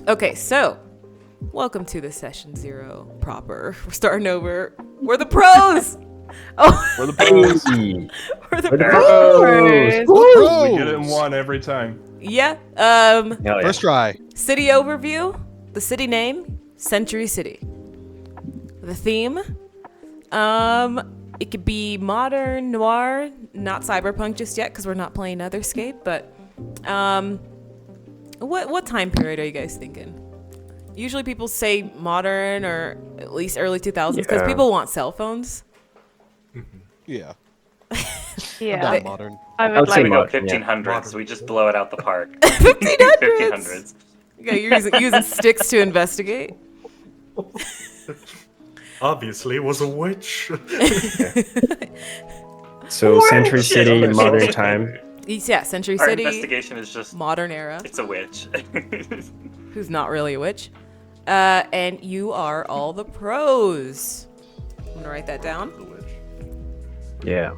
Okay, so welcome to the session 0 proper. We're starting over. We're the pros. Oh, We're the pros. we're the We're the pros. pros. We get it in one every time. Yeah. Hell yeah. First try. City overview. The city name: Century City. The theme: it could be modern noir, not cyberpunk just yet because we're not playing Otherscape. But what time period are you guys thinking? Usually people say modern or at least early 2000s because people want cell phones. Yeah. Yeah. Not modern. I would would say like modern. 1500s. We just blow it out the park. 1500s. Okay, you're using sticks to investigate. Obviously, it was a witch. So Century City, modern time. Yeah, Century Our City. investigation is just Modern era. it's a witch. Who's not really a witch. And you are all the pros. I'm gonna write that down. Yeah.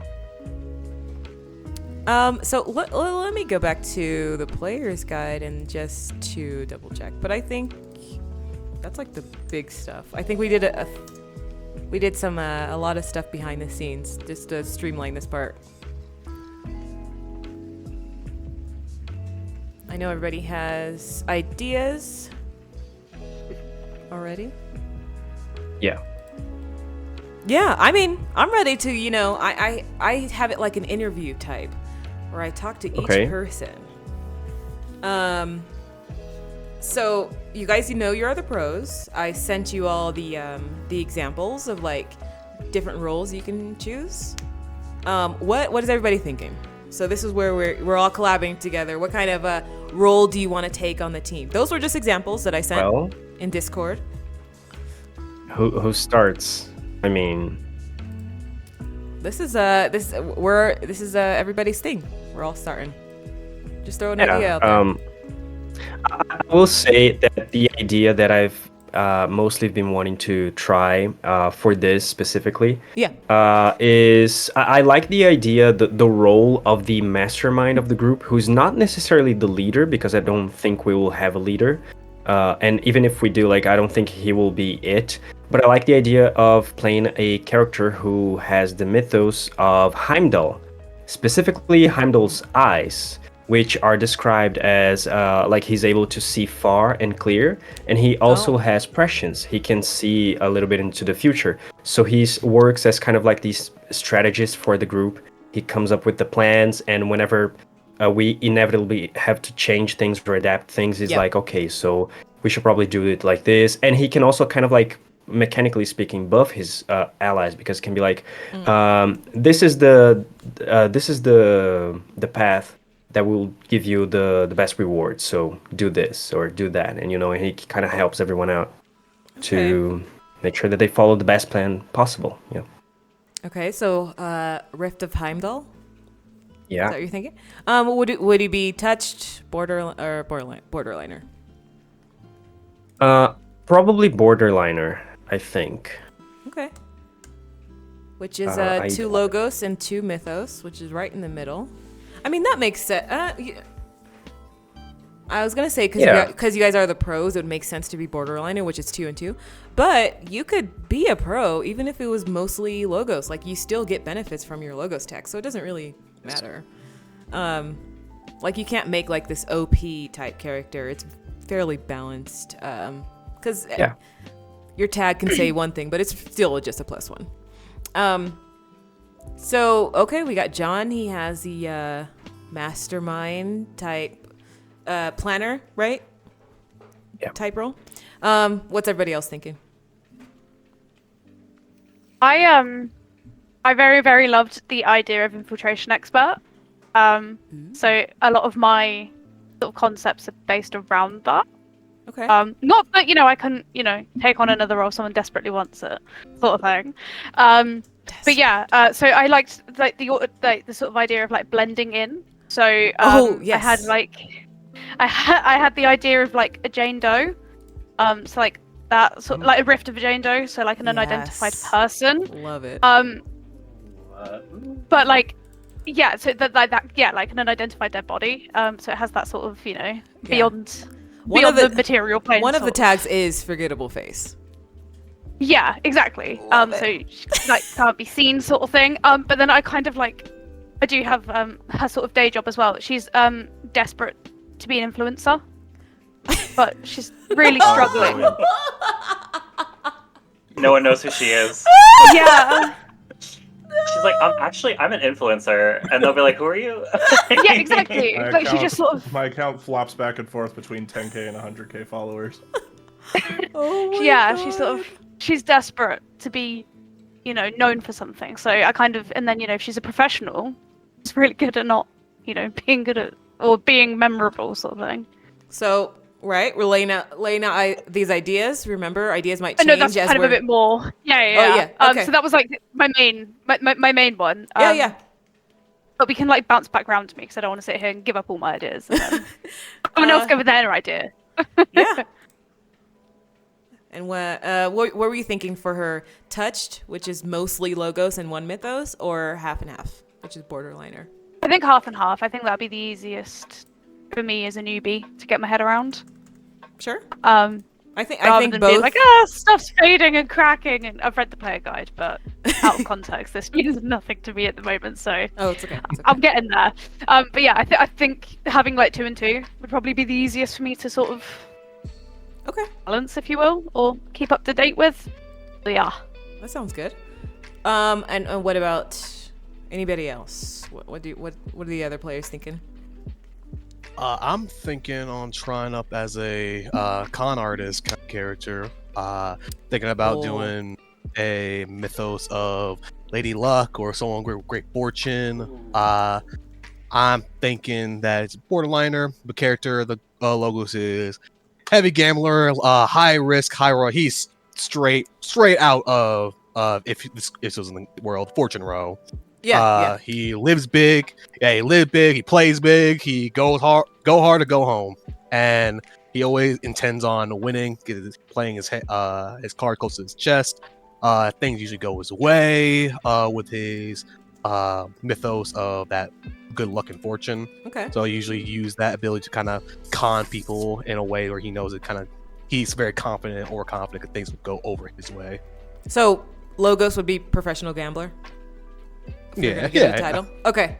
So let me go back to the player's guide and just to double check. But I think that's like the big stuff. I think we did a lot of stuff behind the scenes just to streamline this part. I know everybody has ideas already. Yeah. Yeah, I mean, I'm ready to, I have it like an interview type where I talk to each person. So you guys, you're the pros. I sent you all the examples of like different roles you can choose. What is everybody thinking? So this is where we're all collaborating together. What kind of a role do you want to take on the team? Those were just examples that I sent in Discord. Who starts? I mean, this is everybody's thing. We're all starting. Just throw an idea out there. I will say that the idea that I've mostly been wanting to try for this specifically is I like the idea, the role of the mastermind of the group, who's not necessarily the leader, because I don't think we will have a leader. And even if we do, I don't think he will be it. But I like the idea of playing a character who has the mythos of Heimdall, specifically Heimdall's eyes, which are described as he's able to see far and clear, and he also has prescience. He can see a little bit into the future. So he works as kind of like these strategist for the group. He comes up with the plans, and whenever we inevitably have to change things or adapt things, he's like, okay, so we should probably do it like this. And he can also kind of mechanically speaking buff his allies, because it can be this is the path that will give you the best reward, so do this or do that. And and he kind of helps everyone out to make sure that they follow the best plan possible. Okay, so Rift of Heimdall. Yeah. Is that what you're thinking? Would he be touched, borderliner? Probably borderliner, I think. Okay. Which is 2 logos and 2 mythos, which is right in the middle. I mean, that makes sense. I was gonna say because you guys are the pros, it would make sense to be borderliner, which is 2 and 2. But you could be a pro even if it was mostly logos. You still get benefits from your logos tech, so it doesn't really matter. You can't make this OP type character. It's fairly balanced. Because your tag can say one thing, but it's still just a +1. So, we got John. He has the mastermind type planner, right? Yeah. Type role. What's everybody else thinking? I very, very loved the idea of infiltration expert. So a lot of my sort of concepts are based around that. Okay. Not that I can take on another role if someone desperately wants it, sort of thing. But yeah, so I liked the sort of idea of blending in. So yes. I had the idea of a Jane Doe, so that sort of a rift of a Jane Doe, so an unidentified person. Love it. But so that an unidentified dead body. So it has that sort of beyond. beyond the material plane. One of the tags is forgettable face. Yeah, exactly. So she, like, can't be seen, sort of thing. But then I kind of like, I do have her sort of day job as well. She's desperate to be an influencer, but she's really struggling. No one knows who she is. Yeah. She's like, I'm an influencer, and they'll be like, who are you? Yeah, exactly. Like she just sort of. My account flops back and forth between 10K and 100K followers. Yeah, God. She's desperate to be, you know, known for something. So I kind of, and then, you know, if she's a professional, she's really good at not, you know, being good at, or being memorable, sort of thing. So, right, we're laying out these ideas. Remember, ideas might change. I know that's kind of a bit more. Yeah. Oh, yeah. Okay. So that was like my main one. Yeah. But we can like bounce back around to me because I don't want to sit here and give up all my ideas. And then someone else go with their idea. Yeah. And what were you thinking for her? Touched, which is mostly logos and one mythos, or half and half, which is borderliner? I think half and half. I think that'd be the easiest for me as a newbie to get my head around. Sure. I think both. Being like, stuff's fading and cracking, and I've read the player guide, but out of context, this means nothing to me at the moment. So it's okay. I'm getting there. But yeah, I think having like 2 and 2 would probably be the easiest for me to sort of balance, if you will, or keep up to date with. But yeah, that sounds good. And what about anybody else? What are the other players thinking? I'm thinking on trying up as a con artist kind of character. Thinking about doing a mythos of Lady Luck or someone with great fortune. I'm thinking that it's borderliner. The character, the logos is heavy gambler, high risk, high roll. He's straight out of if this was in the world, Fortune Row. Yeah. He lives big. Yeah, he lives big. He plays big. He goes hard to go home, and he always intends on winning. Playing his card close to his chest. Things usually go his way. With his mythos of that good luck and fortune. Okay. So I usually use that ability to kind of con people in a way where he knows he's very confident that things will go over his way. So logos would be professional gambler. Yeah. Title. Okay.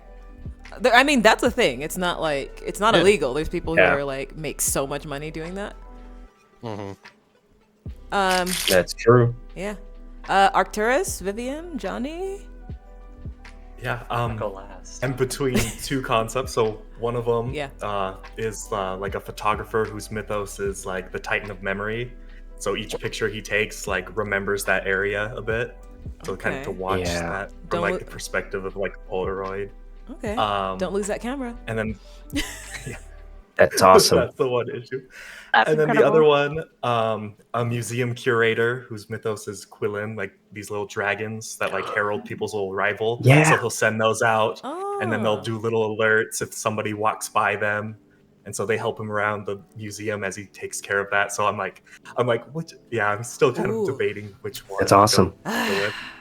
I mean, that's a thing. It's not illegal. There's people who are like make so much money doing that. Mm-hmm. That's true. Yeah. Arcturus, Vivian, Johnny. Yeah. Go last. I'm between two concepts. So one of them is like a photographer whose mythos is like the Titan of memory. So each picture he takes like remembers that area a bit. So kind of to watch that from like the perspective of like Polaroid. Okay. Don't lose that camera. And then that's awesome. That's the one issue. That's and then incredible. the other one, a museum curator whose mythos is Quillen, like these little dragons that like herald people's arrival. Yeah. So he'll send those out, and then they'll do little alerts if somebody walks by them. And so they help him around the museum as he takes care of that. So I'm like, what? Yeah, I'm still kind of debating which one. That's awesome.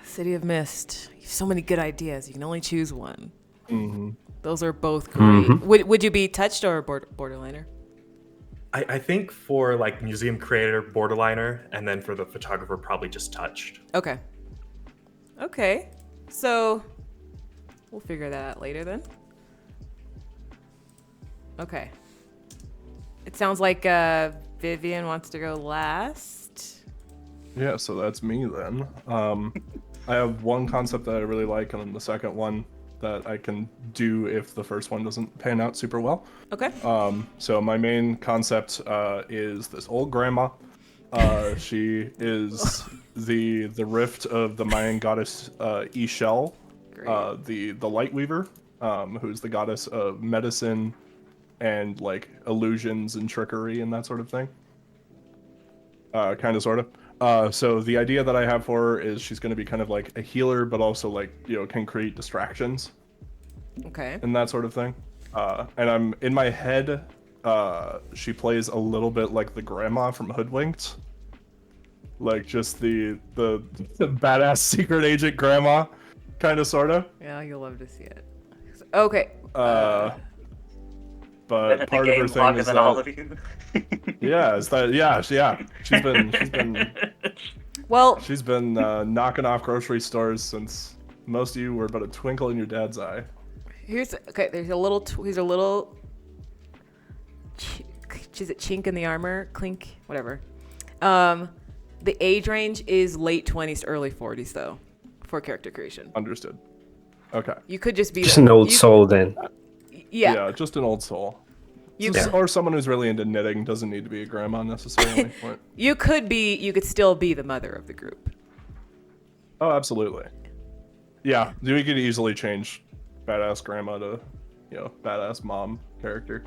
City of Mist. You have so many good ideas. You can only choose one. Mm-hmm. Those are both great. Mm-hmm. Would you be touched or borderliner? I think for like museum creator, borderliner, and then for the photographer, probably just touched. Okay. So we'll figure that out later then. Okay. It sounds like Vivian wants to go last. Yeah, so that's me then. I have one concept that I really like, and then the second one that I can do if the first one doesn't pan out super well. Okay. So my main concept is this old grandma. She is the rift of the Mayan goddess Ishel, the light weaver, who's the goddess of medicine and like illusions and trickery and that sort of thing. Kind of, sort of. So the idea that I have for her is she's going to be kind of like a healer, but also like, can create distractions. Okay. And that sort of thing. And I'm in my head, she plays a little bit like the grandma from Hoodwinked. Like just the badass secret agent grandma, kind of, sort of. Yeah, you'll love to see it. Okay. But part of her thing is that all of you. Yeah, is that yeah. She's been knocking off grocery stores since most of you were but a twinkle in your dad's eye. There's a little is it chink in the armor? Clink, whatever. The age range is late 20s to early 40s though, for character creation. Understood. Okay. You could just be an old soul then. Yeah, just an old soul. Or someone who's really into knitting, doesn't need to be a grandma necessarily. You could still be the mother of the group. Oh, absolutely. Yeah, we could easily change badass grandma to, badass mom character.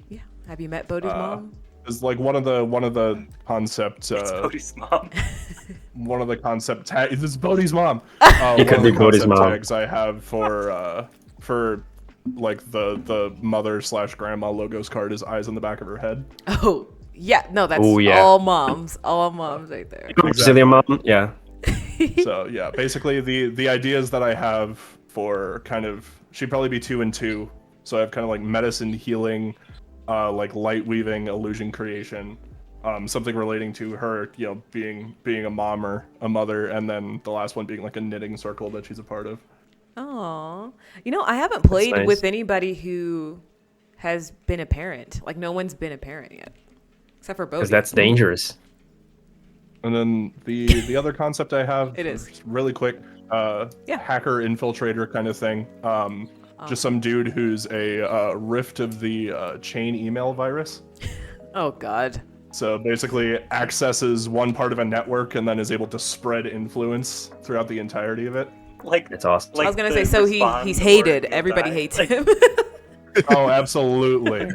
Yeah. Have you met Bodhi's mom? Is like one of the concept. It's Bodhi's mom. One of the concept tags. This is Bodhi's mom. It could be Bodhi's mom. Tags I have for like the mother/grandma logos card is eyes on the back of her head. Oh yeah, no, that's all moms right there. Exactly. Mom, yeah. So yeah, basically the ideas that I have for kind of she'd probably be 2 and 2. So I have kind of like medicine, healing, like light weaving, illusion creation, something relating to her, being a mom or a mother, and then the last one being like a knitting circle that she's a part of. Oh, I haven't played with anybody who has been a parent. Like no one's been a parent yet, except for Bodhi. Because that's dangerous. And then the other concept I have, it is really quick, hacker infiltrator kind of thing. Just some dude who's a rift of the chain email virus. Oh God. So basically accesses one part of a network and then is able to spread influence throughout the entirety of it. Like it's awesome. Like I was gonna say, so he's hated. Everybody hates him. Oh, absolutely.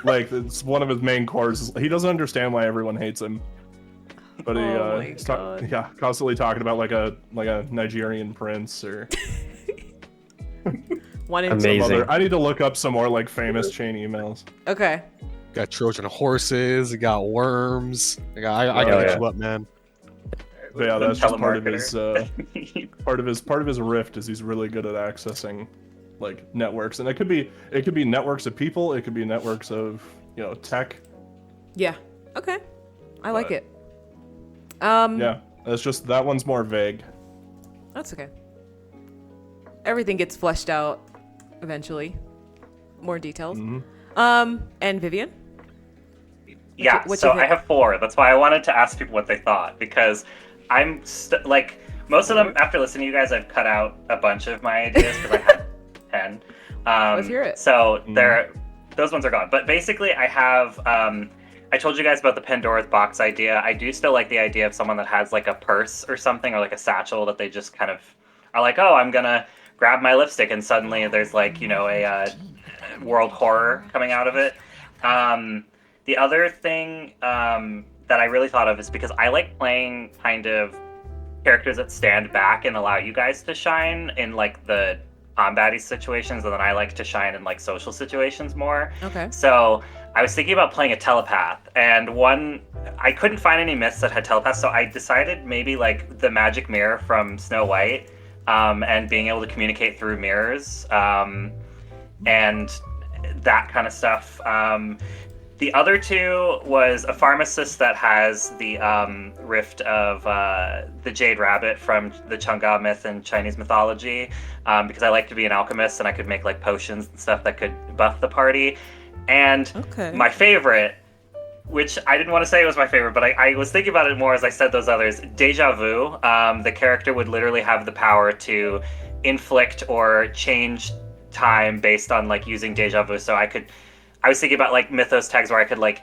Like it's one of his main cores. He doesn't understand why everyone hates him. But he's constantly talking about like a Nigerian prince or amazing. I need to look up some more like famous chain emails. Okay. Got Trojan horses. You got worms. I gotta get you up, man. But yeah, that's just part of his rift is he's really good at accessing like networks, and it could be networks of people, it could be networks of tech. Yeah. Okay. I like it. Yeah, it's just that one's more vague. That's okay. Everything gets fleshed out eventually. More details. Mm-hmm. And Vivian? Yeah, so I have 4. That's why I wanted to ask people what they thought, because I'm like most of them. After listening to you guys, I've cut out a bunch of my ideas because I had 10. Let's hear it. So those ones are gone. But basically, I have. I told you guys about the Pandora's box idea. I do still like the idea of someone that has like a purse or something, or like a satchel that they just kind of are like, oh, I'm gonna grab my lipstick, and suddenly there's like a world horror coming out of it. The other thing that I really thought of is because I like playing kind of characters that stand back and allow you guys to shine in like the combat-y situations, and then I like to shine in like social situations more. Okay. So I was thinking about playing a telepath, and I couldn't find any myths that had telepaths, so I decided maybe like the magic mirror from Snow White, and being able to communicate through mirrors, and that kind of stuff. The other 2 was a pharmacist that has the rift of the Jade Rabbit from the Chang'e myth in Chinese mythology, because I like to be an alchemist and I could make like potions and stuff that could buff the party. And my favorite, which I didn't want to say was my favorite, but I was thinking about it more as I said those others, Deja Vu. The character would literally have the power to inflict or change time based on like using Deja Vu. So I was thinking about like mythos tags where I could like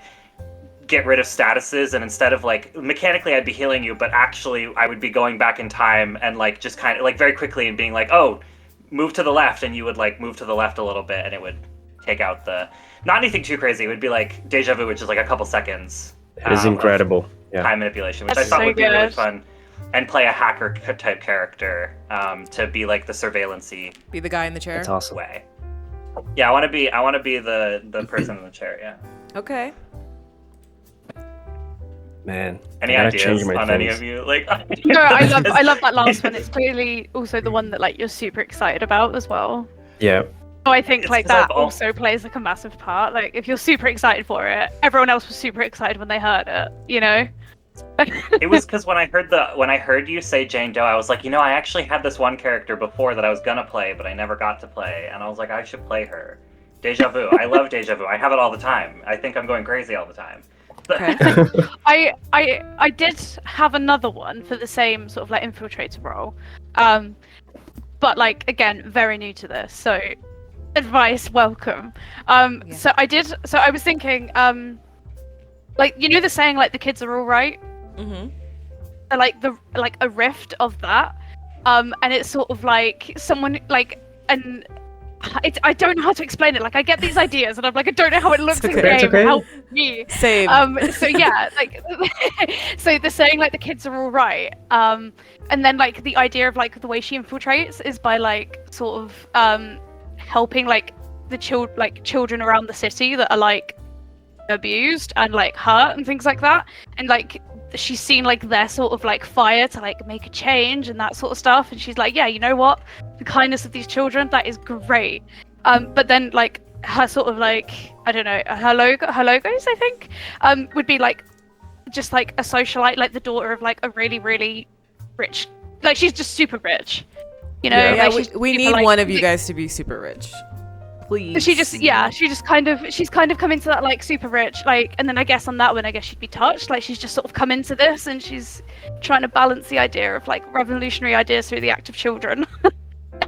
get rid of statuses, and instead of like mechanically I'd be healing you, but actually I would be going back in time and like just kind of like very quickly and being like, oh, move to the left, and you would like move to the left a little bit, and it would take out not anything too crazy. It would be like Deja Vu, which is like a couple seconds. It is incredible. Yeah. Time manipulation, which I thought would be really fun. And play a hacker type character to be like the surveillance-y. Be the guy in the chair. That's awesome. Way. Yeah, I want to be the person in the chair. Yeah. Okay. Man. Any ideas on any of you? Like. No, I love that last one. It's clearly also the one that like you're super excited about as well. Yeah. So I think like that also plays like a massive part. Like if you're super excited for it, everyone else was super excited when they heard it, you know? It was because when I heard you say Jane Doe, I was like, I actually had this one character before that I was gonna play, but I never got to play, and I was like, I should play her. Deja vu. I love deja vu. I have it all the time. I think I'm going crazy all the time. Okay. I did have another one for the same sort of like infiltrator role, but like again, very new to this, so advice welcome. So I was thinking, like the saying like the kids are all right. Mm-hmm. Like a rift of that, and it's sort of like someone like I don't know how to explain it. Like I get these ideas and I'm like I don't know how it looks in game. Help me. Same. So yeah, like so the saying like the kids are all right. And then like the idea of like the way she infiltrates is by like sort of helping like the children around the city that are like abused and like hurt and things like that, and like she's seen like their sort of like fire to like make a change and that sort of stuff, and she's like, yeah, you know what, the kindness of these children, that is great. But then like her sort of like, I don't know, her logos I think would be like just like a socialite, like the daughter of like a really really rich, like she's just super rich, yeah, like, we need like, one of you guys to be super rich. Please. She's kind of come into that like super rich, like, and then I guess on that one, I guess she'd be touched. Like she's just sort of come into this, and she's trying to balance the idea of like revolutionary ideas through the act of children,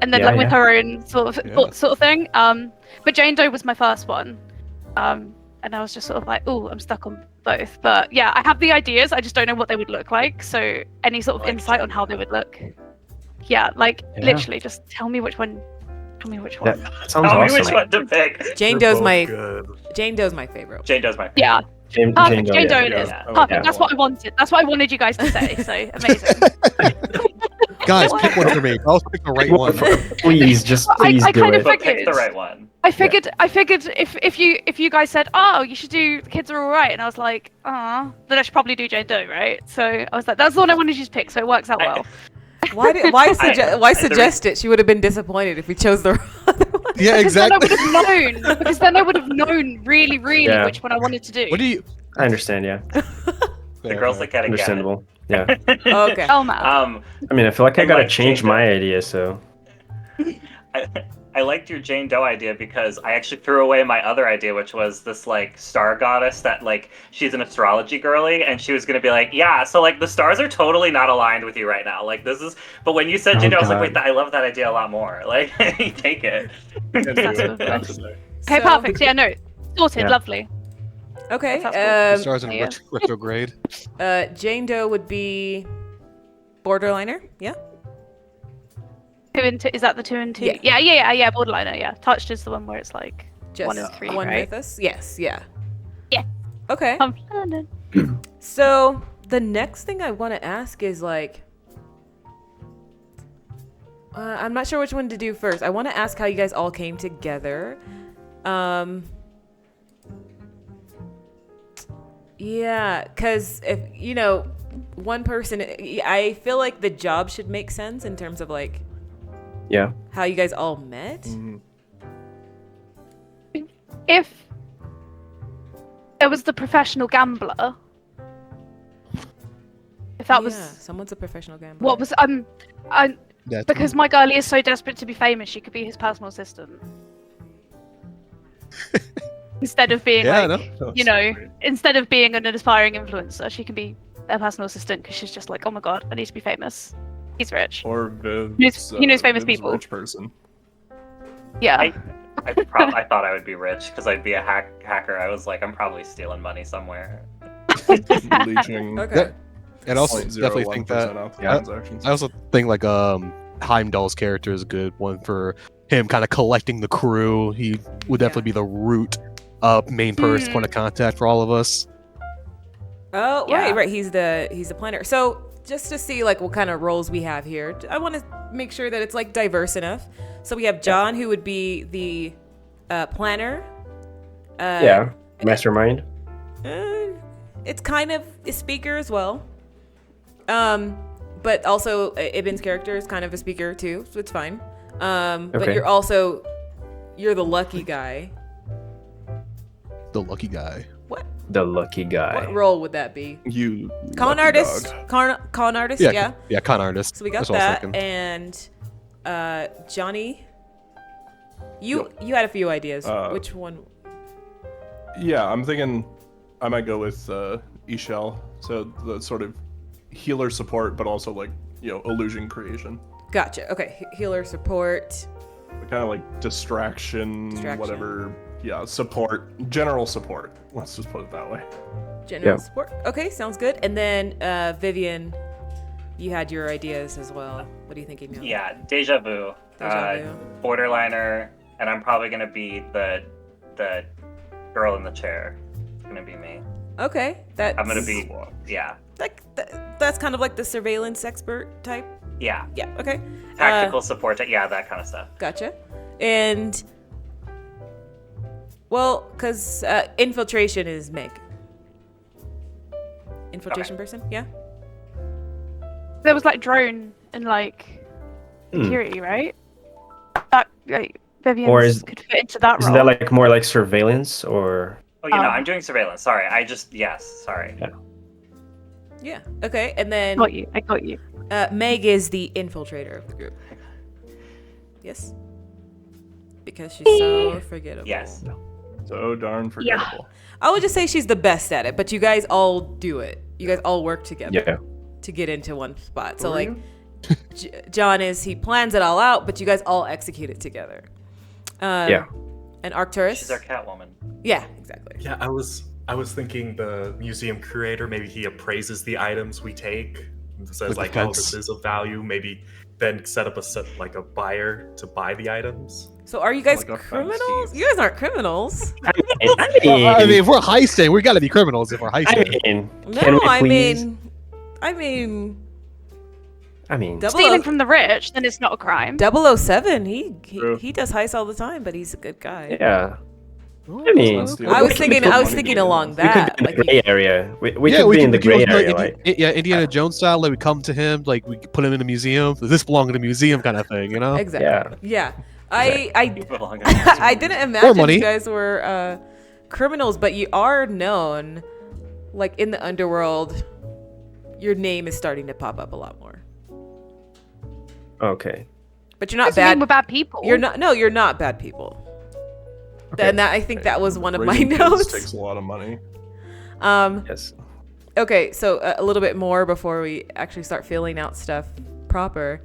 and then with her own sort of thing. But Jane Doe was my first one, and I was just sort of like, oh, I'm stuck on both. But yeah, I have the ideas. I just don't know what they would look like. So any sort of insight on how they would look? Yeah, literally, just tell me which one. Tell me which one. That sounds awesome. Tell me which one to pick. Jane Doe's my favorite. Jane Doe's my favorite. Yeah. Jane Doe it is. Perfect. That's what I wanted. That's what I wanted you guys to say. So amazing. Guys, pick one for me. I'll pick the right one. Please do it. Pick the right one. I figured if you guys said, oh, you should do The Kids Are All Right, and I was like, then I should probably do Jane Doe, right? So I was like, that's the one I wanted you to pick, so it works out well. Why suggest it? She would have been disappointed if we chose the other one. Yeah, exactly. Because then I would have known really which one I wanted to do. What do you? I understand. Yeah. The girls that get it. Understandable. Yeah. Okay. Oh man. I mean, I feel like I gotta change my idea. So. I liked your Jane Doe idea because I actually threw away my other idea, which was this like star goddess that like she's an astrology girly, and she was gonna be like, yeah, so like the stars are totally not aligned with you right now. Like this is, but when you said Jane Doe, I was like, wait, I love that idea a lot more. Like, take it. Okay, perfect. Yeah, no, sorted. Yeah. Lovely. Okay. The stars in retrograde. Jane Doe would be borderliner. Yeah. 2 and 2, is that the 2 and 2? Yeah, borderliner, yeah. Touched is the one where it's like just 1 and 3, one right? mythos? Yes, yeah. Yeah. Okay. So the next thing I want to ask is like, I'm not sure which one to do first. I want to ask how you guys all came together. Yeah, because if, one person, I feel like the job should make sense in terms of like, yeah, how you guys all met. Mm-hmm. If there was the professional gambler, if that was someone's a professional gambler. What was because my girlie is so desperate to be famous, she could be his personal assistant. Instead of being instead of being an aspiring influencer, she can be their personal assistant because she's just like, oh my god, I need to be famous. He's rich. Or Vince, he knows famous people. Rich person. Yeah. I thought I would be rich because I'd be a hacker. I was like, I'm probably stealing money somewhere. Leeching. Okay. And also definitely think that. I also think like Heimdall's character is a good one for him, kind of collecting the crew. He would definitely be the root main person, point of contact for all of us. Oh, right. He's the planner. So just to see like what kind of roles we have here, I want to make sure that it's like diverse enough. So we have John, who would be the planner. Mastermind. It's kind of a speaker as well. But also Ibn's character is kind of a speaker too, so it's fine. But you're you're the lucky guy. The lucky guy. What? The lucky guy. What role would that be? You Con lucky artist. dog. Con artist. Yeah. Yeah, con artist. So we got That's what I was that, thinking. and Johnny. You had a few ideas. Which one? Yeah, I'm thinking I might go with Ishel. So the sort of healer support, but also like, illusion creation. Gotcha. Okay, healer support. Kind of like distraction, whatever. Yeah, support, general support. Let's just put it that way. General support. Okay, sounds good. And then Vivian, you had your ideas as well. What are you thinking now? Yeah, deja vu. Borderliner, and I'm probably gonna be the girl in the chair. It's gonna be me. Okay, I'm gonna be that's kind of like the surveillance expert type. Yeah. Yeah. Okay. Tactical support. Yeah, that kind of stuff. Gotcha. And well, because infiltration is Meg. Infiltration person. Yeah. There was like drone and like security, right? That Vivian could fit into that role. Isn't that like more like surveillance or? Oh, I'm doing surveillance. Sorry, sorry. Yeah. Okay, and then I got you. Meg is the infiltrator of the group. Yes. Because she's so forgettable. Yes. So darn forgettable. I would just say she's the best at it, but you guys all do it. You guys all work together to get into one spot. So like, John he plans it all out, but you guys all execute it together. And Arcturus. She's our Catwoman. Yeah, exactly. Yeah, I was thinking the museum curator. Maybe he appraises the items we take. Says like, oh, this is of value. Maybe then set up a buyer to buy the items. So are you guys criminals? You guys aren't criminals. I mean, if we're heisting, we gotta be criminals if we're heisting. I mean, stealing from the rich, then it's not a crime. 007, he does heists all the time, but he's a good guy. Yeah. I mean, I was thinking along that. We could be in the gray area. We could be in the gray area, right? Yeah, Indiana Jones style. Like we come to him, like we put him in a museum. Does this belong in a museum, kind of thing, you know? Exactly. Yeah. I didn't imagine you guys were criminals, but you are known, like in the underworld. Your name is starting to pop up a lot more. Okay. But you're not bad. We're bad people. You're not. No, you're not bad people. Okay. And I think that was one of my notes. Takes a lot of money. Yes. Okay, so a little bit more before we actually start filling out stuff proper.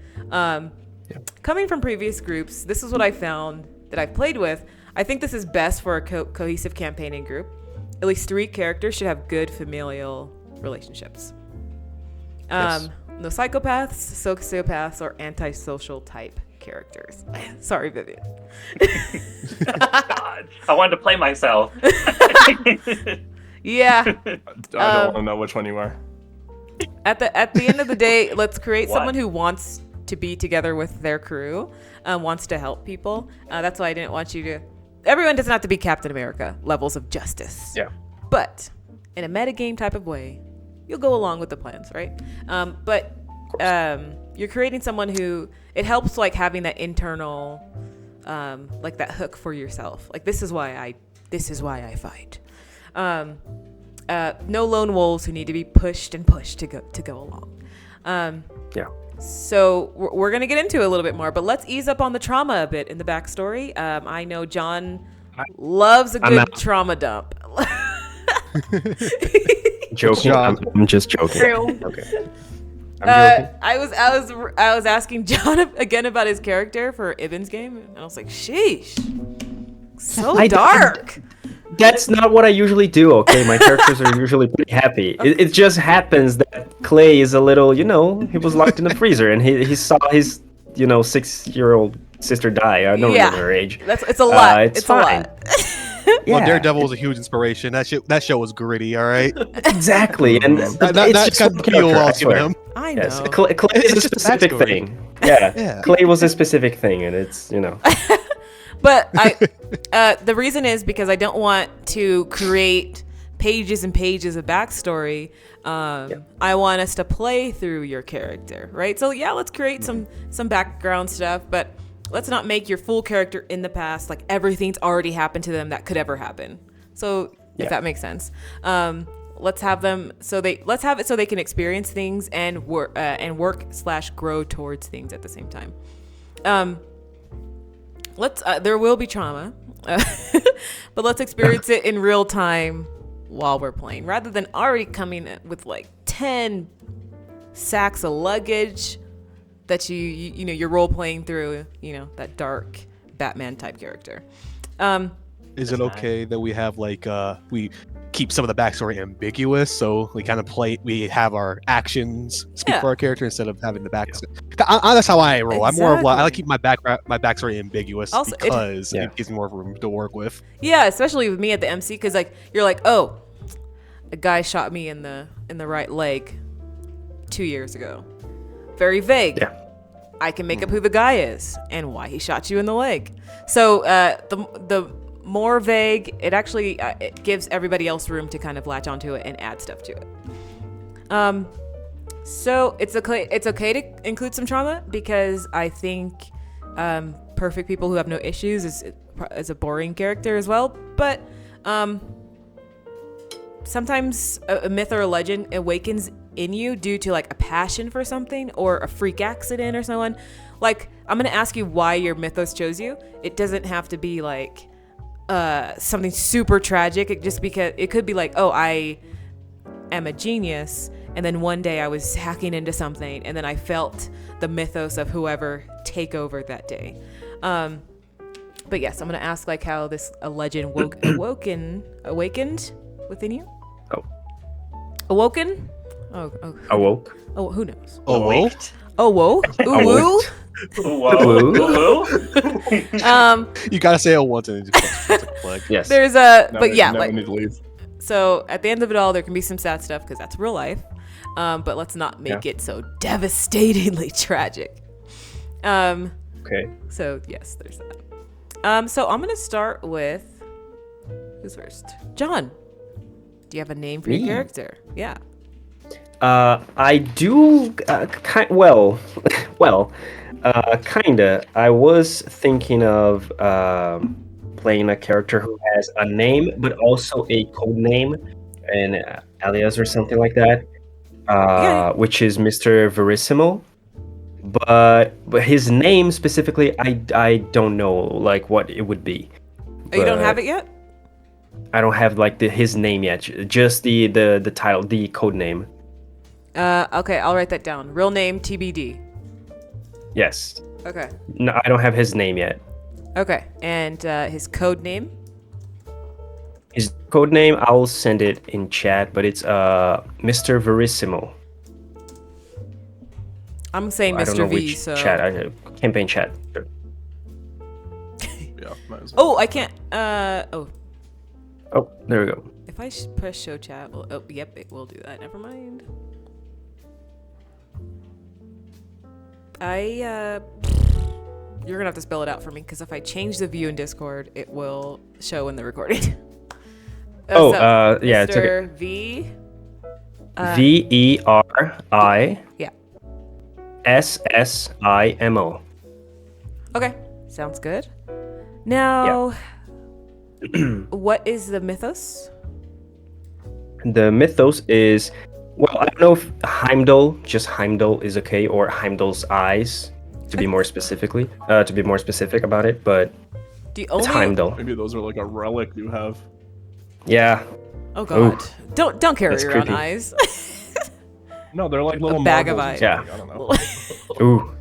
Coming from previous groups, this is what I found that I've played with. I think this is best for a cohesive campaigning group. At least 3 characters should have good familial relationships. No psychopaths, sociopaths, or antisocial type characters. Sorry, Vivian. God, I wanted to play myself. Yeah. I don't want to know which one you are. At the end of the day, let's create someone who wants to be together with their crew, wants to help people. That's why I didn't want you to. Everyone doesn't have to be Captain America levels of justice. Yeah. But in a metagame type of way, you'll go along with the plans, right? But you're creating someone who it helps, like having that internal, like that hook for yourself. Like this is why I fight. No lone wolves who need to be pushed to go along. So we're gonna get into it a little bit more, but let's ease up on the trauma a bit in the backstory. I know John loves a good trauma dump. Joking. I'm just joking. Okay. I was asking John again about his character for Ibn's game, and I was like, sheesh, so dark. That's not what I usually do, okay? My characters are usually pretty happy. It just happens that Clay is a little, he was locked in the freezer, and he saw his, 6-year-old sister die. I don't remember her age. It's a lot. It's fine. A lot. Well, Daredevil was a huge inspiration. That show was gritty, all right? Exactly, and that's kind of the feel I was giving him. I know. Yes. Clay is a specific thing. Yeah. Clay was a specific thing, and it's, But the reason is because I don't want to create pages and pages of backstory. I want us to play through your character, right? So let's create some background stuff, but let's not make your full character in the past like everything's already happened to them that could ever happen. So if that makes sense, let's have it so they can experience things and work/grow towards things at the same time. There will be trauma, but let's experience it in real time while we're playing, rather than already coming with like 10 sacks of luggage that you're role playing through, that dark Batman type character. Is it okay that we have like we keep some of the backstory ambiguous, so we kind of we have our actions speak for our character instead of having the backstory? That's how I roll. I'm more of like, I like keep my backstory ambiguous also, because it gives me more room to work with. Yeah, especially with me at the MC, because like you're like, oh, a guy shot me in the right leg 2 years ago. Very vague. Yeah. I can make up who the guy is and why he shot you in the leg. So the more vague, it actually it gives everybody else room to kind of latch onto it and add stuff to it. So it's okay to include some trauma, because I think perfect people who have no issues is a boring character as well. But sometimes a myth or a legend awakens in you due to like a passion for something or a freak accident or someone. Like, I'm gonna ask you why your mythos chose you. It doesn't have to be like something super tragic. It could be like, oh, I am a genius, and then one day I was hacking into something, and then I felt the mythos of whoever take over that day. But yes, I'm gonna ask like how a legend awakened within you. Awoken? Oh. Awoke. Oh, who knows? Awoked? Awoke? Ooh. You gotta say it once and just flag. Yes. There's we need to leave. So at the end of it all, there can be some sad stuff because that's real life. But let's not make it so devastatingly tragic. Okay. So yes, there's that. So I'm gonna start with who's first? John. Do you have a name for your character? Yeah. I do kinda. I was thinking of playing a character who has a name, but also a code name, an alias or something like that, which is Mr. Verissimo. But his name specifically, I don't know like what it would be. Oh, you don't have it yet? I don't have like his name yet. Just the title, the code name. Okay, I'll write that down. Real name TBD. Yes. Okay. No, I don't have his name yet. Okay, and his code name? His code name, I'll send it in chat, but it's Mr. Verissimo. I'm saying Mr. V, so chat. Campaign chat. Sure. Yeah. Oh, I can't. Oh, there we go. If I press show chat, yep, it will do that. Never mind. You're gonna have to spell it out for me, because if I change the view in Discord, it will show in the recording. Yeah, it's Mr. okay. V. Veri. Yeah. Ssimo. Okay, sounds good. Now, what is the mythos? The mythos is, well, I don't know if Heimdall is okay, or Heimdall's eyes, to be more specific about it, but it's Heimdall. Maybe those are like a relic you have. Yeah. Oh god. Ooh. Don't carry around creepy. eyes. No, they're like little bag of marbles. eyes. Yeah. I don't know. Ooh.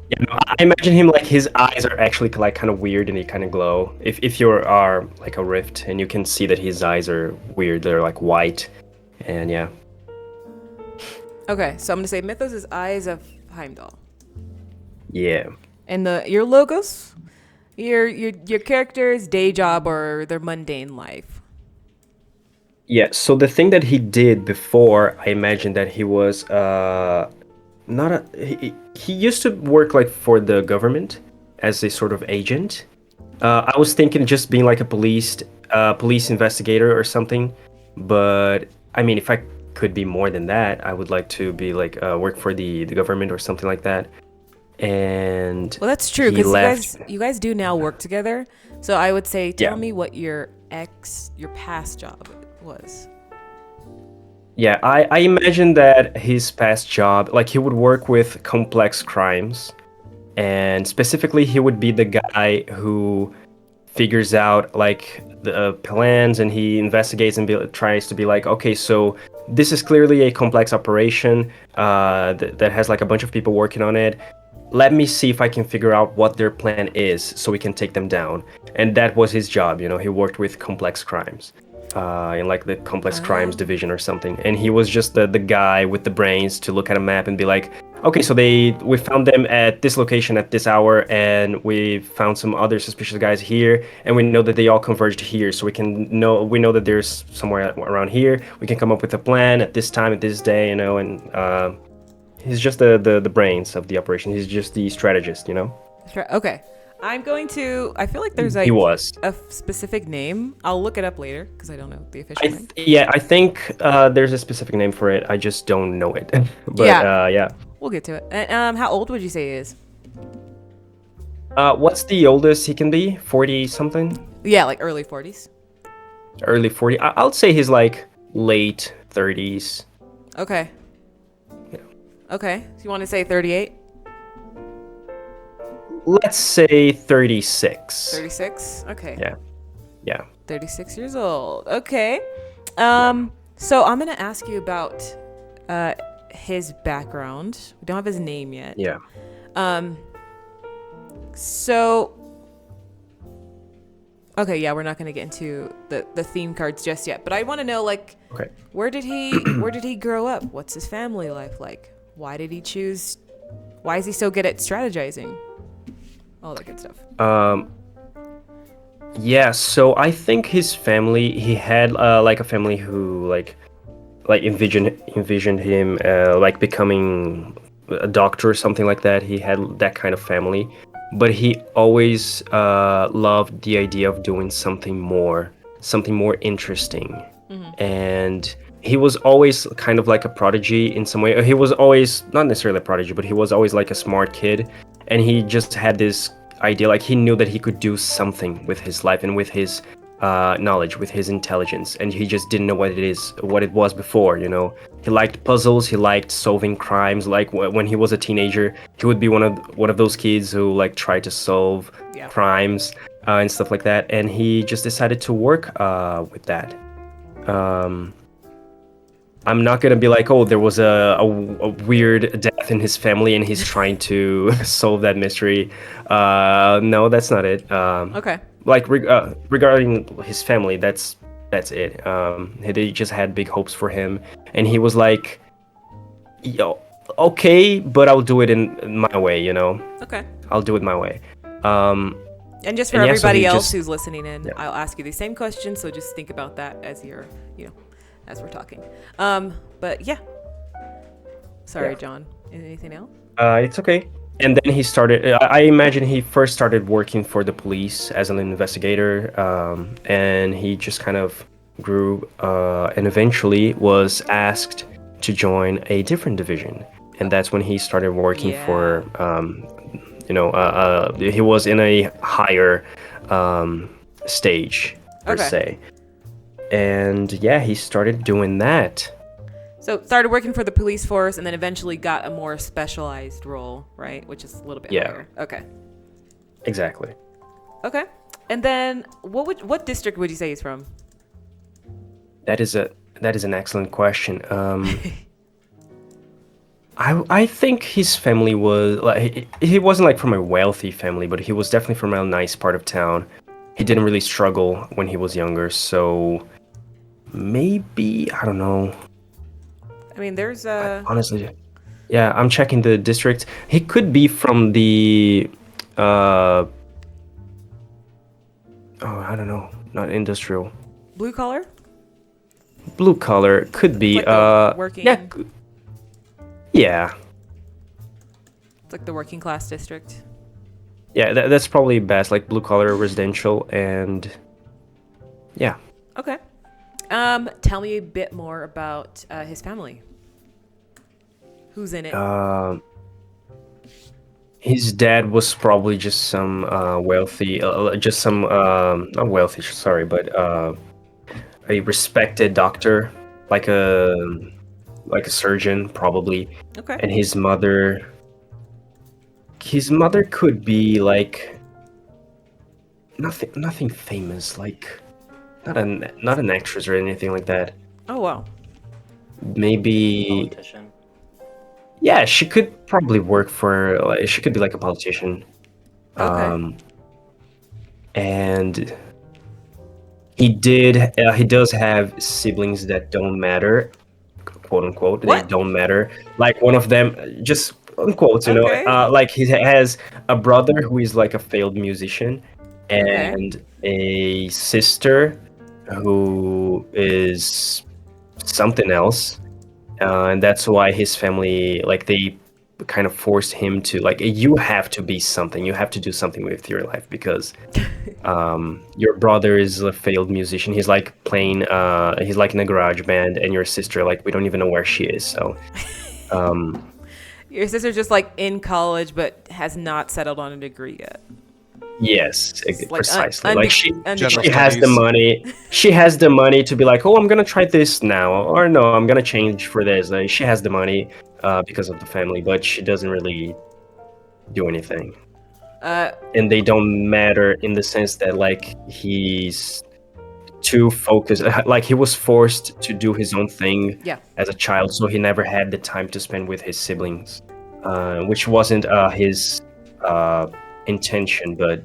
Yeah, no, I imagine him like his eyes are actually like kind of weird and they kind of glow. If you are like a rift and you can see that his eyes are weird, they're like white, and yeah. Okay, so I'm gonna say mythos is eyes of Heimdall. Yeah. And your logos, your character's day job or their mundane life. Yeah. So the thing that he did before, I imagine that he was he used to work like for the government as a sort of agent. I was thinking just being like a police investigator or something, but I mean, if I could be more than that, I would like to be like work for the government or something like that. and well, that's true because you guys do now work together. So I would say, tell me what your past job was. Yeah, I imagine that his past job, like he would work with complex crimes, and specifically he would be the guy who figures out like the plans, and he investigates and tries to be like, okay, so this is clearly a complex operation that has like a bunch of people working on it. Let me see if I can figure out what their plan is so we can take them down. And that was his job, you know, he worked with complex crimes. In like the complex crimes division or something, and he was just the guy with the brains to look at a map and be like, okay, so we found them at this location at this hour, and we found some other suspicious guys here, and we know that they all converged here, so we know that there's somewhere around here. We can come up with a plan at this time, at this day, you know. And he's just the brains of the operation. He's just the strategist, you know. Okay. I feel like there's like a specific name. I'll look it up later because I don't know the official name. Yeah, I think there's a specific name for it. I just don't know it. But yeah. We'll get to it. And how old would you say he is? What's the oldest he can be? 40 something? Yeah, like early 40s. Early 40. I'll say he's like late 30s. Okay. Yeah. Okay. So you want to say 38? Let's say 36. 36? Okay. Yeah. 36 years old. Okay. So I'm going to ask you about his background. We don't have his name yet. Yeah. So okay, yeah, we're not going to get into the theme cards just yet, but I want to know, like, okay, where did he grow up? What's his family life like? Why is he so good at strategizing? All that good stuff. Yeah, so I think his family, he had like a family who like envisioned him like becoming a doctor or something like that. He had that kind of family, but he always loved the idea of doing something more interesting. Mm-hmm. And he was always kind of like a prodigy in some way. He was always not necessarily a prodigy, but he was always like a smart kid. And he just had this idea, like he knew that he could do something with his life and with his knowledge, with his intelligence, and he just didn't know what it was before, you know. He liked puzzles, he liked solving crimes. Like when he was a teenager, he would be one of those kids who like tried to solve crimes and stuff like that. And he just decided to work with that. I'm not gonna be like, oh, there was a weird death in his family and he's trying to solve that mystery. No, that's not it. Okay. Like regarding his family, that's it. They just had big hopes for him, and he was like, yo, okay, but I'll do it in my way, you know. Okay. I'll do it my way. And just for everybody else who's listening in, I'll ask you the same question, so just think about that as as we're talking. But yeah. Sorry, John. Anything else? It's okay. And then he started, I imagine he first started working for the police as an investigator, and he just kind of grew, and eventually was asked to join a different division. And that's when he started working for, he was in a higher stage, per se. And yeah, he started doing that. So started working for the police force, and then eventually got a more specialized role, right? Which is a little bit higher. Okay. Exactly. Okay. And then what district would you say he's from? That is an excellent question. I think his family was like, he wasn't like from a wealthy family, but he was definitely from a nice part of town. He didn't really struggle when he was younger, so maybe, I don't know. I mean, there's honestly, yeah, I'm checking the district. He could be from the I don't know, not industrial. Blue collar? Blue collar could be like working. Yeah. It's like the working class district. Yeah, that's probably best, like blue collar residential, and yeah. Okay. Tell me a bit more about his family. Who's in it? His dad was probably just some wealthy, just some not wealthy, sorry, but a respected doctor, like a surgeon probably. Okay. And his mother could be like nothing famous, like not an actress or anything like that. Oh wow. Maybe Politician. yeah, she could probably work for she could be like a politician. Okay. And he does have siblings that don't matter, quote unquote. What? They don't matter. Like one of them, just unquote, you Okay. know, like he has a brother who is like a failed musician, and a sister who is something else, and that's why his family, like, they kind of forced him to, like, you have to be something, you have to do something with your life, because your brother is a failed musician. He's like playing he's like in a garage band, and your sister, like, we don't even know where she is. So your sister's just like in college but has not settled on a degree yet. yes, Like precisely. Like she General has the studies. money. She has the money to be like, oh, I'm gonna try this now, or no, I'm gonna change for this. Like, she has the money because of the family, but she doesn't really do anything. And they don't matter in the sense that, like, he's too focused. Like, he was forced to do his own thing as a child, so he never had the time to spend with his siblings, which wasn't his intention, but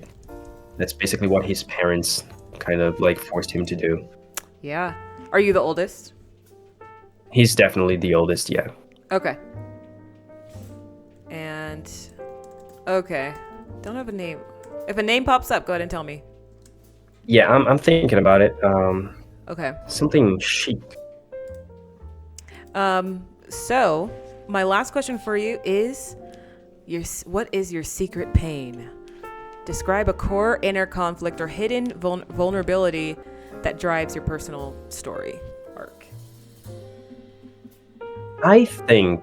that's basically what his parents kind of like forced him to do. Yeah. Are you the oldest? He's definitely the oldest, yeah. Okay. And okay. Don't have a name. If a name pops up, go ahead and tell me. Yeah, I'm thinking about it. Okay. Something chic. So my last question for you is what is your secret pain? Describe a core inner conflict or hidden vulnerability that drives your personal story arc. I think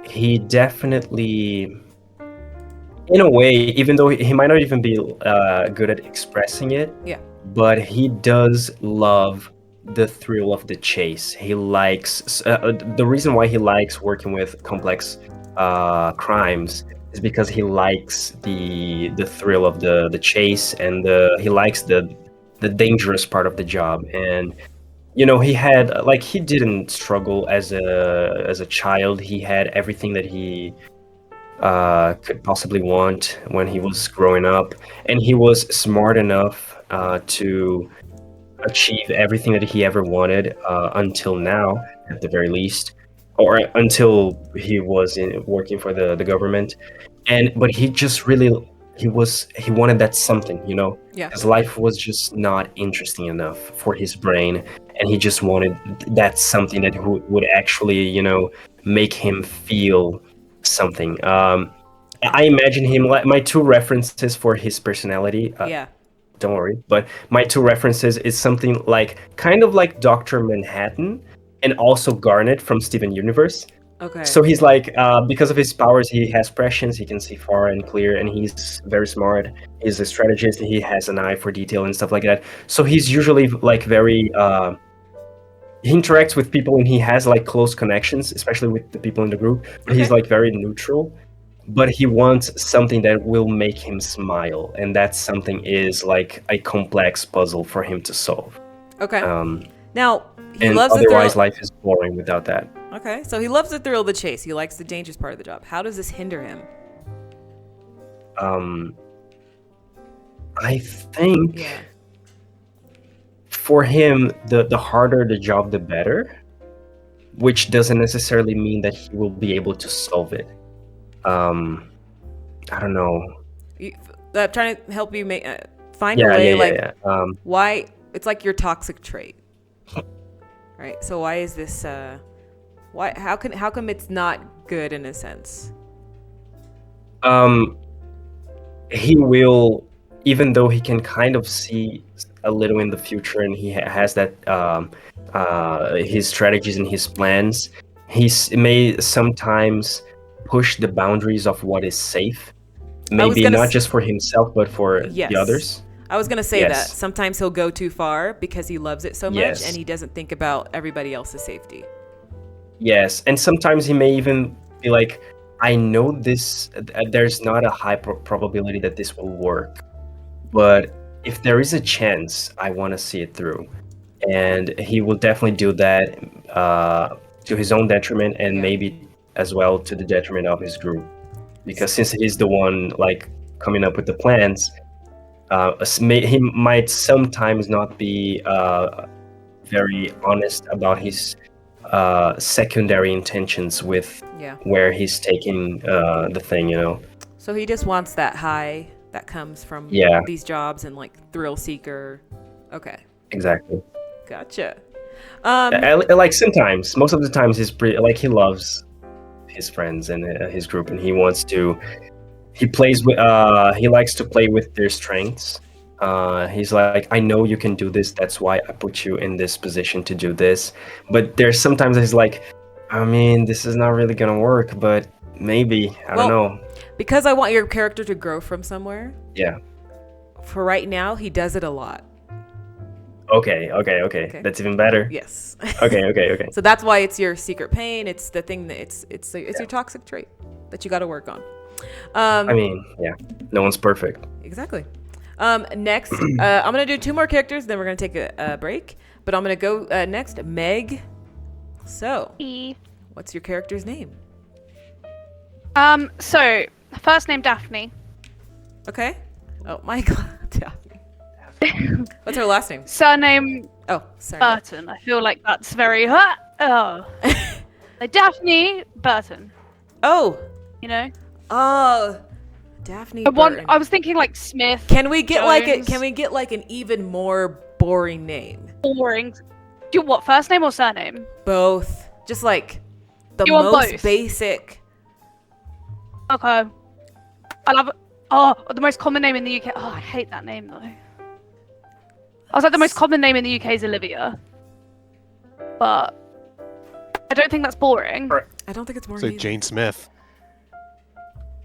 he definitely, in a way, even though he might not even be good at expressing it, but he does love the thrill of the chase. He likes the reason why he likes working with complex crimes is because he likes the thrill of the chase, and he likes the dangerous part of the job. And you know, he didn't struggle as a child. He had everything that he could possibly want when he was growing up, and he was smart enough to achieve everything that he ever wanted until now, at the very least, or until he was working for the government. But he just really he wanted that something, you know. His life was just not interesting enough for his brain, and he just wanted that something that would actually, you know, make him feel something. I imagine him, like, my two references for his personality. Don't worry, but my two references is something like kind of like Dr. Manhattan, and also Garnet from Steven Universe. Okay. So he's like, because of his powers, he has prescience, he can see far and clear, and he's very smart. He's a strategist, he has an eye for detail and stuff like that. So he's usually like very, he interacts with people and he has like close connections, especially with the people in the group, but he's like very neutral. But he wants something that will make him smile, and that something is like a complex puzzle for him to solve. Okay. Now, he and loves otherwise life is boring without that. Okay, so he loves the thrill of the chase. He likes the dangerous part of the job. How does this hinder him? I think for him, the harder the job, the better, which doesn't necessarily mean that he will be able to solve it. I don't know. I'm trying to help you find a way, why it's like your toxic trait, right? So why is this? Why? How come it's not good in a sense? He will, even though he can kind of see a little in the future, and he has that his strategies and his plans. He may sometimes push the boundaries of what is safe, maybe not just for himself, but for the others. I was gonna say that sometimes he'll go too far because he loves it so much, and he doesn't think about everybody else's safety. Yes, and sometimes he may even be like, I know this, there's not a high probability that this will work, but if there is a chance, I want to see it through. And he will definitely do that to his own detriment, and maybe as well to the detriment of his group. Because since he's the one like coming up with the plans, he might sometimes not be very honest about his secondary intentions with where he's taking the thing, you know. So he just wants that high that comes from these jobs and like thrill seeker. Okay. Exactly. Gotcha. Like sometimes, most of the times, he's pretty like he loves his friends and his group, and he wants to. He plays with. He likes to play with their strengths. He's like, I know you can do this. That's why I put you in this position to do this. But there's sometimes he's like, I mean, this is not really gonna work, but maybe I don't know. Because I want your character to grow from somewhere. Yeah. For right now, he does it a lot. Okay. That's even better. Yes. Okay. So that's why it's your secret pain. It's the thing that it's your toxic trait that you got to work on. I mean, no one's perfect. Exactly. Next, I'm gonna do 2 more characters, then we're gonna take a break. But I'm gonna go next, Meg. So, what's your character's name? So first name Daphne. Okay. Oh my God, Daphne. What's her last name? Surname. Oh, sorry. Burton. I feel like that's very. Daphne Burton. Oh. You know. Oh. Daphne Burton. I was thinking like Smith. Can we get Jones. Can we get like an even more boring name? Boring. Do what? First name or surname? Both. Just like the most basic. Okay. I love. The most common name in the UK. Oh, I hate that name though. I was like, the most common name in the UK is Olivia, but I don't think that's boring. I don't think it's boring. Say Jane Smith.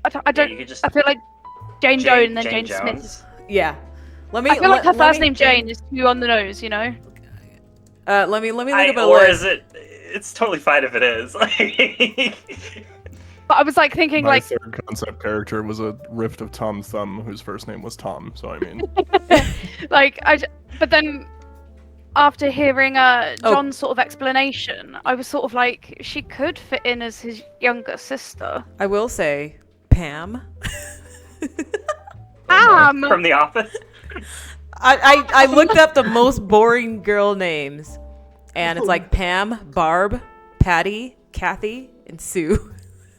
I don't. I feel like Jane Doe and then Jane Smith. Yeah. I feel like her first name Jane is too on the nose, you know. Let me look up a or list. is it? It's totally fine if it is. But I was like thinking My like third concept character was a rift of Tom Thumb, whose first name was Tom. So I mean, but then after hearing John's sort of explanation, I was sort of like, she could fit in as his younger sister. I will say, Pam. Pam from The Office. I looked up the most boring girl names, and it's like Pam, Barb, Patty, Kathy, and Sue.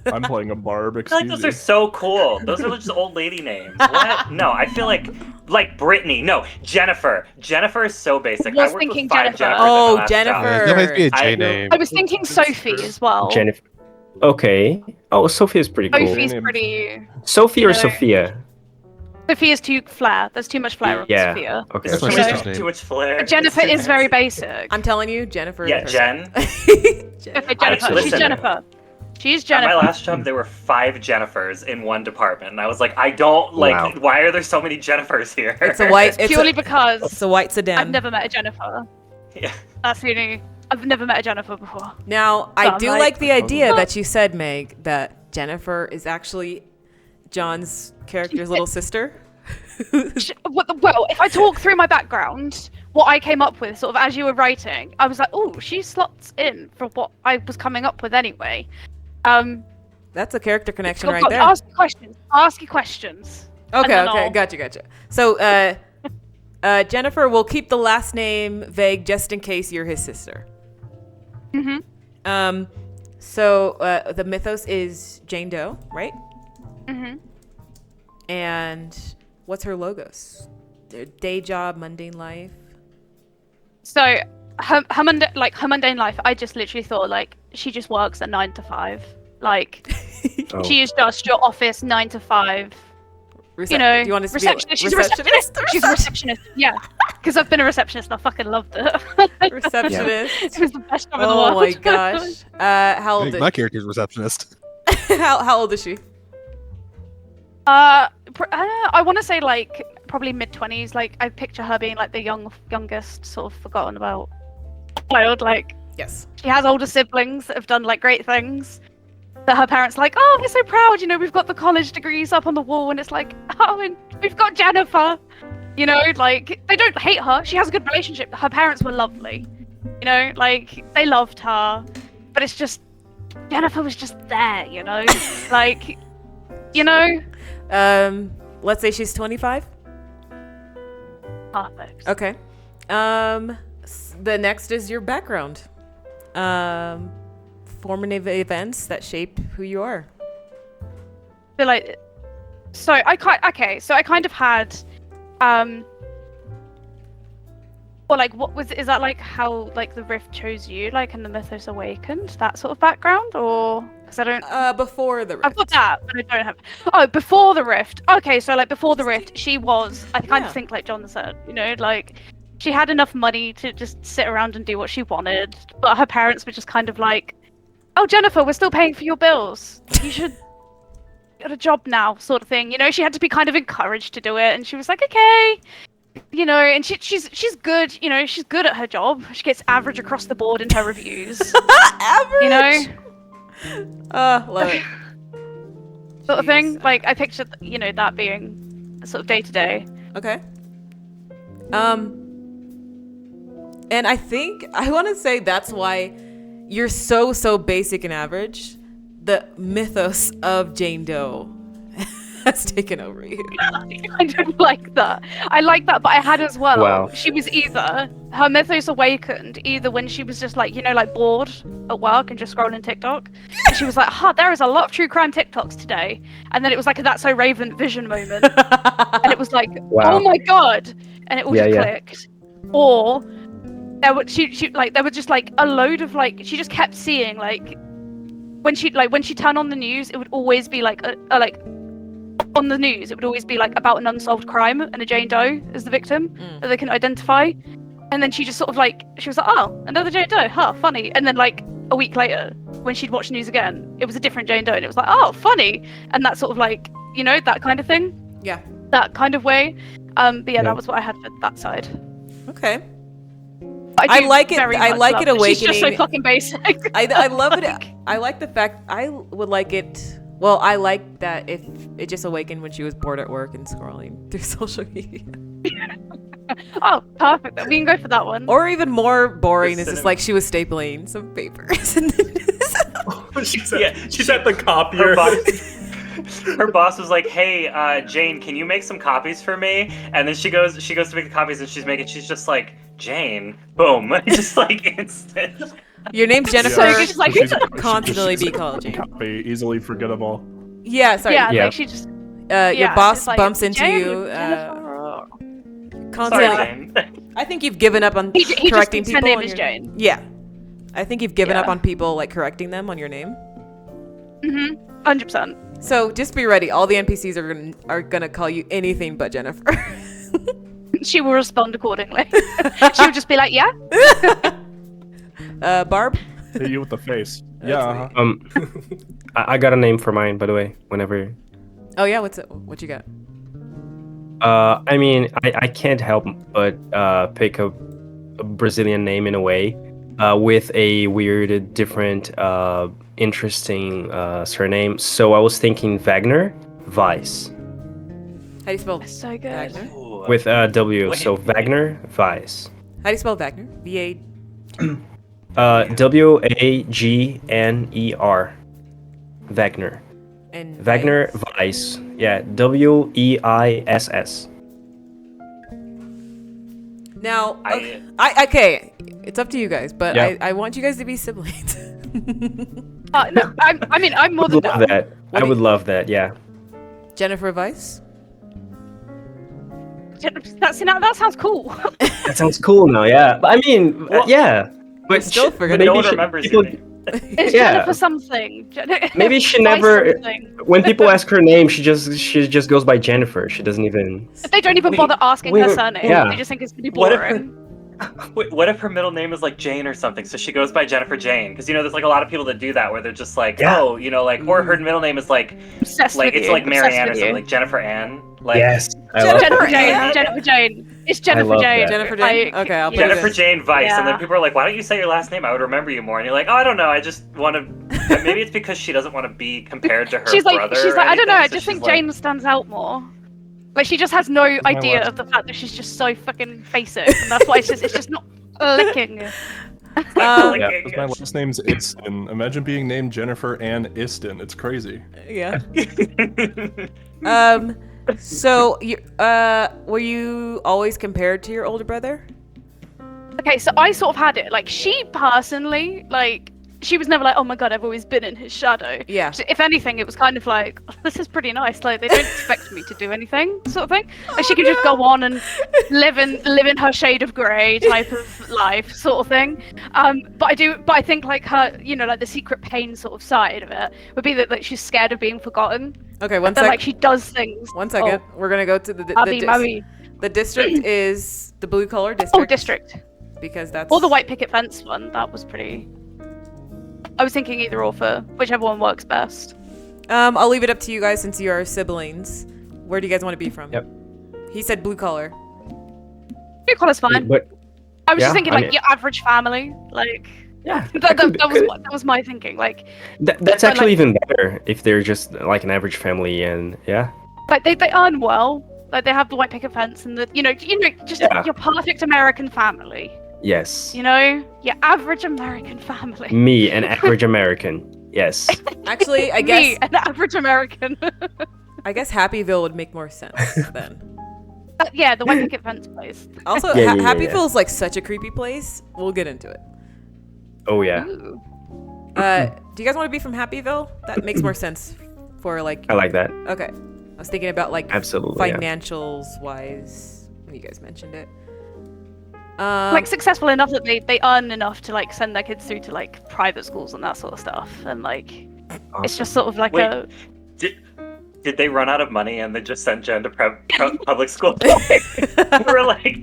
I'm playing a Barb. I feel like those are so cool. Those are just old lady names. What? No, I feel like Brittany. No, Jennifer. Jennifer is so basic. I was worked thinking with 5 Jennifer. Oh, Jennifer. There might be a J name. I was thinking Sophie as well. Jennifer. Okay. Oh, Sophie is pretty cool. Sophie's pretty. Sophie or Sophia? Sophia's too flair. There's too much flair on Sophia. Okay. That's my sister's name. Too much flair. Jennifer is very basic. I'm telling you, Jennifer. Yeah, Jen. Okay, Jennifer. Listen. She's Jennifer. She's Jennifer. At my last job, there were 5 Jennifers in one department, and I was like, I don't like. Wow. Why are there so many Jennifers here? It's a white. Purely because it's a white sedan. I've never met a Jennifer. Yeah. That's the only. I've never met a Jennifer before. Now, I do like the idea that you said, Meg, that Jennifer is actually John's character's little sister. Well, if I talk through my background, what I came up with, sort of as you were writing, I was like, oh, she slots in for what I was coming up with anyway. That's a character connection right there. Ask your questions. Okay, gotcha. So, Jennifer, will keep the last name vague just in case you're his sister. Mm-hmm. So, the mythos is Jane Doe, right? Mm-hmm. And what's her logos? Their day job, mundane life. So, her mundane life, I just literally thought, like, she just works at 9 to 5. Like, she is just your office 9 to 5. Do you want to receptionist? She's a receptionist. She's a receptionist. Yeah, because I've been a receptionist. And I fucking loved it. Receptionist. It was the best job in the world. Oh my gosh. How old? My character's receptionist. How old is she? I want to say like probably mid-20s. Like I picture her being like the youngest, sort of forgotten about child. Like yes, she has older siblings that have done like great things. That her parents are like, oh, we're so proud. You know, we've got the college degrees up on the wall, and it's like, oh, and we've got Jennifer. You know, like they don't hate her. She has a good relationship. Her parents were lovely. You know, like they loved her, but it's just Jennifer was just there. You know, like, you know. Let's say she's 25. Perfect. Okay. The next is your background. Formative events that shaped who you are. So like, so I kind of had, or like, is that like how like the Rift chose you, like, and the Mythos awakened, that sort of background, or because I don't. Before the Rift. I've got that, but I don't have. Oh, before the Rift. Okay, so like before the Rift, she was. I kind of think like John said, you know, like she had enough money to just sit around and do what she wanted, but her parents were just kind of like, "Oh, Jennifer, we're still paying for your bills. You should get a job now," sort of thing. You know, she had to be kind of encouraged to do it, and she was like, "Okay." You know, and she's good. You know, she's good at her job. She gets average across the board in her reviews. Average. You know. Love it. Sort of thing. Like I pictured, you know, that being sort of day to day. Okay. And I think I want to say that's why you're so basic and average. The mythos of Jane Doe has taken over you. I don't like that. I like that, but I had as well. Wow. She was either her mythos awakened either when she was just like, you know, like bored at work and just scrolling TikTok. And she was like, there is a lot of true crime TikToks today. And then it was like a That's So Raven vision moment. And it was like, wow. Oh my god. And it all just clicked. Or there were there were just like a load of like she just kept seeing like when she turned on the news, it would always be like a like on the news, it would always be like about an unsolved crime and a Jane Doe as the victim that they can identify. And then she just sort of like, she was like, oh, another Jane Doe, funny. And then like a week later, when she'd watch news again, it was a different Jane Doe, and it was like, oh, funny. And that sort of like, you know, that kind of thing. Yeah. That kind of way. But yeah, that was what I had for that side. Okay. I like it. I like it awakening. She's just so fucking basic. I love it. I like the fact. I would like it. Well, I like that if it just awakened when she was bored at work and scrolling through social media. Oh, perfect. We can go for that one. Or even more boring is just like she was stapling some papers. And she's at the copier. Her boss was like, "Hey, Jane, can you make some copies for me?" And then she goes to make the copies, and she's just like, "Jane, boom," just like instant. Your name's Jennifer. So she's like, constantly be called Jane. Copy, easily forgettable. Yeah, sorry. Yeah, like she just. Your boss like, bumps into you. Constantly. I think you've given up on correcting people. Her name is Jane. Yeah, I think you've given up on people like correcting them on your name. 100%. So just be ready. All the NPCs are gonna call you anything but Jennifer. She will respond accordingly. She'll just be like, "Yeah." Barb. Hit you with the face. Yeah. I got a name for mine, by the way. Whenever. Oh yeah, what you got? I mean, I can't help but pick a Brazilian name in a way, with a weird, different, interesting surname. So I was thinking Wagner Weiss. How do you spell? That's so good. Wagner? With W. So Wagner Weiss. How do you spell Wagner? V-A. Wagner. Wagner. And Wagner Weiss. Yeah, Weiss. Now, okay, it's up to you guys, but yeah. I want you guys to be siblings. No, I'm more than that. I would love that. Yeah. Jennifer Weiss. That sounds cool. That sounds cool now. Yeah, but I mean, yeah. But still forget. No one remembers your name. It's Jennifer something. Maybe she never. When people ask her name, she just goes by Jennifer. She doesn't even. They don't even bother asking her surname. Yeah. They just think it's gonna be boring. Wait, what if her middle name is like Jane or something? So she goes by Jennifer Jane, because there's like a lot of people that do that, where they're just like, oh, like, or her middle name is like, Obsessed like with it's you. like Marianne or Obsessed something, with like Jennifer Ann. Like, Yes. Jennifer Jane. Jennifer Jane. It's Jennifer love Jane. that. Jennifer Jane? Like, Okay, I'll put Jennifer it in. Jane Weiss, and then Yeah. people are like, why don't you say your last name? I would remember you more. And you're like, oh, I don't know. I just want to. Maybe it's because she doesn't want to be compared to her she's brother. like, I don't know. I so just think she's like- Jane stands out more. Like, she just has no idea of the fact that she's just so fucking basic, and that's why it's just not clicking. Because my last name's Iston. Imagine being named Jennifer Ann Iston. It's crazy. Yeah. So, were you always compared to your older brother? Okay, so I sort of had it. Like, she personally, like, she was never like, oh my god, I've always been in his shadow. Yeah. If anything, it was kind of like, this is pretty nice. Like, they don't expect me to do anything, sort of thing. Like, she can just go on and live in her shade of grey type of life, sort of thing. But I think like her, like the secret pain sort of side of it would be that like she's scared of being forgotten. Okay, one Then second. like she does things. 1 second. Oh. We're gonna go to the district is the blue collar district. Oh, district. Because that's Or the white picket fence one. That was pretty. I was thinking either or for whichever one works best. I'll leave it up to you guys since you are siblings. Where do you guys want to be from? Yep. He said blue collar. Blue collar's fine. But I was yeah, just thinking I like mean- your average family, like yeah, that was my thinking. Like that's but, actually like- even better if they're just like an average family, and yeah. like they earn well. Like they have the white picket fence and the just Yeah. your perfect American family. Yes. Your average American family. Me, an average American. Yes. Actually, I Me, guess an average American. Happyville would make more sense then. Yeah, the white picket fence place. Also, Yeah. Happyville is like such a creepy place. We'll get into it. Oh yeah. Ooh. Do you guys want to be from Happyville? That makes more sense for like. I like that. Okay, I was thinking about like Absolutely. Yeah. financials wise when you guys mentioned it. Like successful enough that they earn enough to like send their kids through to like private schools and that sort of stuff, and like it's just sort of like Wait. a. Did they run out of money and they just sent Jen to public school? We're like,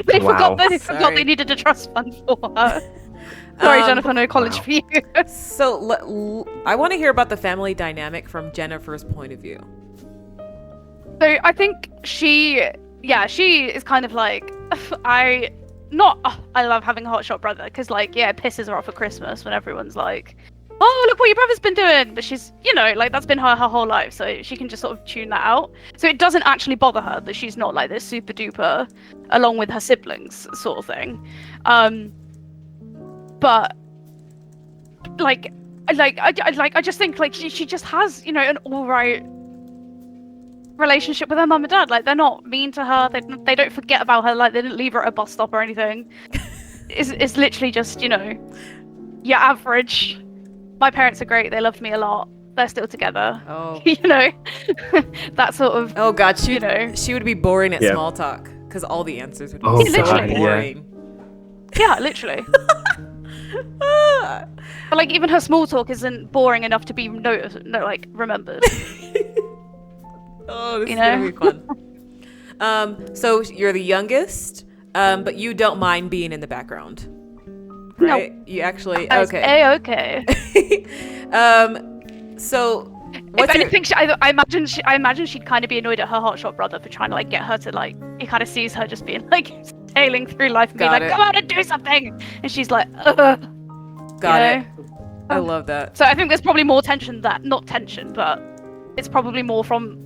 They Wow. forgot Sorry. they needed a trust fund for her. Sorry, Jennifer, no college wow. for you. So I want to hear about the family dynamic from Jennifer's point of view. So I think she is kind of like I love having a hotshot brother because like it pisses her off at Christmas when everyone's like, oh look what your brother's been doing, but she's like that's been her whole life, so she can just sort of tune that out. So it doesn't actually bother her that she's not like this super duper along with her siblings sort of thing. But I just think like she just has an alright relationship with her mum and dad. Like they're not mean to her. They don't forget about her. Like they didn't leave her at a bus stop or anything. It's literally just your average. My parents are great. They loved me a lot. They're still together. Oh. That sort of. Oh God, she would be boring at Yeah. small talk because all the answers would be Oh, so God, yeah. boring. Yeah, literally. But like even her small talk isn't boring enough to be remembered. Oh, this is gonna be fun. So you're the youngest, but you don't mind being in the background, right? You actually okay. Okay. So If anything, I imagine she'd kind of be annoyed at her hotshot brother for trying to like get her to like. He kind of sees her just being like sailing through life and being Got like, it. "Come on and do something," and she's like, "Ugh." got you it. know? I love that. So I think there's probably more tension not tension, but it's probably more from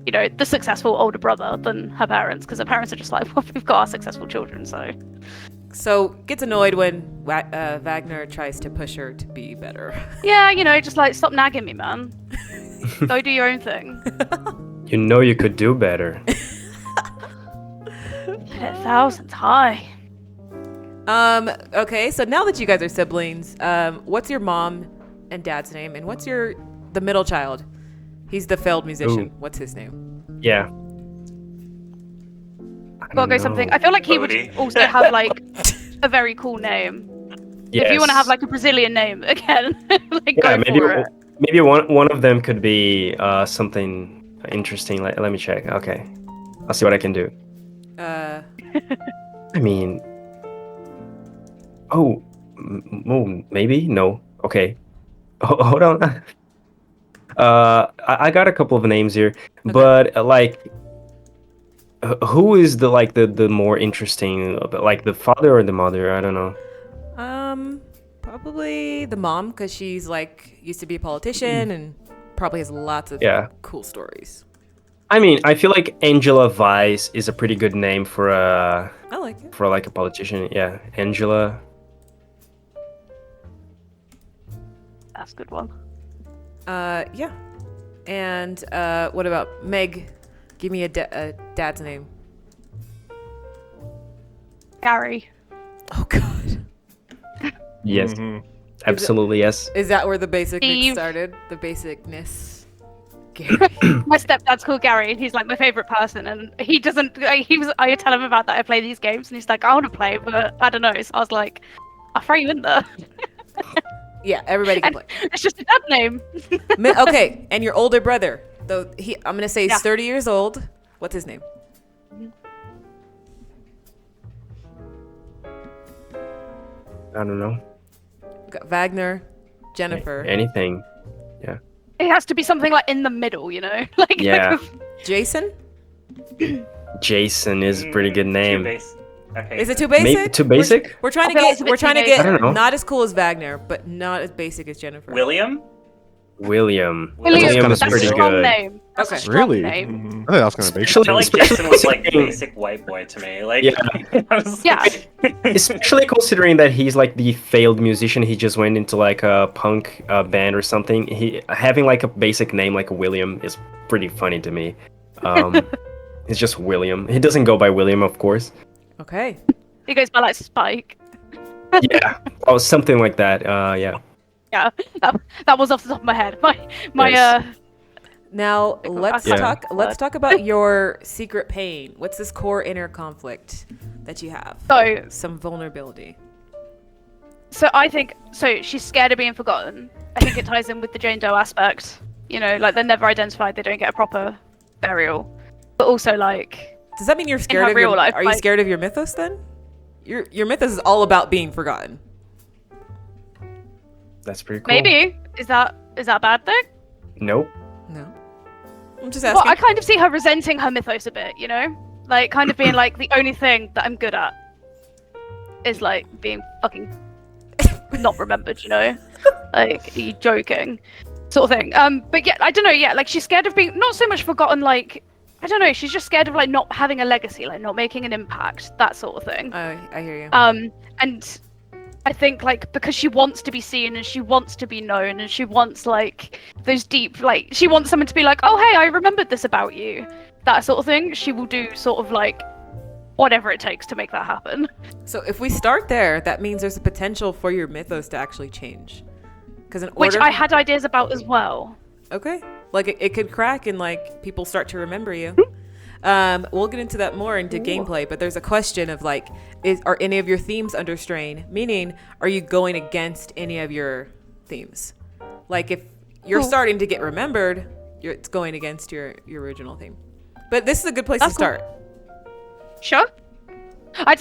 the successful older brother than her parents, because her parents are just like, well, we've got our successful children, so. So gets annoyed when Wagner tries to push her to be better. Yeah, just like stop nagging me, man. Go do your own thing. You could do better. 1,000 high. Okay, so now that you guys are siblings, what's your mom and dad's name, and what's the middle child? He's the failed musician. Ooh. What's his name? Yeah. Gotta go something. I feel like he would Bodhi. also have like a very cool name. If you want to have like a Brazilian name again, like go for it. Maybe one of them could be something interesting. Let me check. Okay, I'll see what I can do. I mean, Oh, maybe? No. Okay. Hold on. I got a couple of names here, but who is the more interesting, like the father or the mother? I don't know. Probably the mom, because she's like used to be a politician and probably has lots of cool stories. I mean, I feel like Angela Weiss is a pretty good name for a a politician. Yeah, Angela. That's a good one. Yeah. And what about Meg? Give me a dad's name. Gary. Oh God. Yes. Absolutely, yes. Is that where the basicness started? The basicness. My stepdad's called Gary, and he's like my favorite person. And he doesn't. I tell him about that. I play these games, and he's like, I want to play, but I don't know. So I was like, I'll throw you in there. Yeah, everybody can play. It's just a dad name. Okay, and your older brother, though I'm gonna say he's 30 years old. What's his name? I don't know. Got Wagner, Jennifer. Anything. Yeah. It has to be something like in the middle, you know? Like Jason? Jason is a pretty good name. Okay. Is it too basic? Maybe too basic? We're trying to get not as cool as Wagner, but not as basic as Jennifer. William is pretty good. Name. Okay. Really? Mm-hmm. I think that's kind of basic. I feel like Jason was like basic white boy to me. Like, Especially considering that he's like the failed musician. He just went into like a punk band or something. He having like a basic name like William is pretty funny to me. It's just William. He doesn't go by William, of course. Okay. He goes by like Spike. Yeah. Oh, something like that. Yeah. Yeah, that was off the top of my head. Now let's talk about your secret pain. What's this core inner conflict that you have? So some vulnerability. So I think she's scared of being forgotten. I think it ties in with the Jane Doe aspect. You know, like they're never identified, they don't get a proper burial. But also like, does that mean you're scared of your life? Are you scared of your mythos then? Your mythos is all about being forgotten. That's pretty cool. Maybe. Is that a bad thing? Nope. No. I'm just asking. Well, I kind of see her resenting her mythos a bit, you know? Like, kind of being like, the only thing that I'm good at is, like, being fucking not remembered, you know? Like, are you joking? Sort of thing. But yeah, I don't know, like, she's scared of being, not so much forgotten, like, I don't know, she's just scared of, like, not having a legacy, like, not making an impact, that sort of thing. I hear you. And I think, like, because she wants to be seen and she wants to be known and she wants, like, those deep, like, she wants someone to be like, oh, hey, I remembered this about you. That sort of thing. She will do sort of, like, whatever it takes to make that happen. So if we start there, that means there's a potential for your mythos to actually change. Which I had ideas about as well. Okay. Like, it could crack and, like, people start to remember you. We'll get into that more into gameplay, but there's a question of like, are any of your themes under strain? Meaning, are you going against any of your themes? Like if you're starting to get remembered, it's going against your original theme. But this is a good place to start. Sure. I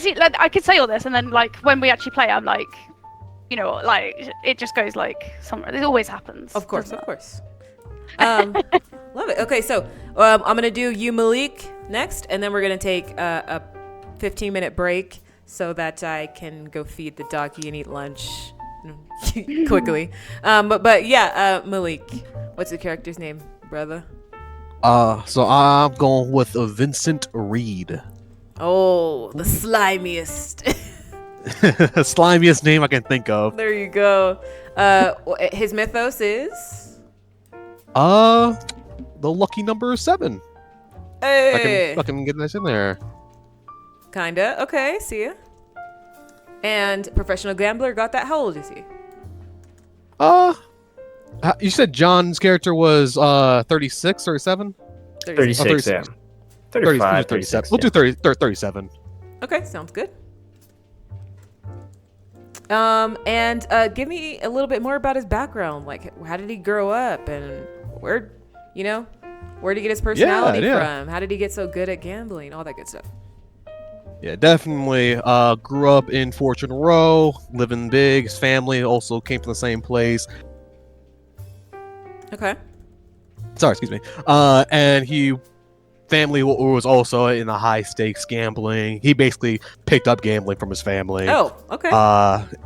could say all this, and then like when we actually play, I'm like, you know, like it just goes like somewhere. It always happens. Of course. Love it. Okay, so I'm gonna do you, Malik, next, and then we're gonna take a 15-minute break so that I can go feed the doggy and eat lunch quickly. But yeah, Malik, what's the character's name, brother? So I'm going with Vincent Reed. Oh, the slimiest. Slimiest name I can think of. There you go. His mythos is? The lucky number 7. Hey. I can get this in there. Kinda. Okay, see ya. And professional gambler, got that. How old is he? You said John's character was 36, 37? 36, yeah. 35, 37. We'll do 37. Okay, sounds good. And give me a little bit more about his background. Like, how did he grow up, and where did he get his personality from? How did he get so good at gambling? All that good stuff. Yeah, definitely. Grew up in Fortune Row, living big. His family also came from the same place. Okay. Sorry, excuse me. And family was also in the high stakes gambling. He basically picked up gambling from his family. Oh, okay.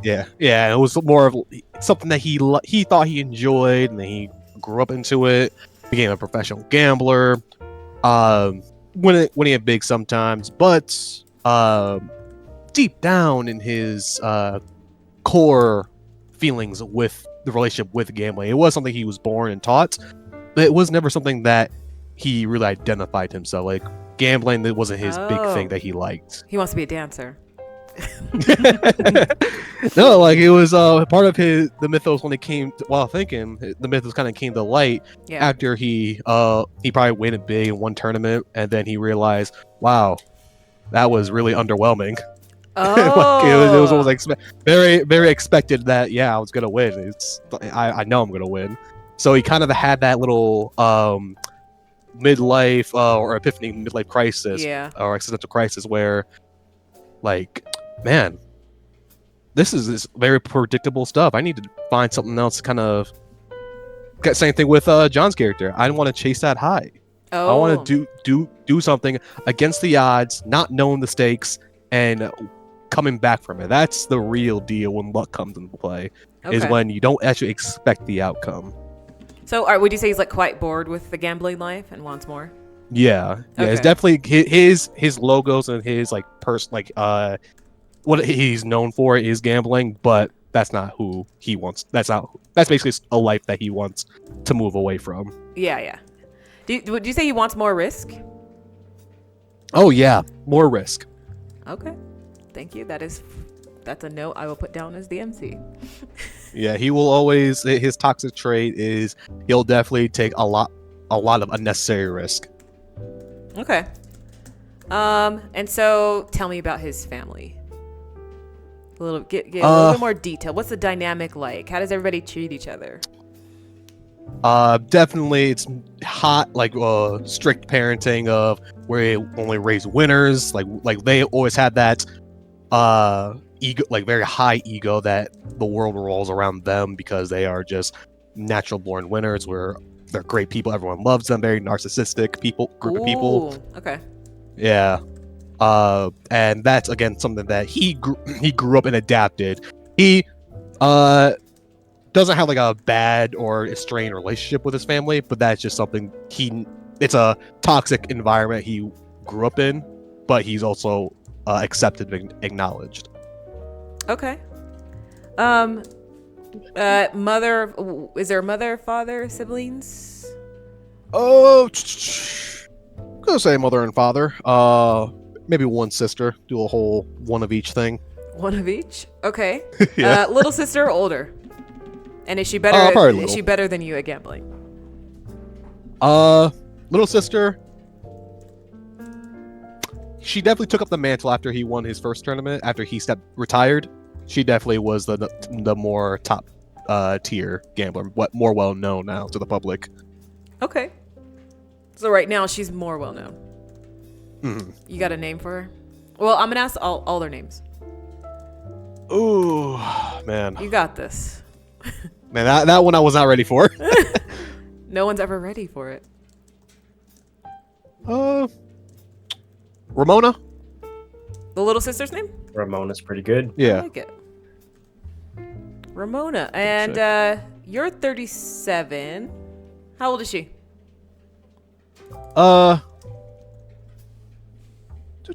Yeah. It was more of something that he thought he enjoyed, and then he grew up into it. Became a professional gambler. Winning big sometimes, but deep down in his core feelings with the relationship with gambling, it was something he was born and taught, but it was never something that he really identified himself. Like gambling, that wasn't his big thing that he liked. He wants to be a dancer. No, like it was part of the mythos when it came to, while thinking the mythos kind of came to light after he probably went big in one tournament, and then he realized, wow, that was really underwhelming. Oh. it was almost like very, very expected that I was gonna win. I know I'm gonna win. So he kind of had that little midlife or epiphany, midlife crisis, or existential crisis, where like, man, this is very predictable stuff. I need to find something else. Kind of same thing with John's character. I don't want to chase that high. I want to do something against the odds, not knowing the stakes, and coming back from it. That's the real deal when luck comes into play. Is when you don't actually expect the outcome. So, would you say he's like quite bored with the gambling life and wants more? Yeah. It's definitely his logos and his like what he's known for is gambling, but that's not who he wants. That's basically a life that he wants to move away from. Yeah. Would you say he wants more risk? Oh yeah, more risk. Okay, thank you. That's a note I will put down as the MC. Yeah, he will always. His toxic trait is he'll definitely take a lot of unnecessary risk. Okay. And so tell me about his family. A little get a little bit more detail. What's the dynamic like? How does everybody treat each other? Definitely it's hot, like strict parenting of where they only raise winners. Like they always had that ego, like very high ego, that the world rolls around them because they are just natural born winners, where they're great people, everyone loves them, very narcissistic group of people. Okay. Yeah. And that's again something that he grew up and adapted. He doesn't have like a bad or a strained relationship with his family, but that's just something it's a toxic environment he grew up in, but he's also accepted and acknowledged. Okay. Mother, is there mother, father, siblings? Oh, gonna say mother and father. Maybe one sister. Do a whole one of each thing. One of each? Okay. Yeah. Little sister or older? And is she better? Is she better than you at gambling? Little sister. She definitely took up the mantle after he won his first tournament. After he retired, she definitely was the more top tier gambler, more well known now to the public. Okay. So right now she's more well known. Mm-hmm. You got a name for her? Well, I'm gonna ask all their names. Ooh, man. You got this. Man, that one I was not ready for. No one's ever ready for it. Ramona? The little sister's name? Ramona's pretty good. Yeah. I like it. Ramona. And you're 37. How old is she?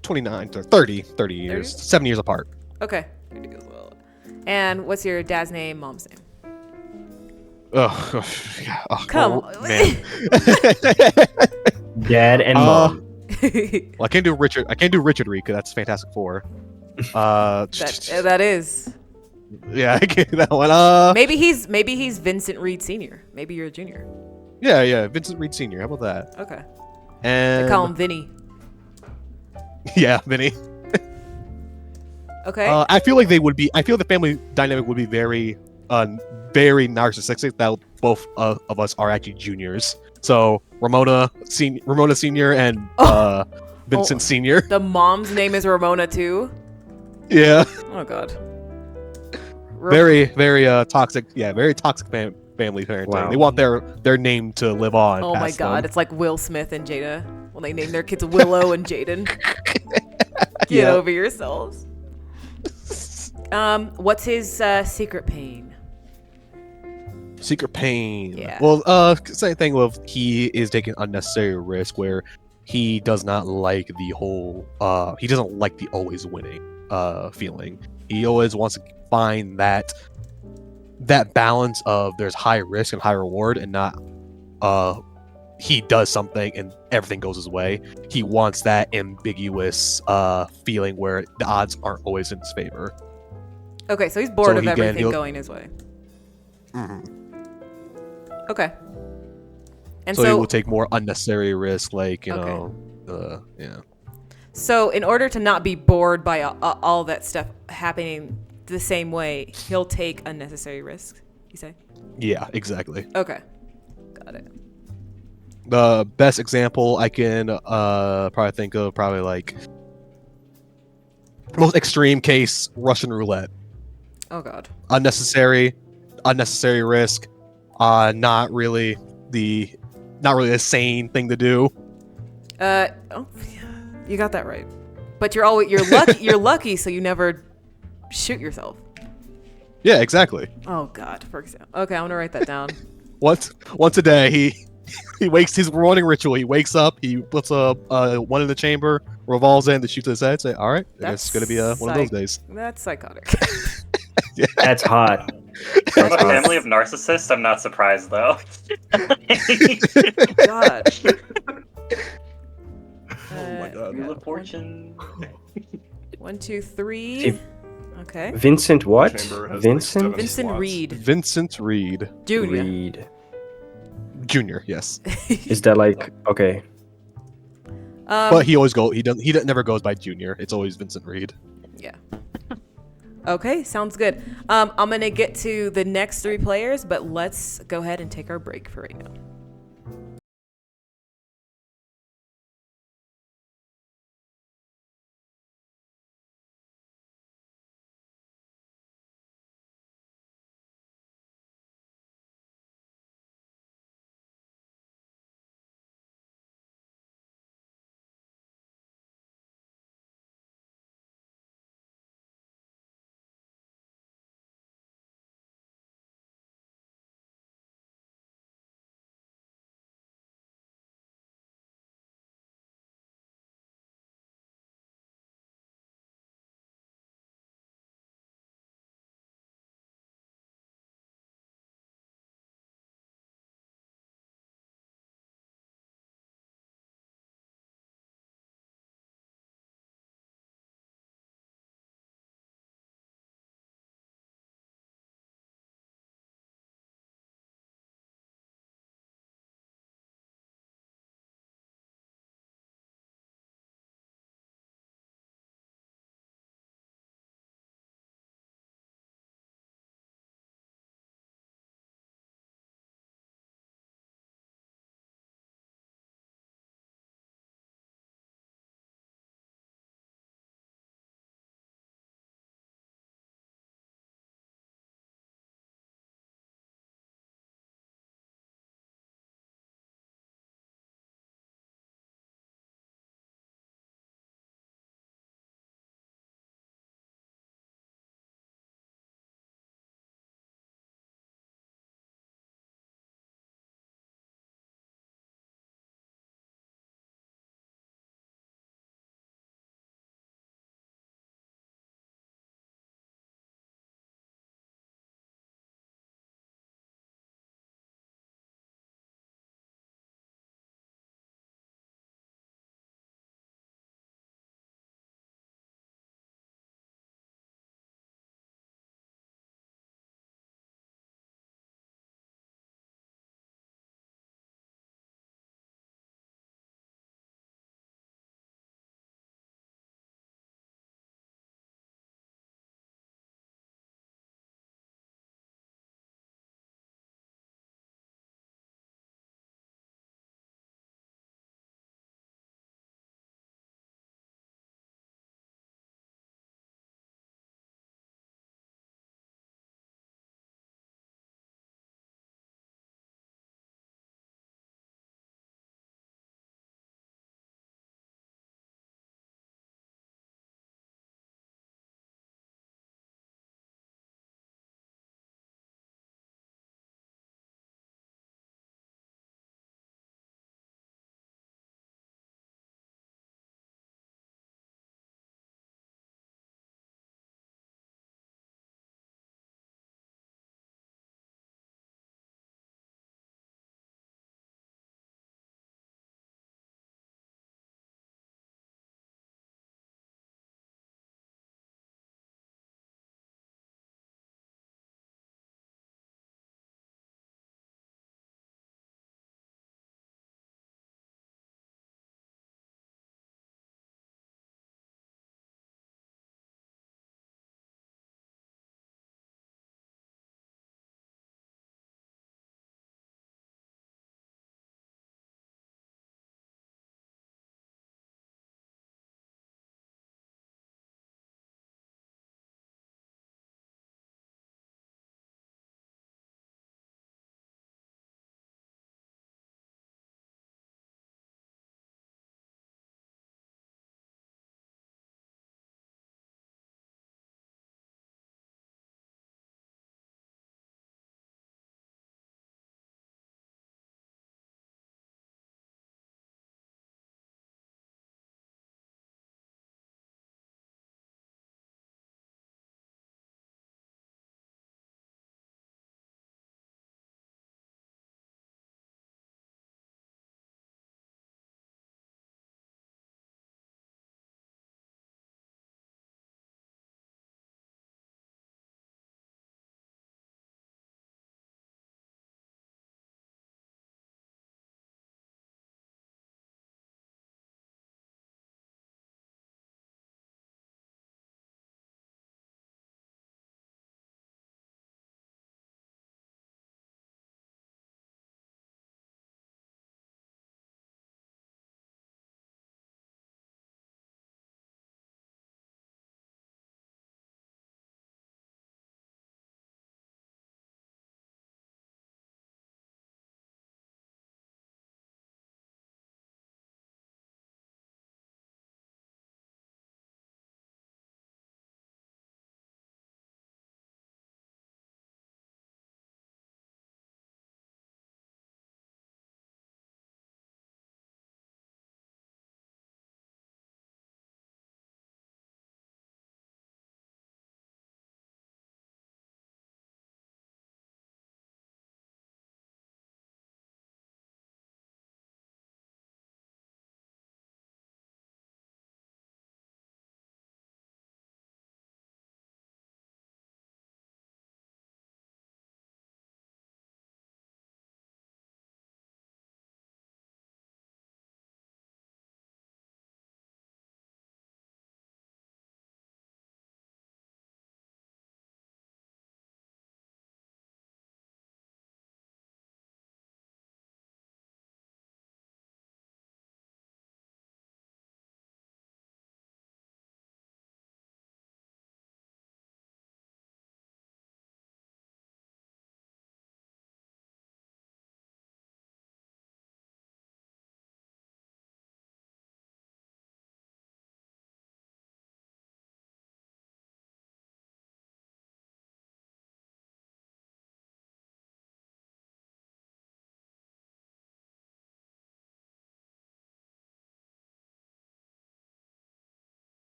29 to 30 years. 30? 7 years apart. Okay. And what's your dad's name, mom's name? Oh, yeah. Come on. Man. Dad and mom. Well, I can't do Richard Reed, because that's Fantastic Four. That is. Yeah, I get that one. Maybe he's Vincent Reed Sr. Maybe you're a junior. Yeah, Vincent Reed Sr. How about that? Okay. And they call him Vinny. Yeah, Vinny. Okay. I feel the family dynamic would be very, very narcissistic. That both of us are actually juniors. So Ramona Senior and Vincent Sr. The mom's name is Ramona too. Yeah. Oh God. Very toxic. Yeah, very toxic family parenting. Wow. They want their name to live on. Oh my God, them. It's like Will Smith and Jada when they name their kids Willow and Jaden. Get over yourselves. What's his secret pain? Secret pain. Yeah. Well, same thing with he is taking unnecessary risk where he does not like the whole he doesn't like the always winning feeling. He always wants to find that balance of there's high risk and high reward and not he does something and everything goes his way. He wants that ambiguous feeling where the odds aren't always in his favor. Okay, so he's bored of everything going his way. Mm-hmm. Okay. And so he will take more unnecessary risk, like, you know, yeah. So in order to not be bored by all that stuff happening the same way, he'll take unnecessary risks, you say? Yeah, exactly. Okay. Got it. The best example I can probably think of, like most extreme case, Russian roulette. Oh God. Unnecessary risk. Not really a sane thing to do. You got that right. But you're lucky. You're lucky, so you never shoot yourself. Yeah, exactly. Oh God, for example. Okay, I'm gonna write that down. Once a day, he wakes his morning ritual. He wakes up. He puts a one in the chamber, revolves in, to shoot to his head. Say, all right, it's gonna be one of those days. That's psychotic. Yeah. That's hot. From a family of narcissists, I'm not surprised though. God. Oh my God. Wheel of Fortune. 1, 2, 3. Okay. Vincent what? Vincent Reed. Vincent Reed Jr. Yes. Is that like okay? But he never goes by Junior. It's always Vincent Reed. Yeah. Okay, sounds good. I'm gonna get to the next 3 players, but let's go ahead and take our break for right now.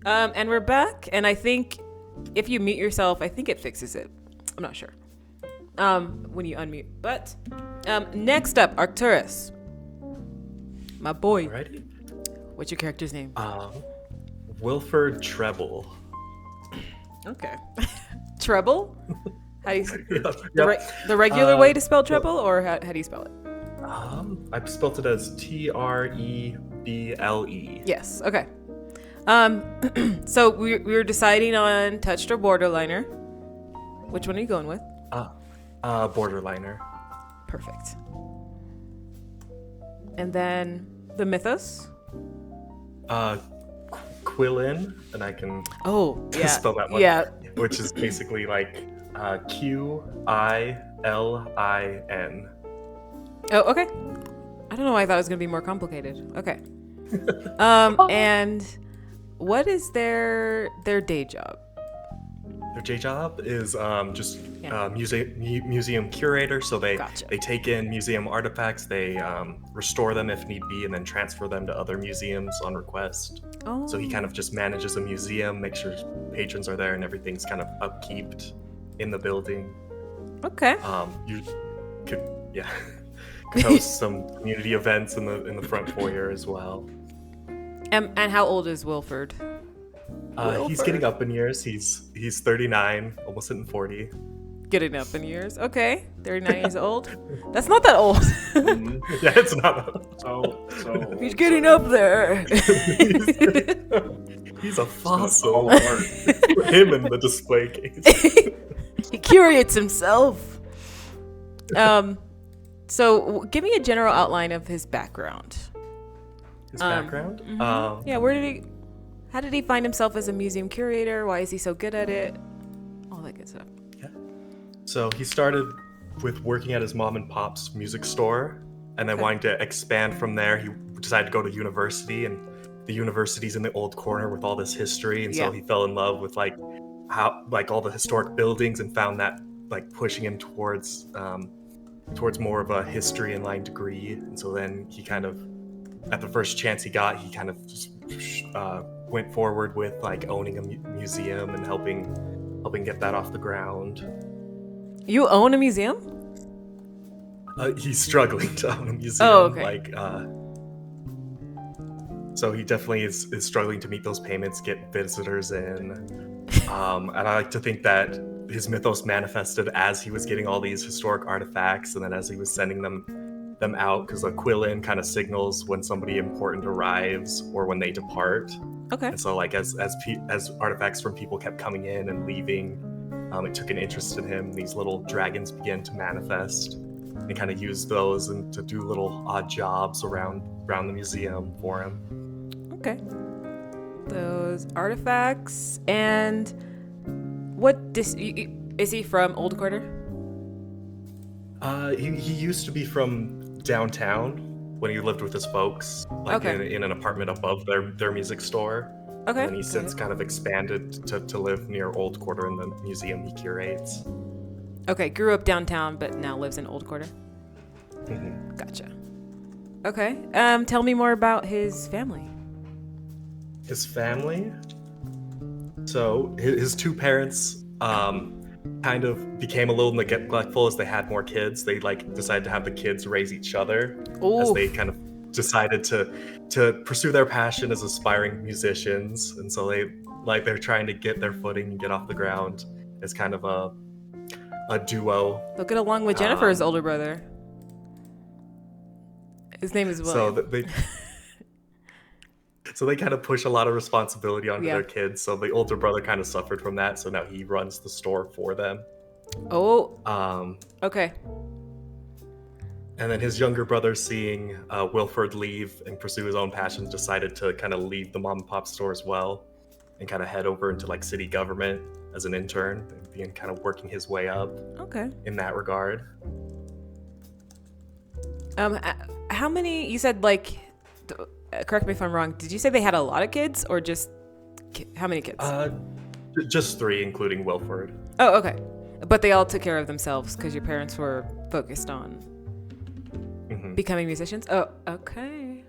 And we're back, and I think if you mute yourself, I think it fixes it. I'm not sure. When you unmute. But next up, Arcturus. My boy. Alrighty. What's your character's name? Wilford Treble. Okay. Treble? How do you Yep. the regular way to spell treble, or how do you spell it? I spelled it as Treble. Yes. Okay. So we were deciding on touched or borderliner. Which one are you going with? Borderliner. Perfect. And then the mythos. Quillin, and I can spell that one. Yeah. Which is basically like Quilin. Oh, okay. I don't know why I thought it was going to be more complicated. Okay. And what is their day job? Their day job is just museum curator. So they take in museum artifacts, they restore them if need be, and then transfer them to other museums on request. Oh. So he kind of just manages a museum, makes sure patrons are there, and everything's kind of upkeeped in the building. Okay. You could host some community events in the front foyer as well. And how old is Wilford? He's getting up in years. He's 39, almost hitting 40. Getting up in years. Okay. 39 years old. That's not that old. Yeah, it's not. So he's getting up there. He's a fossil. Him in the display case. He curates himself. So give me a general outline of his background. His background? Mm-hmm. How did he find himself as a museum curator? Why is he so good at it? All that good stuff. Yeah. So he started with working at his mom and pop's music store, and then wanting to expand from there, he decided to go to university, and the university's in the old corner with all this history, and so he fell in love with how all the historic buildings, and found that pushing him towards more of a history in line degree. And so then he kind of, at the first chance he got, he kind of just went forward with owning a museum and helping get that off the ground. You own a museum? He's struggling to own a museum. Oh, okay. So he definitely is struggling to meet those payments, get visitors in. And I like to think that his mythos manifested as he was getting all these historic artifacts, and then as he was sending them out, because a Quillin kind of signals when somebody important arrives or when they depart. Okay. And so as artifacts from people kept coming in and leaving, it took an interest in him. These little dragons began to manifest, and kind of used those and to do little odd jobs around the museum for him. Okay. Those artifacts. And is he from Old Quarter? He used to be from downtown when he lived with his folks, in an apartment above their music store. Okay. And he since kind of expanded to live near Old Quarter in the museum he curates. Okay, grew up downtown but now lives in Old Quarter. Mm-hmm. Gotcha. Okay. Tell me more about his family. His family? So his two parents kind of became a little neglectful as they had more kids. They decided to have the kids raise each other. Ooh. As they kind of decided to pursue their passion as aspiring musicians. And so they're trying to get their footing and get off the ground as kind of a duo. They'll get along with Jennifer's older brother. His name is William. So they kind of push a lot of responsibility onto their kids. So the older brother kind of suffered from that. So now he runs the store for them. Oh. Okay. And then his younger brother, seeing Wilford leave and pursue his own passions, decided to kind of leave the mom and pop store as well, and kind of head over into city government as an intern, and being kind of working his way up. Okay. In that regard. How many? You said correct me if I'm wrong. Did you say they had a lot of kids, or just how many kids? Just 3, including Wilford. Oh, okay. But they all took care of themselves because your parents were focused on becoming musicians. Oh, okay.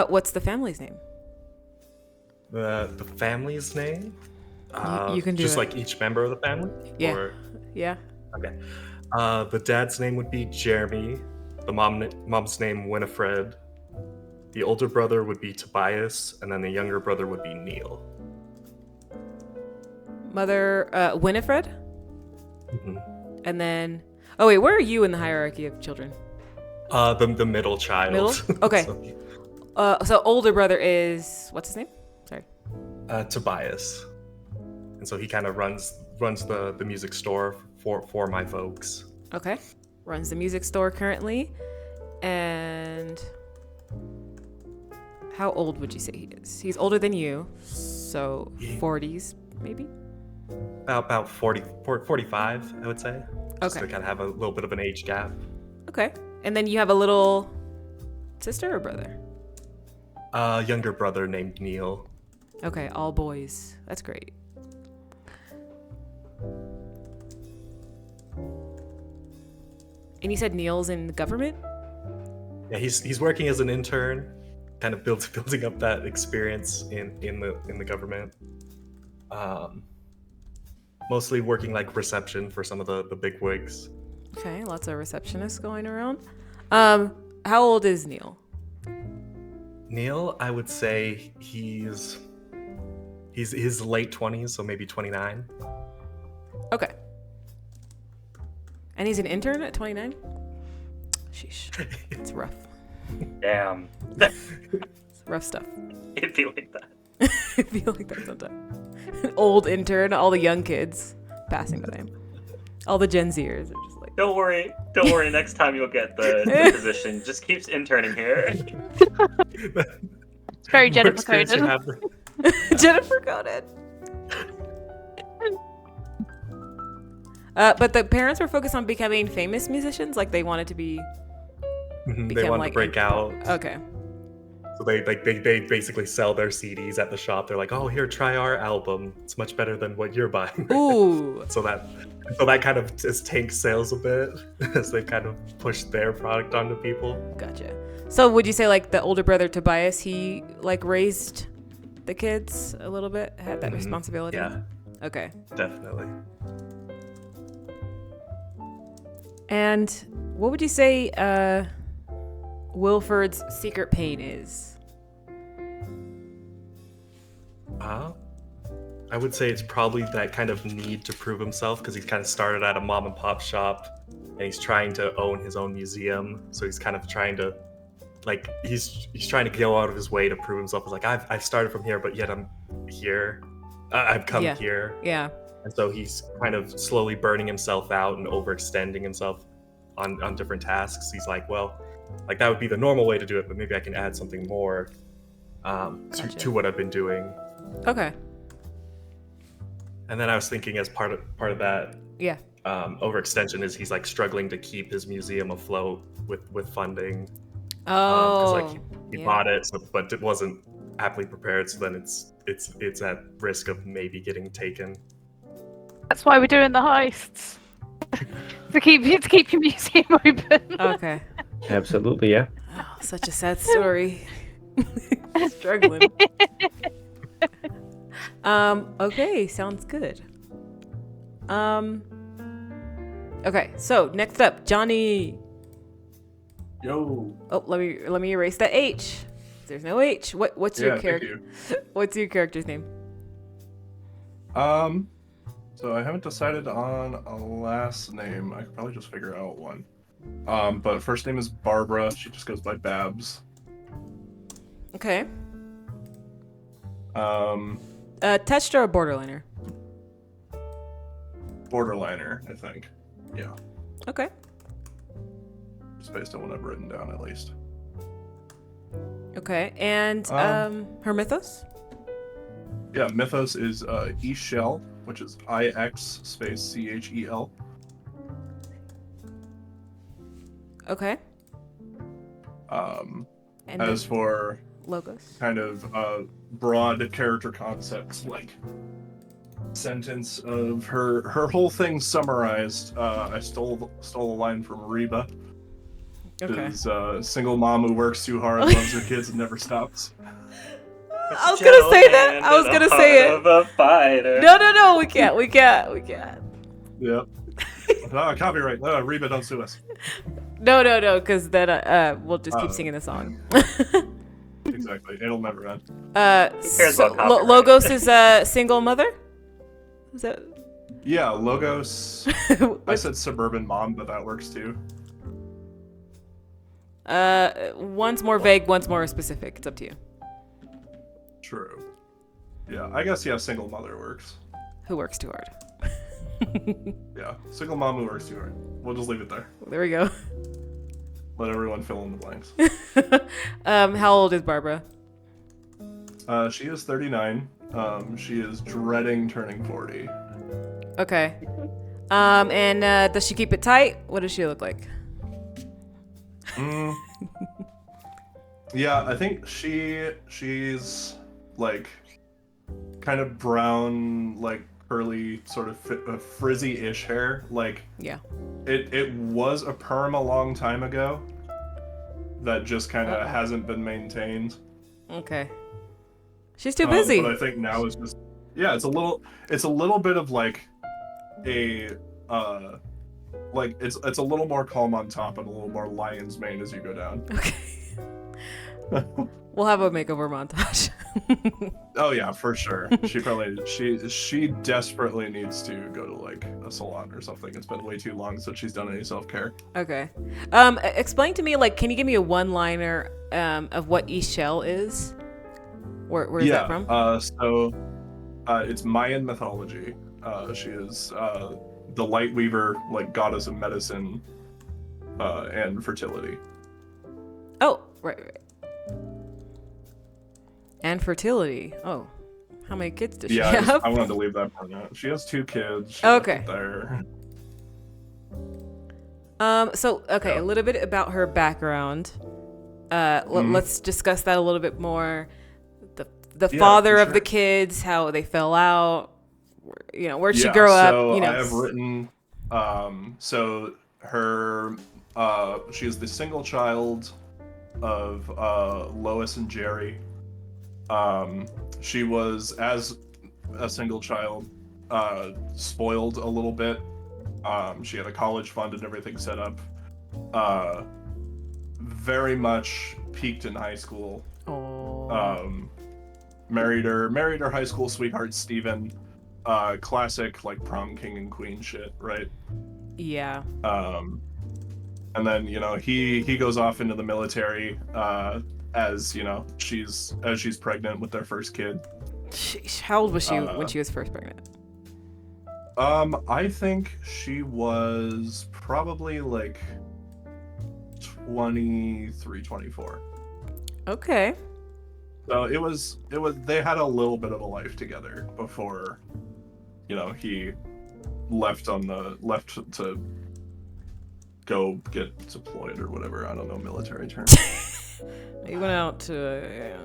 What's the family's name? The family's name? You can do just it. like each member of the family? Yeah. Or... Yeah. Okay. The dad's name would be Jeremy. The mom's name Winifred. The older brother would be Tobias, and then the younger brother would be Neil. Mother, Winifred? Mm-hmm. And then... Oh, wait, where are you in the hierarchy of children? The middle child. Middle? Okay. So older brother is... What's his name? Sorry. Tobias. And so he kind of runs the music store for my folks. Okay. Runs the music store currently. And... How old would you say he is? He's older than you, so 40s, maybe? About 45, I would say. Just Okay. to kind of have a little bit of an age gap. Okay. And then you have a little sister or brother? Younger brother named Neil. Okay, all boys. That's great. And you said Neil's in the government? Yeah, he's working as an intern, kind of building up that experience in the government. Mostly working like reception for some of the big wigs. Okay, lots of receptionists going around. How old is Neil? Neil, I would say he's his late 20s, so maybe 29. Okay. And he's an intern at 29? Sheesh. It's rough. Damn. It's rough stuff. It'd be like that. I feel like that sometimes. An old intern, all the young kids passing by him. All the Gen Zers are just like... Don't worry. Next time you'll get the position. Just keeps interning here. It's very Jennifer coded. Jennifer coded. But the parents were focused on becoming famous musicians, like they wanted to be. They wanted to break out. Okay. So they basically sell their CDs at the shop. They're like, "Oh, here, try our album. It's much better than what you're buying." Ooh. so that kind of just tanks sales a bit as they kind of push their product onto people. Gotcha. So would you say like the older brother Tobias, he like raised the kids a little bit, had that responsibility? Yeah. Okay. Definitely. And what would you say Willford's secret pain is? I would say it's probably that kind of need to prove himself, because he's kind of started at a mom and pop shop and he's trying to own his own museum. So he's kind of trying to, like, he's trying to go out of his way to prove himself. It's like, I've started from here, but yet I'm here. I've come here. Yeah. And so he's kind of slowly burning himself out and overextending himself on different tasks. He's like, well, like that would be the normal way to do it, but maybe I can add something more to what I've been doing. Okay. And then I was thinking, as part of that, overextension is he's like struggling to keep his museum afloat with funding. Oh. Because like he bought it, but it wasn't aptly prepared. So then it's at risk of maybe getting taken. That's why we're doing the heists. to keep your museum open. Okay. Absolutely, yeah. Oh, such a sad story. Struggling. Okay, sounds good. Okay, so next up, Johnny. Yo. Oh, let me erase that H. There's no H. What's your character? What's your character's name? So I haven't decided on a last name. I could probably just figure out one. But first name is Barbara. She just goes by Babs. Okay. Touched or a borderliner? Borderliner, I think. Yeah. Okay. Just based on what I've written down, at least. Okay, and her mythos? Yeah, mythos is Ixchel, which is IX space CHEL. Okay. And as as for logos, kind of broad character concepts, like sentence of her whole thing summarized, I stole a line from Reba. Okay. Is single mom who works too hard, loves her kids, and never stops. I was gonna say that. I was gonna say it. Of a fighter. No, we can't. Yep. Copyright. Reba, don't sue us. No, because then we'll just keep singing the song. Exactly. It'll never end. Logos is a single mother? Is that? Yeah, Logos. I said suburban mom, but that works too. One's more vague, one's more specific. It's up to you. True. Yeah, I guess single mother works. Who works too hard? Yeah, single mom who works too hard. We'll just leave it there. There we go. Let everyone fill in the blanks. How old is Barbara? She is 39. She is dreading turning 40. Okay. And does she keep it tight? What does she look like? Yeah, I think she's like kind of brown, like curly, sort of frizzy-ish hair. Like, yeah, it was a perm a long time ago that just kind of hasn't been maintained. Okay. She's too busy. But I think now is just it's a little bit of like a like it's a little more calm on top and a little more lion's mane as you go down. Okay. We'll have a makeover montage. Oh yeah, for sure. She desperately needs to go to like a salon or something. It's been way too long since she's done any self-care. Okay. Explain to me, like, can you give me a one-liner of what Ishel is? Where is that from? So it's Mayan mythology. She is the light weaver, like goddess of medicine and fertility. Oh, right. And fertility. Oh, how many kids does she have? I wanted to leave that part out. She has 2 kids. Okay. There. A little bit about her background. Let's discuss that a little bit more. The father of the kids, how they fell out. Where'd she grow up? So I have written. So her, she is the single child of Lois and Jerry. She was, as a single child, spoiled a little bit. She had a college fund and everything set up. Very much peaked in high school. Married her high school sweetheart Steven. Classic like prom king and queen shit, right? Yeah. And then he goes off into the military as she's pregnant with their first kid. How old was she when she was first pregnant? I think she was probably like 23, 24. Okay. So it was they had a little bit of a life together before he left to go get deployed or whatever. I don't know military term. He went out to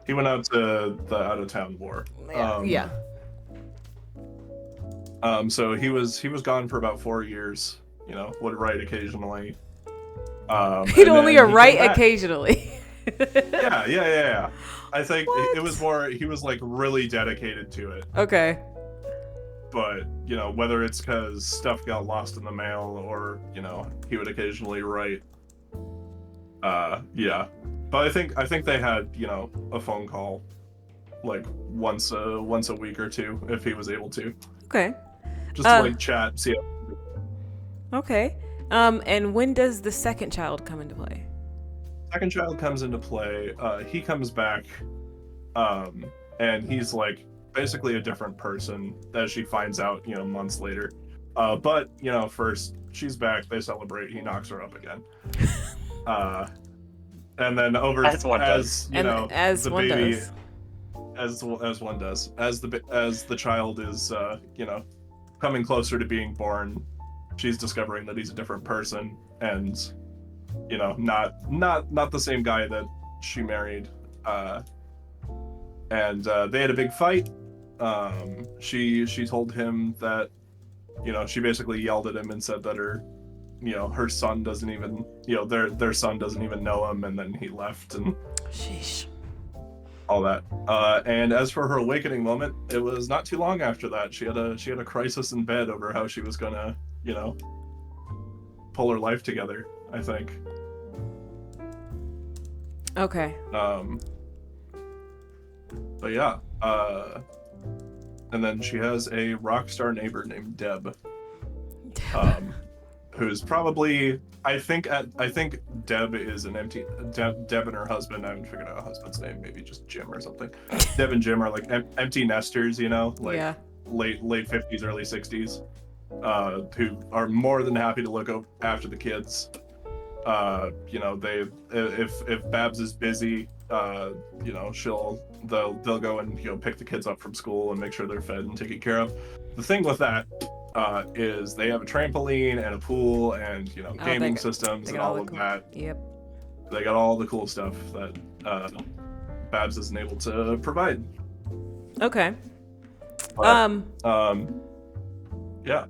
He went out to the out of town war. Yeah. So he was gone for about 4 years. Would write occasionally. He'd only write occasionally. Yeah. I think it was more he was like really dedicated to it. Okay. But whether it's because stuff got lost in the mail or he would occasionally write. Yeah. But I think they had a phone call like once a week or two if he was able to. Okay. Just to like chat, see. Okay. And when does the second child come into play? Second child comes into play. He comes back, and he's like basically a different person as she finds out, months later. But first she's back. They celebrate. He knocks her up again. And then as the child is coming closer to being born, she's discovering that he's a different person and not the same guy that she married. And they had a big fight. She told him that she basically yelled at him and said that her her son doesn't even, their son doesn't even know him, and then he left, and sheesh, all that. And as for her awakening moment, it was not too long after that. She had a crisis in bed over how she was gonna, pull her life together, I think. Okay. But yeah. And then she has a rock star neighbor named Deb. Who's probably, I think Deb is an empty, Deb and her husband, I haven't figured out a husband's name, maybe just Jim or something. Deb and Jim are like empty nesters, like late 50s, early 60s, who are more than happy to look after the kids. If Babs is busy, they'll go and pick the kids up from school and make sure they're fed and taken care of. The thing with that is they have a trampoline and a pool and gaming systems and all of that. Yep. They got all the cool stuff that Babs isn't able to provide. Okay. But, yeah.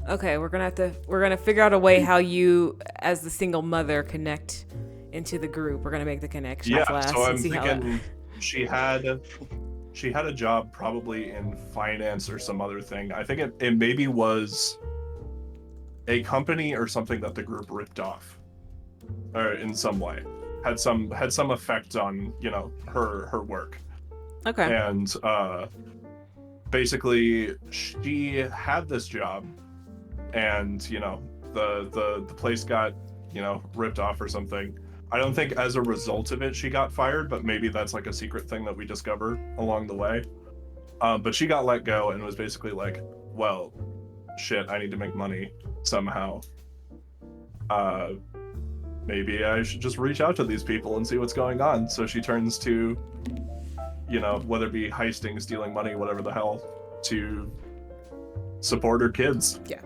Okay, we're gonna figure out a way how you, as the single mother, connect into the group. We're gonna make the connection. Yeah. So I'm thinking she had a job probably in finance or some other thing. I think it maybe was a company or something that the group ripped off, or in some way had some effect on her work. Okay. And basically she had this job, and the place got ripped off or something. I don't think as a result of it she got fired, but maybe that's like a secret thing that we discover along the way. But she got let go and was basically like, well, shit, I need to make money somehow. Maybe I should just reach out to these people and see what's going on. So she turns to, whether it be heisting, stealing money, whatever the hell, to support her kids. Yeah.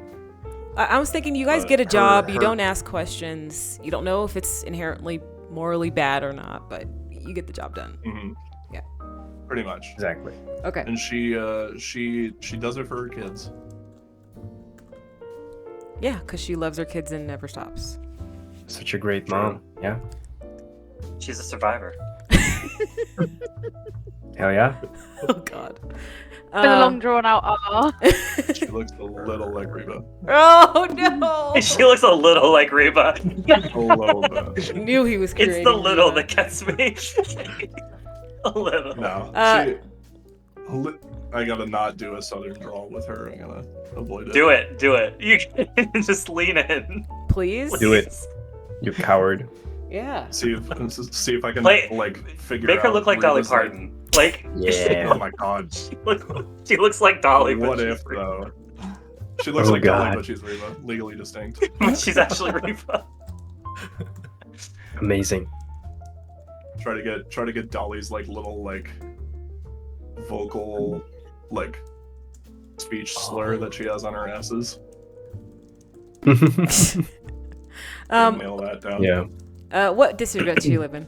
I was thinking, you guys get a job, you don't ask questions, you don't know if it's inherently morally bad or not, but you get the job done. Mm-hmm. Yeah. Pretty much. Exactly. Okay. And she does it for her kids. Yeah, because she loves her kids and never stops. Such a great mom. Yeah. She's a survivor. Hell yeah. Oh God. Been a long drawn out. She looks a little like Reba. Oh no. She looks a little like Reba. A little bit. Knew he was creating It's the little Reba. that gets me. A little. No. I gotta not do a southern drawl with her. I'm gonna avoid it. Do it. You can just lean in. Please? Do it. You coward. Yeah. See if I can figure Make out. her look like Dolly Reba's Parton. Like Yeah. Oh my God. She looks like Dolly. What but if she's though? She looks Oh, like Dolly, God. but she's Reba, legally distinct. Reba. She's actually Reba. Amazing. Try to get Dolly's little vocal speech slur that she has on her asses. Nail that down. Yeah. What district does she live in?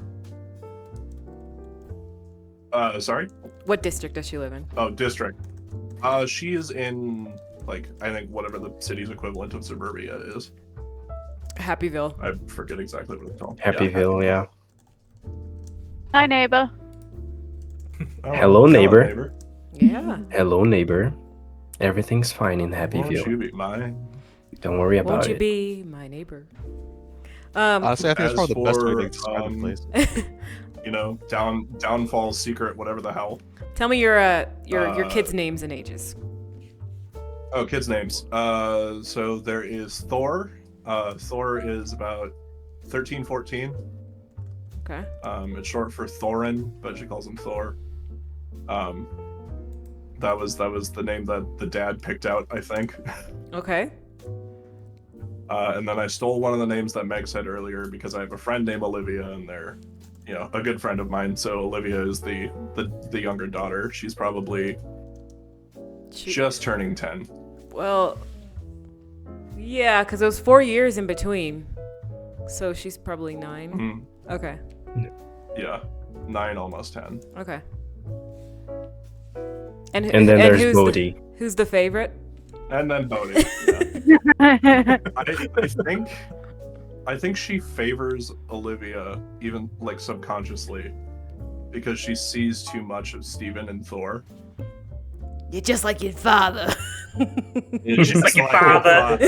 Sorry? What district does she live in? Oh, district. She is in I think whatever the city's equivalent of suburbia is. Happyville. I forget exactly what it's called. Happyville, yeah. Hi, neighbor. Oh, Hello, neighbor. Yeah. Hello, neighbor. Everything's fine in Won't Happyville. you be mine? Don't worry about Won't you it. be my neighbor? Honestly, I think it's As probably the best way to for, describe the place. Downfall, secret, whatever the hell. Tell me your kids' names and ages. Oh, kids' names. So there is Thor. Thor is about 13, 14. Okay. It's short for Thorin, but she calls him Thor. That was the name that the dad picked out, I think. Okay. And then I stole one of the names that Meg said earlier because I have a friend named Olivia, and they're, a good friend of mine. So Olivia is the younger daughter. She's probably just turning 10. Well, yeah, because it was 4 years in between. So she's probably 9. Mm-hmm. Okay. Yeah, 9, almost 10. Okay. And then there's Bodhi. Who's the favorite? And then Bodhi. Yeah. I think she favors Olivia, even like subconsciously, because she sees too much of Steven and Thor. You're just like your father. Just like your father.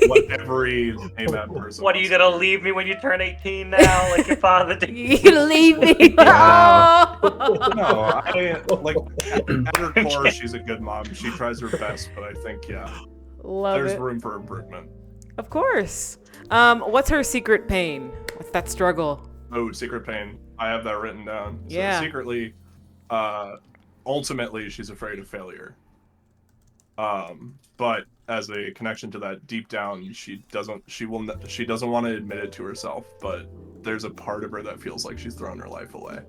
What every amen person. What, are you gonna leave me when you turn 18 now, like your father did? You gonna leave me? Wow. No, at her core, she's a good mom. She tries her best, but I think there's room for improvement. Of course. What's her secret pain? What's that struggle? Oh, secret pain. I have that written down. So yeah. Secretly, ultimately, she's afraid of failure. But as a connection to that, deep down, she doesn't want to admit it to herself, but there's a part of her that feels like she's thrown her life away.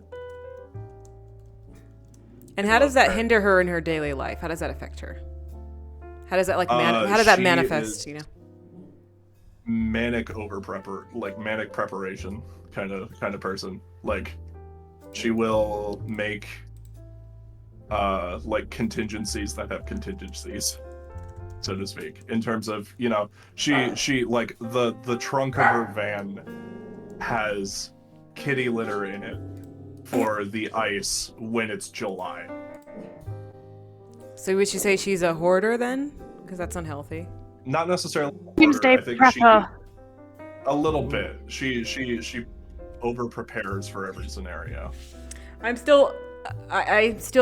And how does that hinder her in her daily life? How does that affect her? How does that how does that manifest, you know? Manic manic preparation kind of person. Like, she will make contingencies that have contingencies, so to speak, in terms of, you know, she like the trunk of her van has kitty litter in it for the ice when it's July. So would you say she's a hoarder then? Because that's unhealthy. Not necessarily. Doomsday prepper. A little bit. She over prepares for every scenario. I'm still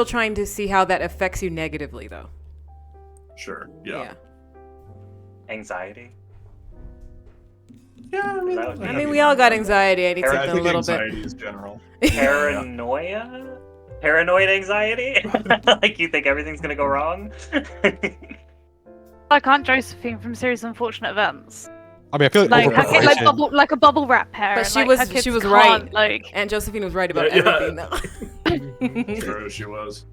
trying to see how that affects you negatively, though. Sure. Yeah. Anxiety. Yeah, I mean, we all got anxiety. I need something a little bit. Anxiety is general. Paranoia? Paranoid anxiety? Like, you think everything's gonna go wrong? Like Aunt Josephine from Series of Unfortunate Events. I mean, I feel like like a bubble wrap parent. But she was right. Like, Aunt Josephine was right about everything, though. True, she was.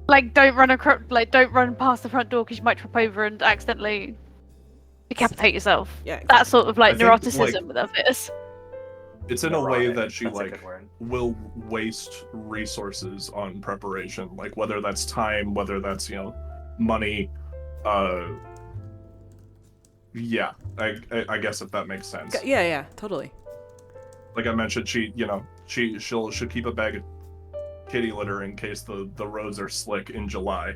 Like, don't run past the front door because you might trip over and accidentally decapitate yourself. Yeah, exactly. That sort of neuroticism of this. It's in a way that she will waste resources on preparation, like whether that's time, whether that's, you know, money. Yeah, I guess if that makes sense. Yeah, totally. Like I mentioned, she'll keep a bag of kitty litter in case the roads are slick in July,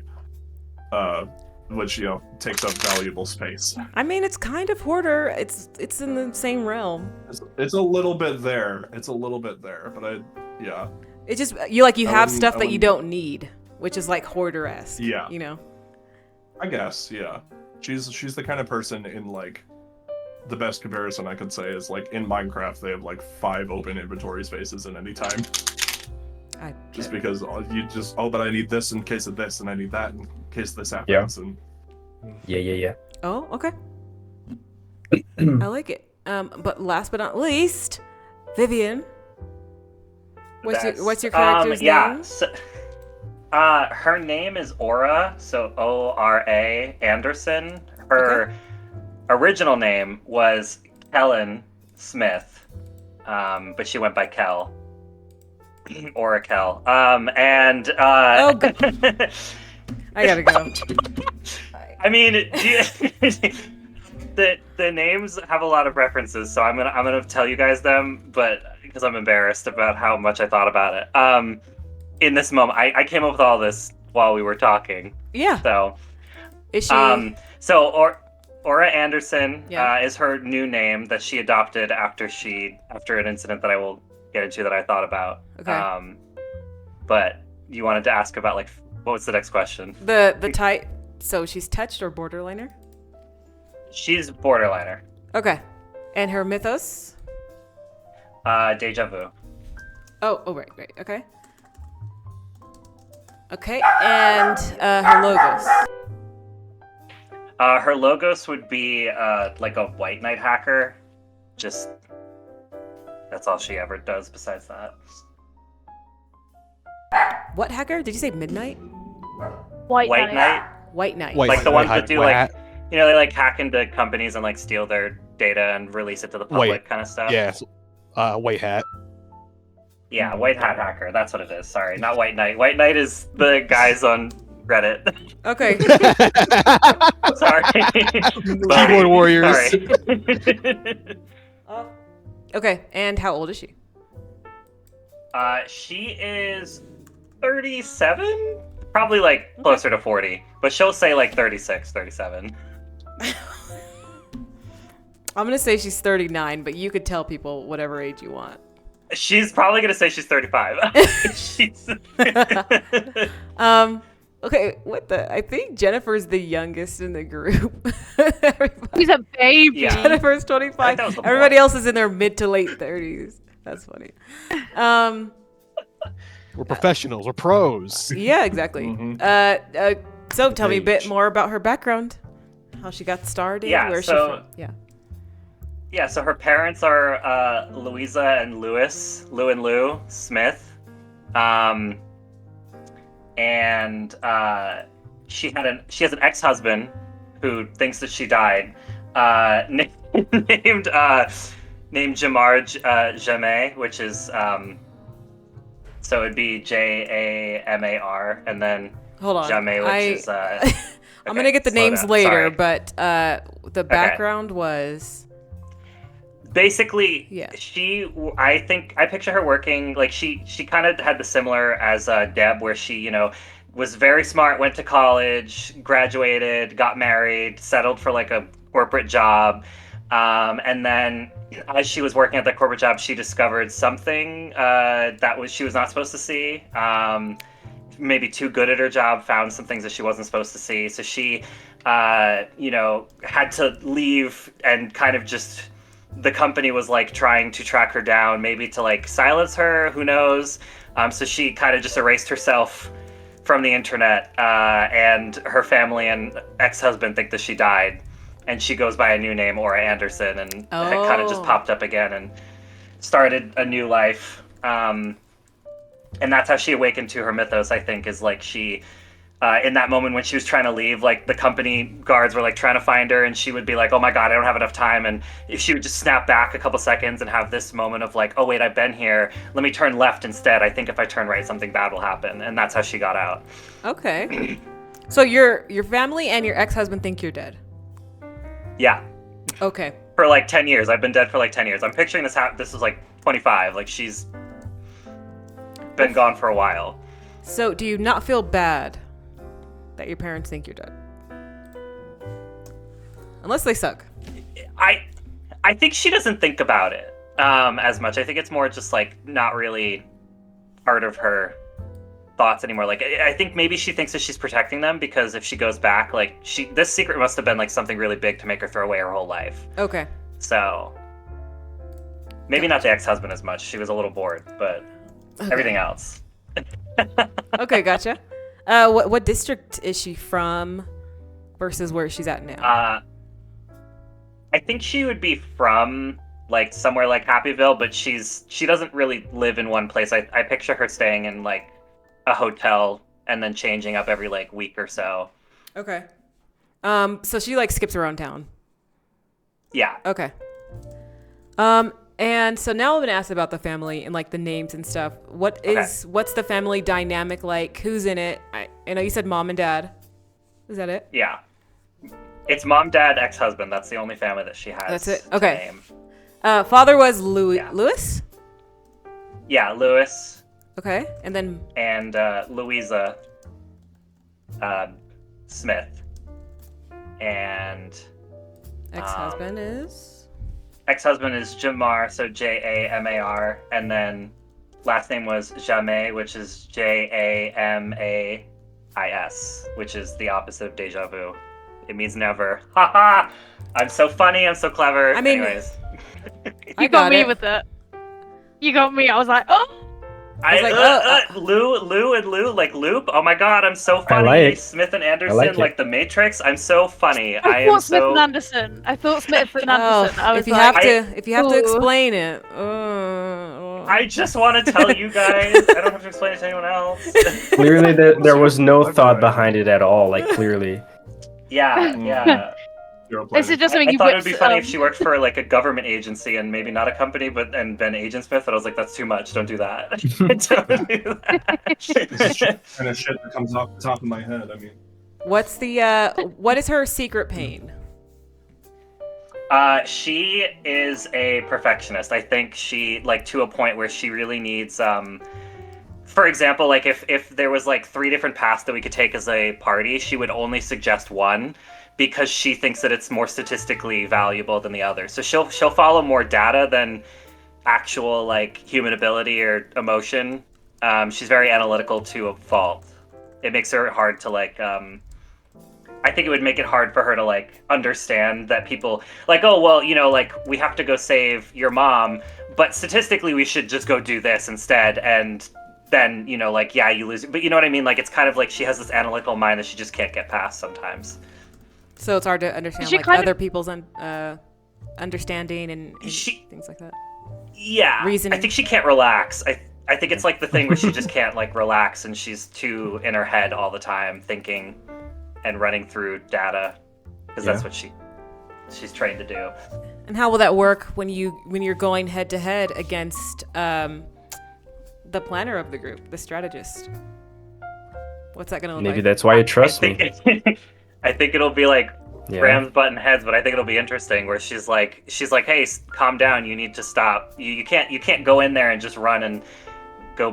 which, you know, takes up valuable space. I mean, it's kind of hoarder. It's in the same realm. It's a little bit there. But It's just you have stuff that you don't need, which is like hoarder-esque. Yeah. You know. I guess, yeah. She's the kind of person in, like, the best comparison I could say is, like, in Minecraft they have like 5 open inventory spaces at any time. Just because but I need this in case of this, and I need that in case this happens. Yeah. Oh, okay. I like it. But last but not least, Vivian. What's your character's name? So, her name is Aura, so O-R-A Anderson. Her original name was Kellen Smith, but she went by Kel. Aura Kel. And I gotta go. I mean, the names have a lot of references, so I'm gonna tell you guys them, but because I'm embarrassed about how much I thought about it. In this moment, I came up with all this while we were talking. Yeah. So, is she? Aura Anderson is her new name that she adopted after an incident that I will get into that I thought about. Okay. But you wanted to ask about, like, what was the next question? The type. So she's touched or borderliner? She's borderliner. Okay. And her mythos? Deja vu. Oh, right. Okay. Okay, and her logos. Her logos would be like a white knight hacker. Just that's all she ever does besides that. What hacker? Did you say midnight? White knight. White knight. Like the ones that do like, you know, they like hack into companies and like steal their data and release it to the public kind of stuff. Yes. White hat. Yeah, white hat hacker. That's what it is. Sorry, not white knight. White knight is the guys on Reddit. Okay. Sorry. Keyboard warriors. Sorry. Okay, and how old is she? She is 37? Probably like closer to 40, but she'll say like 36, 37. I'm gonna say she's 39, but you could tell people whatever age you want. She's probably gonna say she's 35. Okay, I think Jennifer's the youngest in the group. He's a baby. Yeah. Jennifer's 25. Everybody else is in their mid to late 30s. That's funny. We're professionals. We're pros. Yeah, exactly. Mm-hmm. So tell me a bit more about her background. How she got started. Yeah, Where's she from? Yeah. Yeah, so her parents are Louisa and Lewis, Lou and Lou Smith. And she has an ex-husband who thinks that she died, named Jamar Jamé, which is so it'd be Jamar, and then hold on, Jamé, which is I'm gonna get the names later, sorry. but the background was basically yeah. I picture her working like she kind of had the similar as Deb, where she was very smart, went to college, graduated, got married, settled for like a corporate job, and then as she was working at that corporate job, she discovered something she was not supposed to see. Maybe too good at her job, found some things that she wasn't supposed to see. So she, had to leave, and kind of just the company was like trying to track her down, maybe to like silence her. Who knows? So she kind of just erased herself from the internet, and her family and ex-husband think that she died, and she goes by a new name, Ora Anderson, and it kind of just popped up again and started a new life. And that's how she awakened to her mythos, I think, is like she, in that moment when she was trying to leave, like the company guards were like trying to find her, and she would be like, oh my God, I don't have enough time. And if she would just snap back a couple seconds and have this moment of like, oh wait, I've been here. Let me turn left instead. I think if I turn right, something bad will happen. And that's how she got out. Okay. So your family and your ex-husband think you're dead? Yeah. Okay. For like 10 years. I've been dead for like 10 years. I'm picturing this is like 25. Like she's been gone for a while. So do you not feel bad that your parents think you're dead? Unless they suck. I think she doesn't think about it as much. I think it's more just like not really part of her thoughts anymore. Like I think maybe she thinks that she's protecting them, because if she goes back, like this secret must have been like something really big to make her throw away her whole life. Okay. So maybe not the ex-husband as much. She was a little bored, but everything else. Okay, gotcha. What district is she from versus where she's at now? I think she would be from like somewhere like Happyville, but she doesn't really live in one place. I picture her staying in like a hotel and then changing up every like week or so. Okay. So she like skips around town. Yeah. Okay. And so now I'm gonna ask about the family and like the names and stuff. What's the family dynamic like? Who's in it? I know you said mom and dad. Is that it? Yeah. It's mom, dad, ex-husband. That's the only family that she has. That's it. Okay. Father was Louis. Yeah. Lewis? Yeah, Lewis. Okay. And then Louisa Smith. And ex-husband is? Ex-husband is Jamar, so Jamar, and then last name was Jamé, which is Jamais, which is the opposite of deja vu. It means never. Ha ha! I'm so funny. I'm so clever. I mean, anyways, you got me with it. You got me. I was like, oh. I was like, Lou and Lou, like Loop. Oh my God, I'm so funny. Smith and Anderson, like the Matrix. I'm so funny. I thought Smith and Anderson. I thought Smith and Anderson. I was if you have to explain it. I just want to tell you guys. I don't have to explain it to anyone else. Clearly, there was no thought behind it at all. Like clearly. Yeah. This is just something I you thought it would be funny if she worked for like a government agency and maybe not a company, and been Agent Smith. But I was like, that's too much. Don't do that. Don't do that. And a shit that comes off the top of my head. I mean, what is her secret pain? She is a perfectionist. I think she like to a point where she really needs for example, like if there was like 3 different paths that we could take as a party, she would only suggest one because she thinks that it's more statistically valuable than the other. So she'll follow more data than actual like human ability or emotion. She's very analytical to a fault. It makes her hard to like I think it would make it hard for her to like understand that people like, oh well, you know, like we have to go save your mom, but statistically we should just go do this instead, and then, you know, like, yeah, you lose. But you know what I mean? Like, it's kind of like she has this analytical mind that she just can't get past sometimes. So it's hard to understand like other people's understanding and things like that. Yeah, reasoning. I think she can't relax. I think it's like the thing where she just can't like relax, and she's too in her head all the time, thinking and running through data, because that's what she's trained to do. And how will that work when you're going head to head against the planner of the group, the strategist? What's that going to look like? Maybe that's why you trust me. I think it'll be like Rams button heads, but I think it'll be interesting where she's like, hey, calm down. You need to stop. You can't go in there and just run and go.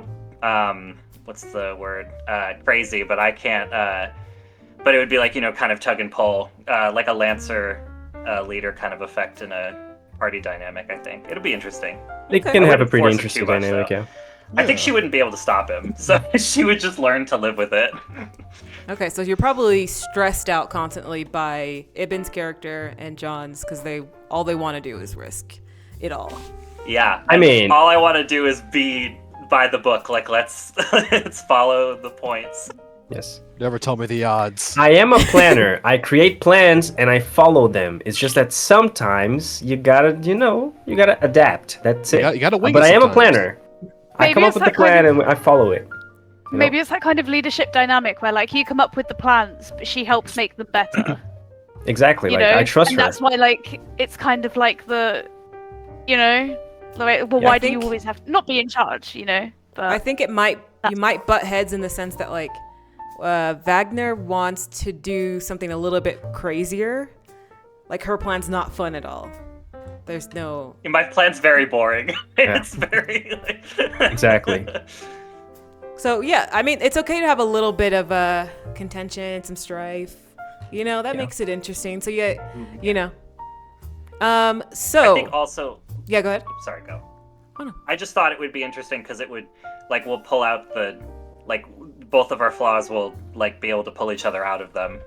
What's the word? Crazy. But I can't. But it would be like, you know, kind of tug and pull, like a Lancer leader kind of effect in a party dynamic. I think it'll be interesting. It can have a pretty interesting dynamic, yeah. I think she wouldn't be able to stop him, so she would just learn to live with it. Okay, so you're probably stressed out constantly by Ibn's character and John's, because all they want to do is risk it all. Yeah, I mean, all I want to do is be by the book. Like, let's follow the points. Yes. Never tell me the odds. I am a planner. I create plans and I follow them. It's just that sometimes you gotta adapt. That's it. You gotta wing But it I am a sometimes. planner. I come up with the plan and I follow it. Maybe it's that kind of leadership dynamic where like you come up with the plans, but she helps make them better. Exactly. You like know? I trust and her. that's why like it's kind of like the, you know, like, well, why do you always have to not be in charge? You know. But I think you might butt heads in the sense that like Wagner wants to do something a little bit crazier. Like her plan's not fun at all. There's no. My plan's very boring. Yeah. It's very like... Exactly. So yeah, I mean, it's okay to have a little bit of contention, some strife. You know, that makes it interesting. So yeah, you know. So. I think also. Yeah, go ahead. Sorry, go. Oh, no. I just thought it would be interesting because it would, like, we'll pull out both of our flaws will like be able to pull each other out of them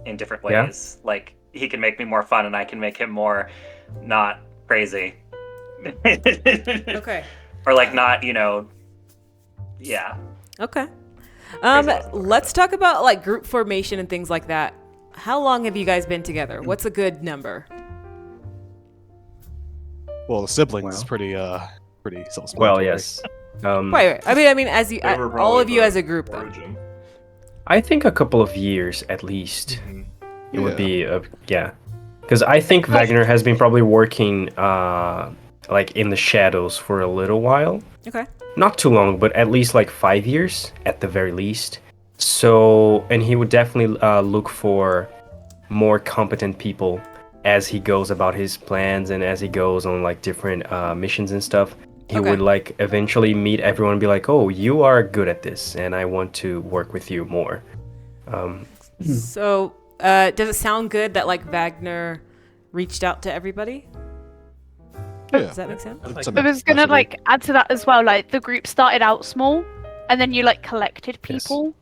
in different ways. Yeah. Like he can make me more fun, and I can make him more not crazy. Okay. Or like not, you know. Yeah. Okay. Let's talk about like group formation and things like that. How long have you guys been together? What's a good number? Well, the siblings is pretty self-explanatory. Well, yes. Right. I mean, as you, all of you as a group, though. I think a couple of years at least. Mm-hmm. It would be, because I think Wagner has been probably working like in the shadows for a little while. Okay. Not too long, but at least like 5 years at the very least. So, and he would definitely look for more competent people as he goes about his plans and as he goes on like different missions and stuff. He would like eventually meet everyone and be like, "Oh, you are good at this, and I want to work with you more." So, does it sound good that like Wagner reached out to everybody? Yeah. Does that make sense? I was gonna like add to that as well. Like the group started out small, and then you like collected people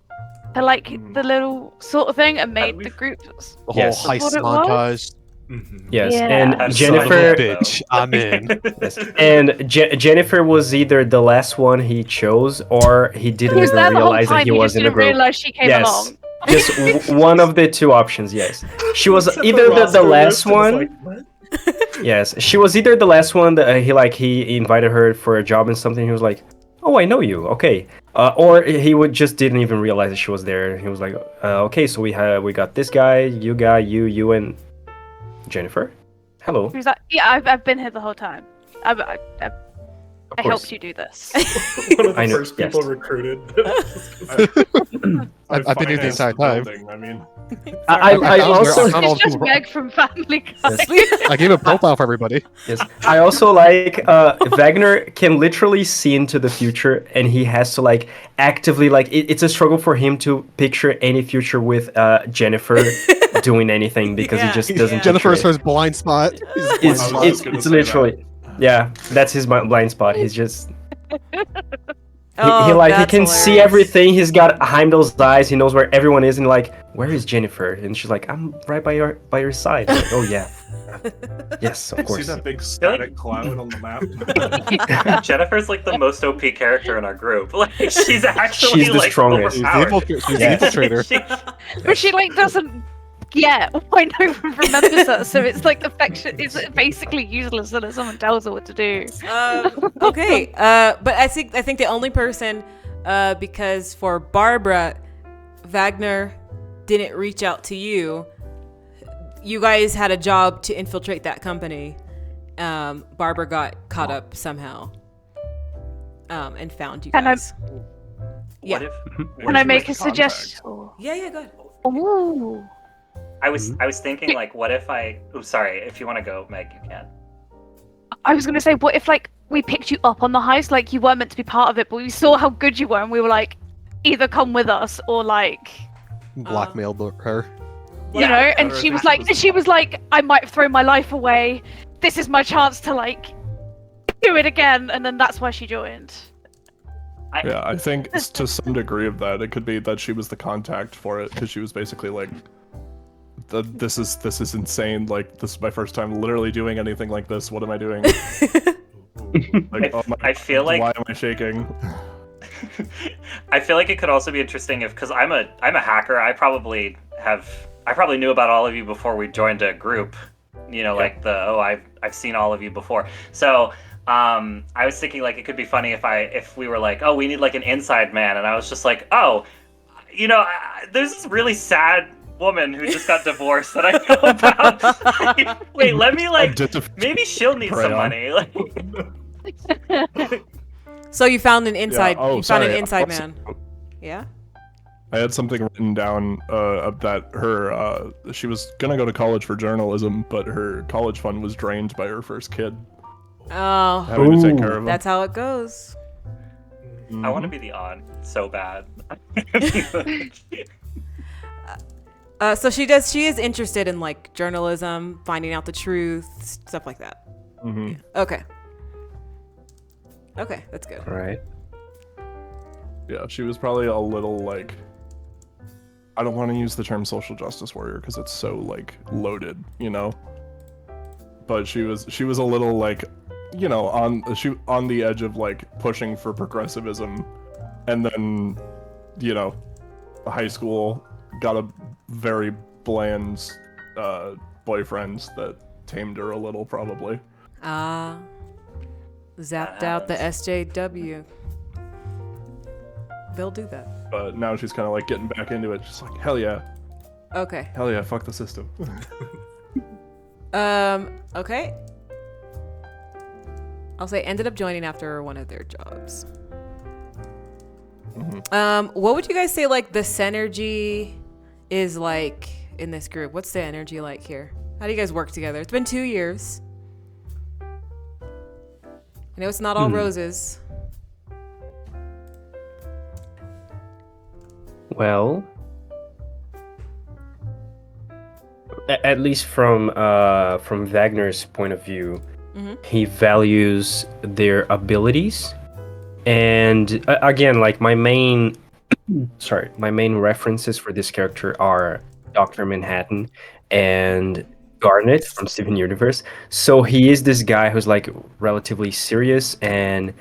to like the little sort of thing and made the group. The whole heist montage. Mm-hmm. Yes, Yeah. and Jennifer, bitch, I'm in. Yes. And Jennifer was either the last one he chose, or he didn't even realize that he was in the group. Realize she came along. Just one of the two options. Yes, she was either the last one. Yes, she was either the last one that he invited her for a job and something. He was like, "Oh, I know you. Okay." Or he just didn't even realize that she was there. He was like, "Okay, so we got this guy, you and." Jennifer? Hello. Who's that? Yeah, I've been here the whole time. I helped you do this. One of the first people recruited. I've been here the entire time. I mean, I also it's just Meg from Family Guy. I gave a profile for everybody. Yes. I also like Wagner can literally see into the future, and he has to like actively like it's a struggle for him to picture any future with Jennifer doing anything because he just doesn't. Jennifer is his blind spot. It's literally. Yeah, that's his blind spot. He's just he can hilarious. See everything. He's got Heimdall's eyes. He knows where everyone is, and like, where is Jennifer? And she's like, I'm right by your side. Like, oh yeah, yes, of course. See that big static cloud on the map? Jennifer's like the most OP character in our group. Like she's actually the strongest. She's the infiltrator. But she like doesn't. Yeah, I know remembers her, so it's like affection. It's basically useless unless someone tells her what to do. Okay, but I think the only person, because for Barbara, Wagner didn't reach out to you. You guys had a job to infiltrate that company. Barbara got caught up somehow, and found you guys. Yeah. Can I make a suggestion? Yeah, go ahead. Ooh. I was thinking like, what if sorry, if you want to go, Meg, you can. I was gonna say, what if like we picked you up on the heist, like you weren't meant to be part of it, but we saw how good you were, and we were like, either come with us or like blackmailed her. You know, and she was like, I might throw my life away. This is my chance to like do it again, and then that's why she joined. I think to some degree of that, it could be that she was the contact for it because she was basically like. This is insane. Like, this is my first time literally doing anything like this. What am I doing? Like, I feel like why am I shaking? I feel like it could also be interesting because I'm a hacker. I probably knew about all of you before we joined a group. You know, like I've seen all of you before. So I was thinking like it could be funny if we were like, oh, we need like an inside man, and I was just like, oh, you know, there's this really sad woman who just got divorced that I know about. Wait, let me like maybe she'll need some money. So you found an inside found an inside man. Yeah? I had something written down that her she was gonna go to college for journalism, but her college fund was drained by her first kid. Oh, having to take care of him. That's how it goes. I want to be the aunt so bad. So she is interested in like journalism, finding out the truth, stuff like that. Mm-hmm. Yeah. Okay, that's good. All right. Yeah, she was probably a little like, I don't want to use the term social justice warrior because it's so like loaded, you know. But she was a little like, you know, on the edge of like pushing for progressivism, and then, you know, high school got a very bland boyfriend that tamed her a little, probably. Zapped out the SJW. They'll do that. But now she's kind of like getting back into it, just like, hell yeah. Okay. Hell yeah, fuck the system. Okay. I'll say ended up joining after one of their jobs. Mm-hmm. What would you guys say like the synergy is like in this group? What's the energy like here? How do you guys work together? It's been 2 years. I know it's not all roses. Well, at least from Wagner's point of view, he values their abilities, and again, like my main references for this character are Dr. Manhattan and Garnet from Steven Universe. So he is this guy who's like relatively serious and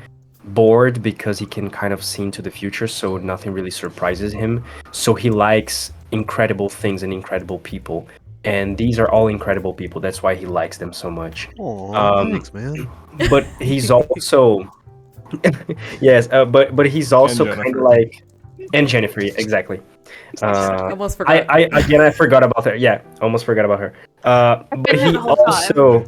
bored because he can kind of see into the future, so nothing really surprises him. So he likes incredible things and incredible people, and these are all incredible people. That's why he likes them so much. Thanks, man. But he's also yes, but he's also kind of like, and Jennifer, exactly. Almost forgot. I forgot about her. Yeah, almost forgot about her. But he also,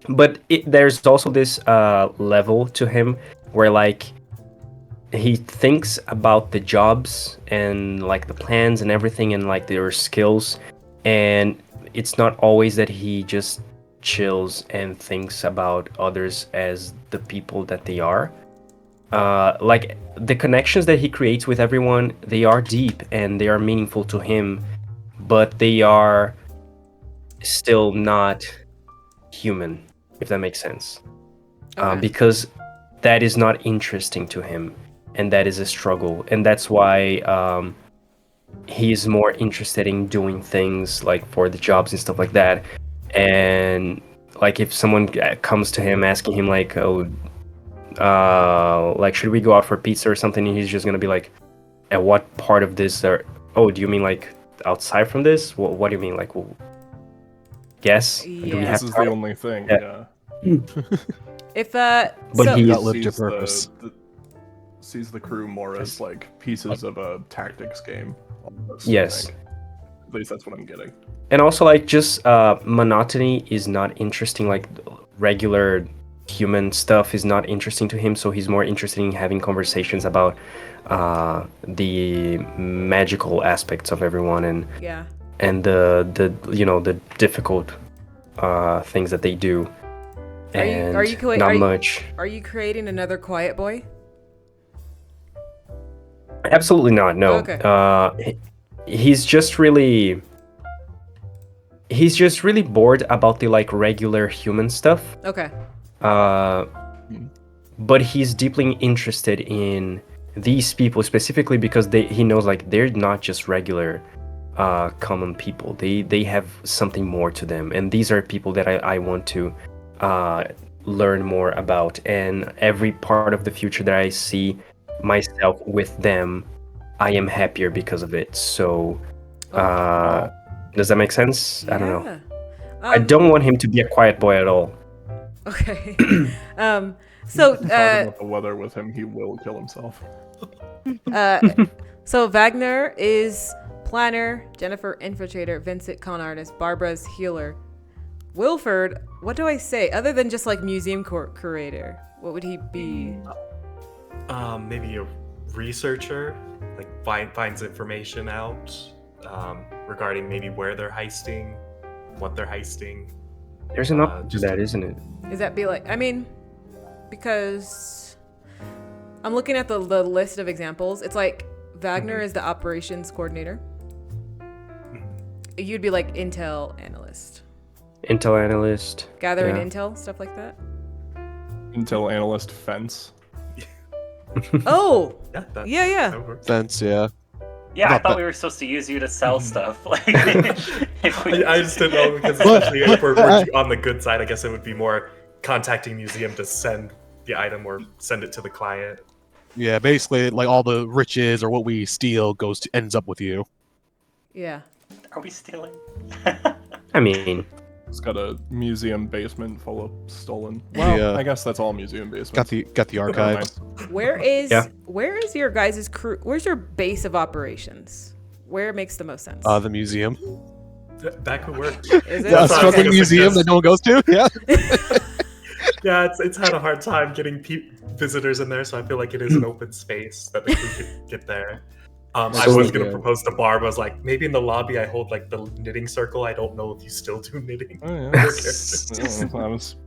but there's also this level to him where like he thinks about the jobs and like the plans and everything and like their skills, and it's not always that he just chills and thinks about others as the people that they are. Like the connections that he creates with everyone, they are deep and they are meaningful to him, but they are still not human, if that makes sense. Because that is not interesting to him, and that is a struggle, and that's why he's more interested in doing things like for the jobs and stuff like that. And like if someone comes to him asking him like, oh, like should we go out for pizza or something, and he's just gonna be like, at what part of this do you mean like outside from this? What do you mean, like, well, guess? Yeah. Do we have This is the only thing. Yeah. If but so, he outlived your purpose. Sees the crew more as like pieces of a tactics game. Almost, yes. At least that's what I'm getting. And also like just monotony is not interesting. Like regular human stuff is not interesting to him, so he's more interested in having conversations about the magical aspects of everyone and the you know, the difficult things that they do. And are you creating another quiet boy? Absolutely not, no. Okay. He's just really bored about the like regular human stuff. Okay. But he's deeply interested in these people specifically because he knows like they're not just regular common people. They have something more to them, and these are people that I want to learn more about. And every part of the future that I see myself with them, I am happier because of it. So does that make sense? I don't know. I don't want him to be a quiet boy at all. Okay. So talking about the weather with him, he will kill himself. So Wagner is planner, Jennifer infiltrator, Vincent con artist, Barbara's healer, Willford. What do I say other than just like museum curator? What would he be? Maybe a researcher, like finds information out regarding maybe where they're heisting, what they're heisting. There's an option to that, isn't it? Is that be like? I mean, because I'm looking at the list of examples. It's like Wagner is the operations coordinator. You'd be like intel analyst. Intel analyst. Gathering intel, stuff like that. Intel analyst fence. Oh. Yeah. Fence, yeah. Yeah, I thought we were supposed to use you to sell stuff. Like, I just didn't know, because especially if we're on the good side, I guess it would be more contacting museum to send the item or send it to the client. Yeah, basically, like all the riches or what we steal ends up with you. Yeah. Are we stealing? I mean, it's got a museum basement full of stolen. Well, yeah. I guess that's all museum basements. Got the archives. Where is your guys' crew? Where's your base of operations? Where it makes the most sense? The museum. That could work. Is it? A struggling museum that no one goes to. Yeah. Yeah, it's had a hard time getting visitors in there, so I feel like it is an open space that the crew could get there. I was going to propose to Barb. I was like, maybe in the lobby I hold like the knitting circle. I don't know if you still do knitting. Oh, yeah. That was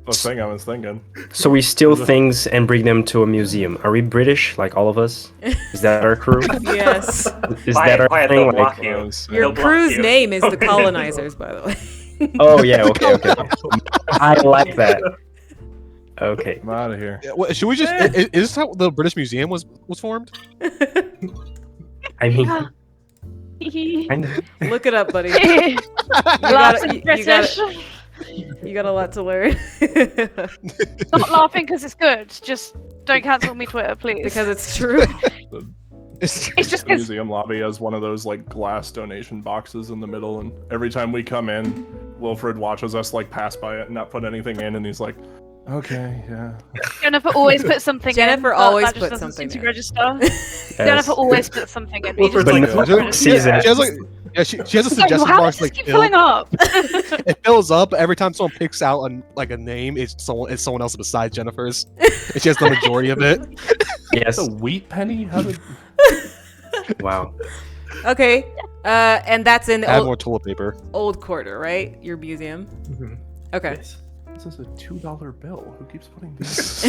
the thing I was thinking. So we steal things and bring them to a museum. Are we British, like all of us? Is that our crew? Yes. Is that our thing? Like, your crew's name is the colonizers, by the way. Oh yeah, okay. I like that. Okay. I'm out of here. Yeah, well, should we just? Is this how the British Museum was formed? I mean, look it up, buddy. You got a lot to learn. Not laughing because it's good. Just don't cancel me Twitter, please. Because it's true. It's just the museum lobby has one of those like glass donation boxes in the middle, and every time we come in, Wilfred watches us like pass by it and not put anything in, and he's like, Okay, yeah. Jennifer always puts something in. Jennifer but always that just puts doesn't something seem in. to register. Jennifer always puts something in. Well, Just but like, no, she has like, she has a no, suggestion how box does like this keep filling up? it fills up every time someone picks out a name. It's someone else besides Jennifer's, and she has the majority of it. Yes. A wheat penny? How did? Wow. Okay, and that's in Add more toilet paper. Old Quarter, right? Your museum. Mm-hmm. Okay. Yes. This is a $2 bill. Who keeps putting these?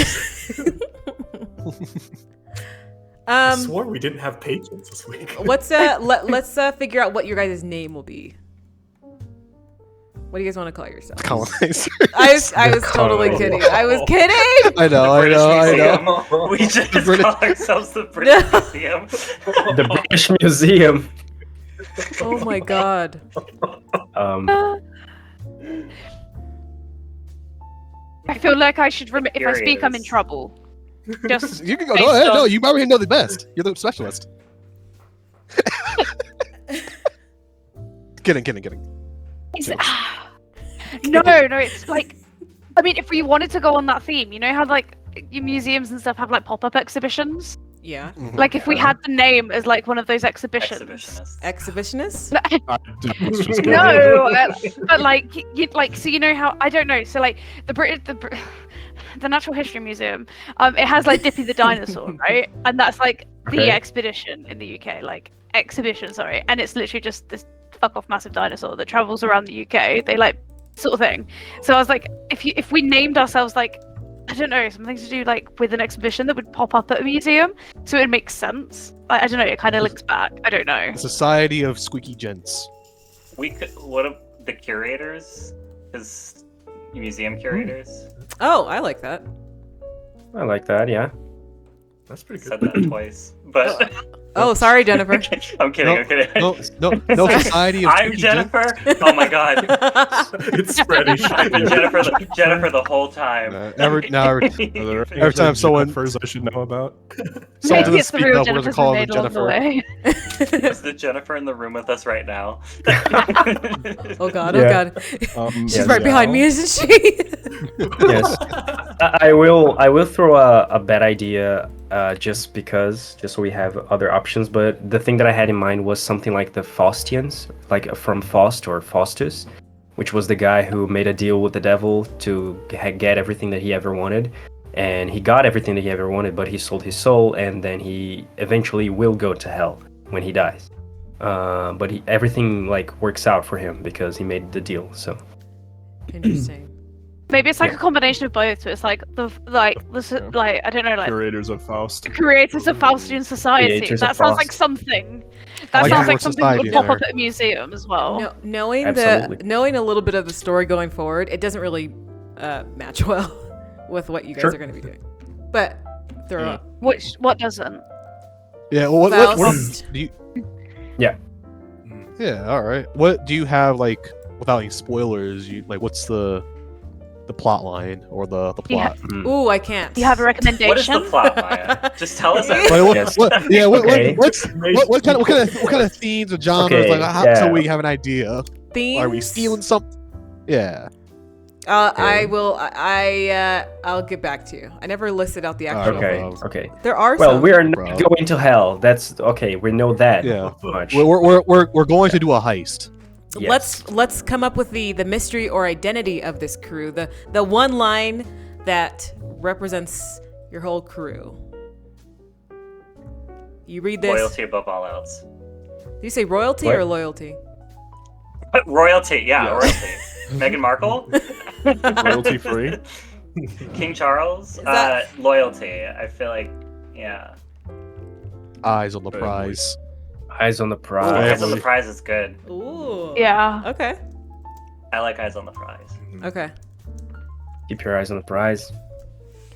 I swore we didn't have patrons this week. What's let's figure out what your guys' name will be. What do you guys want to call yourself? Colonizer. I was totally kidding. I was kidding. I know. We just call ourselves the British Museum. The British Museum. Oh my god. I feel like I should if I speak, I'm in trouble. Just You can go ahead. No, you already know the best. You're the specialist. Kidding. No, it's like, I mean, if we wanted to go on that theme, you know how like your museums and stuff have like pop-up exhibitions? Yeah. Like if we had the name as like one of those exhibitions. Exhibitionist? No, but like, so you know how, I don't know, so like the Natural History Museum, it has like Dippy the dinosaur, right? And that's like the expedition in the UK, like exhibition, sorry. And it's literally just this fuck off massive dinosaur that travels around the UK. They like sort of thing. So I was like, if we named ourselves like, I don't know, something to do like with an exhibition that would pop up at a museum, so it makes sense. I don't know, it kind of links back. I don't know. Society of Squeaky Gents. We could. What if the curators? Is museum curators? Oh, I like that. I like that, yeah. That's pretty good. Said that twice, but. Oh, sorry, Jennifer. I'm kidding. No, Society of I'm Squeaky Jennifer. Oh my god. It's spreading. I've been Jennifer the whole time. Every time someone first I should know about. Someone Maybe doesn't it's the speak real up, we're gonna Jennifer's call we them made along the Jennifer. way. Is the Jennifer in the room with us right now? Oh god, Yeah. oh god. She's right behind me, isn't she? Yes. I will throw a bad idea just so we have other options, but the thing that I had in mind was something like the Faustians, like from Faust or Faustus, which was the guy who made a deal with the devil to get everything that he ever wanted, and he got everything that he ever wanted, but he sold his soul, and then he eventually will go to hell when he dies. But everything like works out for him because he made the deal. So Interesting. Maybe it's like a combination of both. So it's like I don't know, like Curators of Faust. the Curators of Faustian Society. Creators That of sounds like Faust. something. That like sounds more like something that would society pop up there. at a museum as well. Knowing Absolutely. knowing a little bit of the story going forward, it doesn't really match well with what you guys Sure. are going to be doing. But throw up. What doesn't? Yeah. Well, what Faust. do you? Yeah. Yeah. All right. What do you have like without any spoilers? What's the plot line or the plot? Ooh, I can't. Do you have a recommendation? What is the plot, Maya? Just tell us. Yes. What kind of themes or genres? Okay, So we have an idea. Themes? Are we stealing something? Yeah. I'll get back to you. I never listed out the actual things. Okay. There are Well, some. we are not going to hell. That's okay. We know that. Yeah. Much. We're going to do a heist. Yes. Let's come up with the mystery or identity of this crew. The one line that represents your whole crew. You read this. Loyalty above all else. Do you say royalty What? or loyalty? Royalty, yeah, Yeah. royalty. Meghan Markle, Royalty free. King Charles, that- loyalty. I feel like, yeah. Eyes on the prize. Eyes on the Ooh, prize. Eyes on the Prize is good. Ooh. Yeah. Okay. I like Eyes on the Prize. Okay. Keep your eyes on the prize.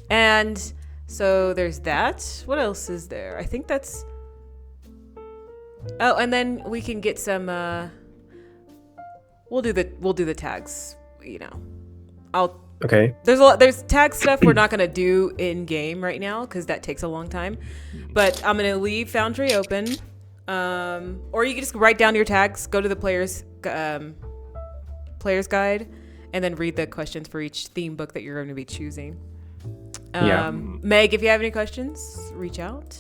And so there's that. What else is there? I think that's. Oh, and then we can get some. We'll do the tags. You know, Okay. There's tag stuff we're not gonna do in game right now because that takes a long time. But I'm gonna leave Foundry open. Or you can just write down your tags. Go to the player's guide, and then read the questions for each theme book that you're going to be choosing. Yeah. Meg, if you have any questions, reach out.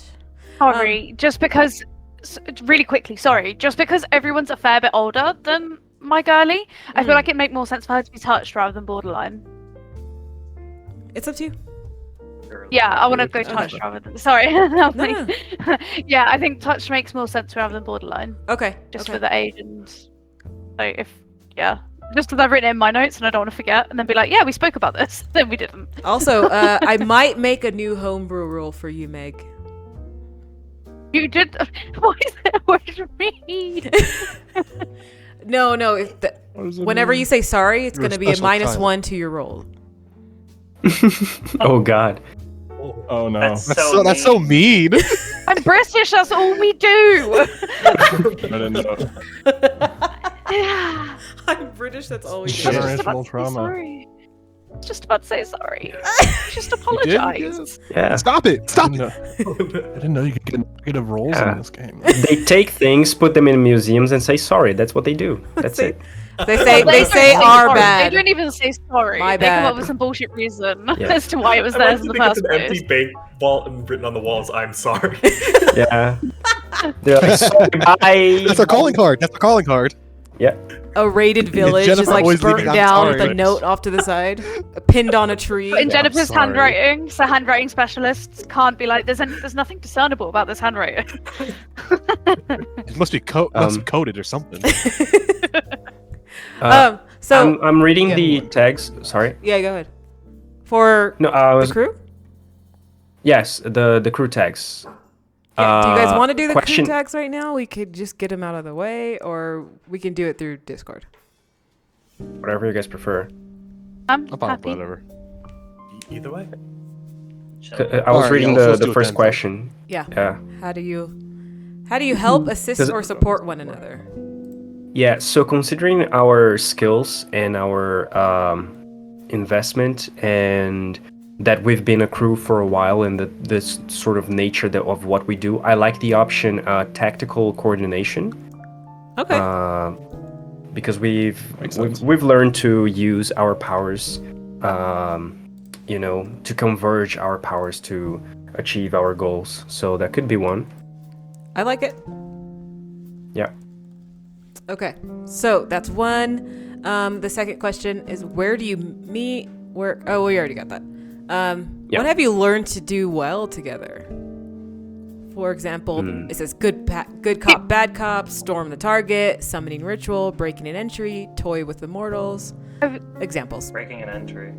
Sorry, just because, really quickly, just because everyone's a fair bit older than my girlie, I feel like it'd make more sense for her to be touched rather than borderline. It's up to you. Yeah, I want to go touched rather than. Sorry. No. Yeah, I think touch makes more sense rather than borderline. Okay. Just for the age and. So just because I've written it in my notes and I don't want to forget, and then be like, yeah, we spoke about this. Then we didn't. Also, I might make a new homebrew rule for you, Meg. You did. What is that word to me? No. Whenever you say sorry, it's going to be a -1 to your roll. Oh God. Oh no. That's so mean. I'm British. That's all we do. I didn't know. I'm British. That's all we do. Generational trauma. Sorry. Just about to say sorry. Just apologize. Yeah. Stop it. Stop it. I didn't know you could get negative rolls in this game. They take things, put them in museums, and say sorry. That's what they do. That's it. They say our bad. They don't even say sorry. My they bad. come up with some bullshit reason as to why it was theirs in the first An place. empty bank vault and written on the walls, "I'm sorry." Yeah. They're like, sorry, bye. That's our calling card. Yeah. A raided village is like burnt down with a note off to the side, pinned on a tree. But in Jennifer's handwriting, so handwriting specialists can't be like, there's nothing discernible about this handwriting. It must be coded or something. So I'm reading the tags. Sorry. Yeah, go ahead. For the crew? Yes, the crew tags. Yeah, do you guys want to do the crew tags right now? We could just get them out of the way, or we can do it through Discord. Whatever you guys prefer. I'm happy. Whatever. Either way. I was reading the first question. Yeah. How do you help, assist, or support one another? Yeah. So considering our skills and our investment and that we've been a crew for a while and this sort of nature of what we do, I like the option tactical coordination. Okay. Because we've learned to use our powers, to converge our powers to achieve our goals. So that could be one. I like it. Yeah. Okay. So that's one. The second question is, where do you meet? We already got that. What have you learned to do well together? For example, it says good cop, bad cop, storm the target, summoning ritual, breaking an entry, toy with the mortals. Examples. Breaking an entry.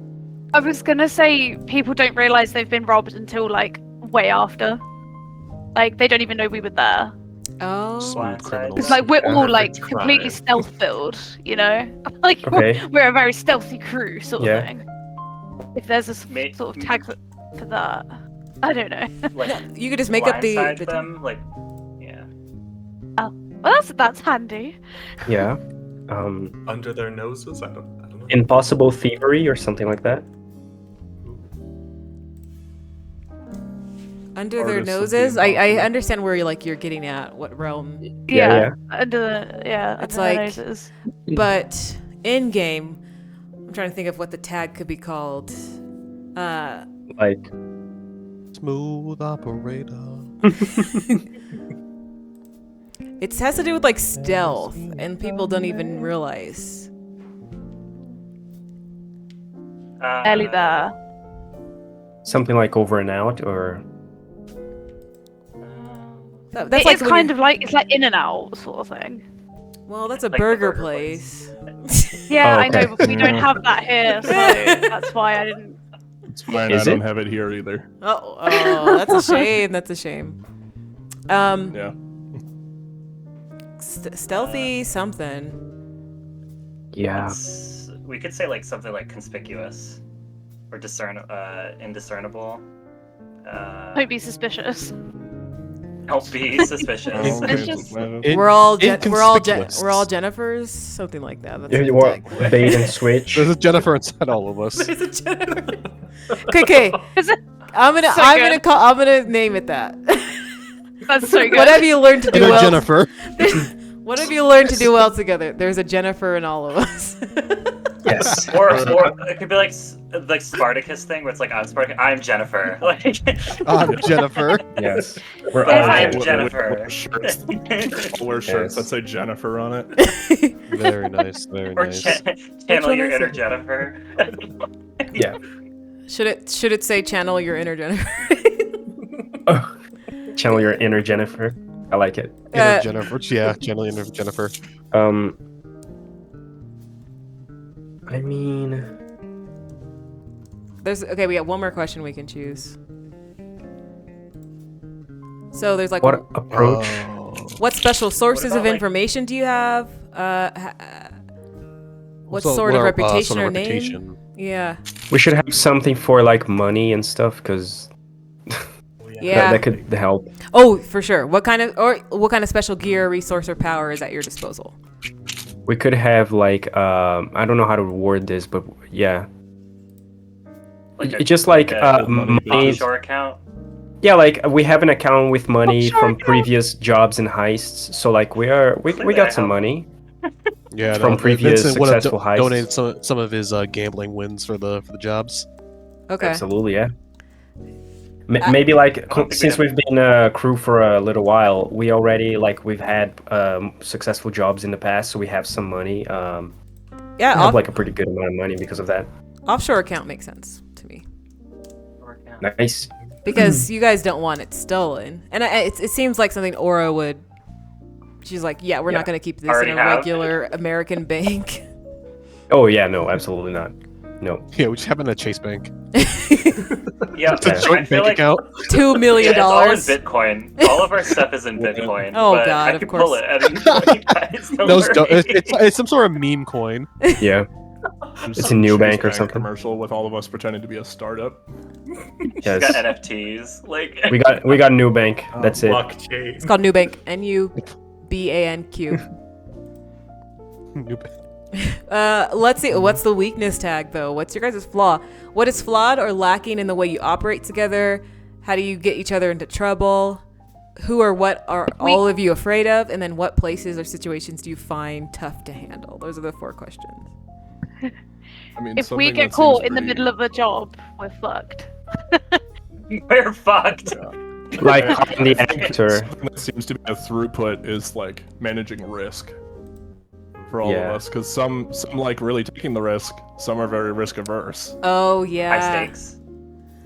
I was gonna say people don't realize they've been robbed until like way after. Like they don't even know we were there. Oh. It's like we're all like completely stealth filled, Like we're a very stealthy crew sort of thing. If there's a sort of tag for that, I don't know. You could just make up the them, Oh, well, that's handy. Yeah. Under their noses, I don't know. Impossible thievery or something like that. Under their noses. I understand where you're getting at. What realm? Yeah. It's like their noses. But in game, I'm trying to think of what the tag could be called. Like smooth operator. It has to do with like stealth, and people don't even realize. Early there. Something like over and out, or. That's it's kind of like, it's like in and out sort of thing. Well, that's a burger place. Yeah, I know, but we don't have that here, so that's why I didn't. It's fine, I don't have it here either. Oh, that's a shame. That's a shame. Yeah. Stealthy something. Yeah. We could say like something like conspicuous or indiscernible. Don't be suspicious. Don't be suspicious. We're all Jennifers, something like that. That's bait and switch. There's a Jennifer inside all of us. There's a Jennifer. Okay. I'm gonna name it that. That's so good. What have you learned to do well? Jennifer. What have you learned to do well together? There's a Jennifer in all of us. Yes. Or it could be like Spartacus thing, where it's like I'm Spartacus, I'm Jennifer. Like I'm Jennifer. Yes. We're But all I'm Jennifer. Jennifer. We'll wear shirts that say Jennifer on it. Very nice. Very Or nice. channel your is inner it? Jennifer. Yeah. Should it say channel your inner Jennifer? Channel your inner Jennifer. I like it. Inner Jennifer. Yeah, channel inner Jennifer. I mean, we got one more question we can choose. So there's like what approach? what special sources What of about, information do you have? What So sort of our, reputation sort of or name? reputation. Yeah. We should have something for like money and stuff, because Yeah. that could help. Oh, for sure. What kind of special gear, resource, or power is at your disposal? We could have like I don't know how to word this, but yeah, it's just like money. Offshore account. Yeah, like we have an account with money Offshore from account. previous jobs and heists. So like we got some money. Yeah, From previous Vincent would have successful heists. donated some of his gambling wins for the jobs. Okay. Absolutely, yeah. Maybe like since we've been a crew for a little while, we already we've had successful jobs in the past, so we have some money. Yeah. We have like a pretty good amount of money because of that. Offshore account makes sense to me. Nice. Because you guys don't want it stolen. And it seems like something Aura would... She's like, yeah, we're not going to keep this Already in a have. regular American bank. Oh yeah, no, absolutely not. No. Yeah, we just have it in a Chase Bank. Yeah, It's a joint bank account. $2 million. It's all in Bitcoin. All of our stuff is in Bitcoin. Oh, but God, I of can course. pull it at any point, guys. Don't Those worry. it's some sort of meme coin. Yeah. There's It's a some new Chase bank or something. commercial with all of us pretending to be a startup. She's Yes. got NFTs. Like We got a new bank. That's it. Fuck Chase. It's called Nubank. NUBANQ. Let's see. What's the weakness tag, though? What's your guys' flaw? What is flawed or lacking in the way you operate together? How do you get each other into trouble? Who or what are all of you afraid of? And then what places or situations do you find tough to handle? Those are the 4 questions. I mean, If we something get that caught seems in the pretty- middle of a job, we're fucked. we're fucked. Like I'm the actor. Something that seems to be a throughput is like managing risk for all of us, because some like really taking the risk, some are very risk averse. Oh, yeah. High stakes.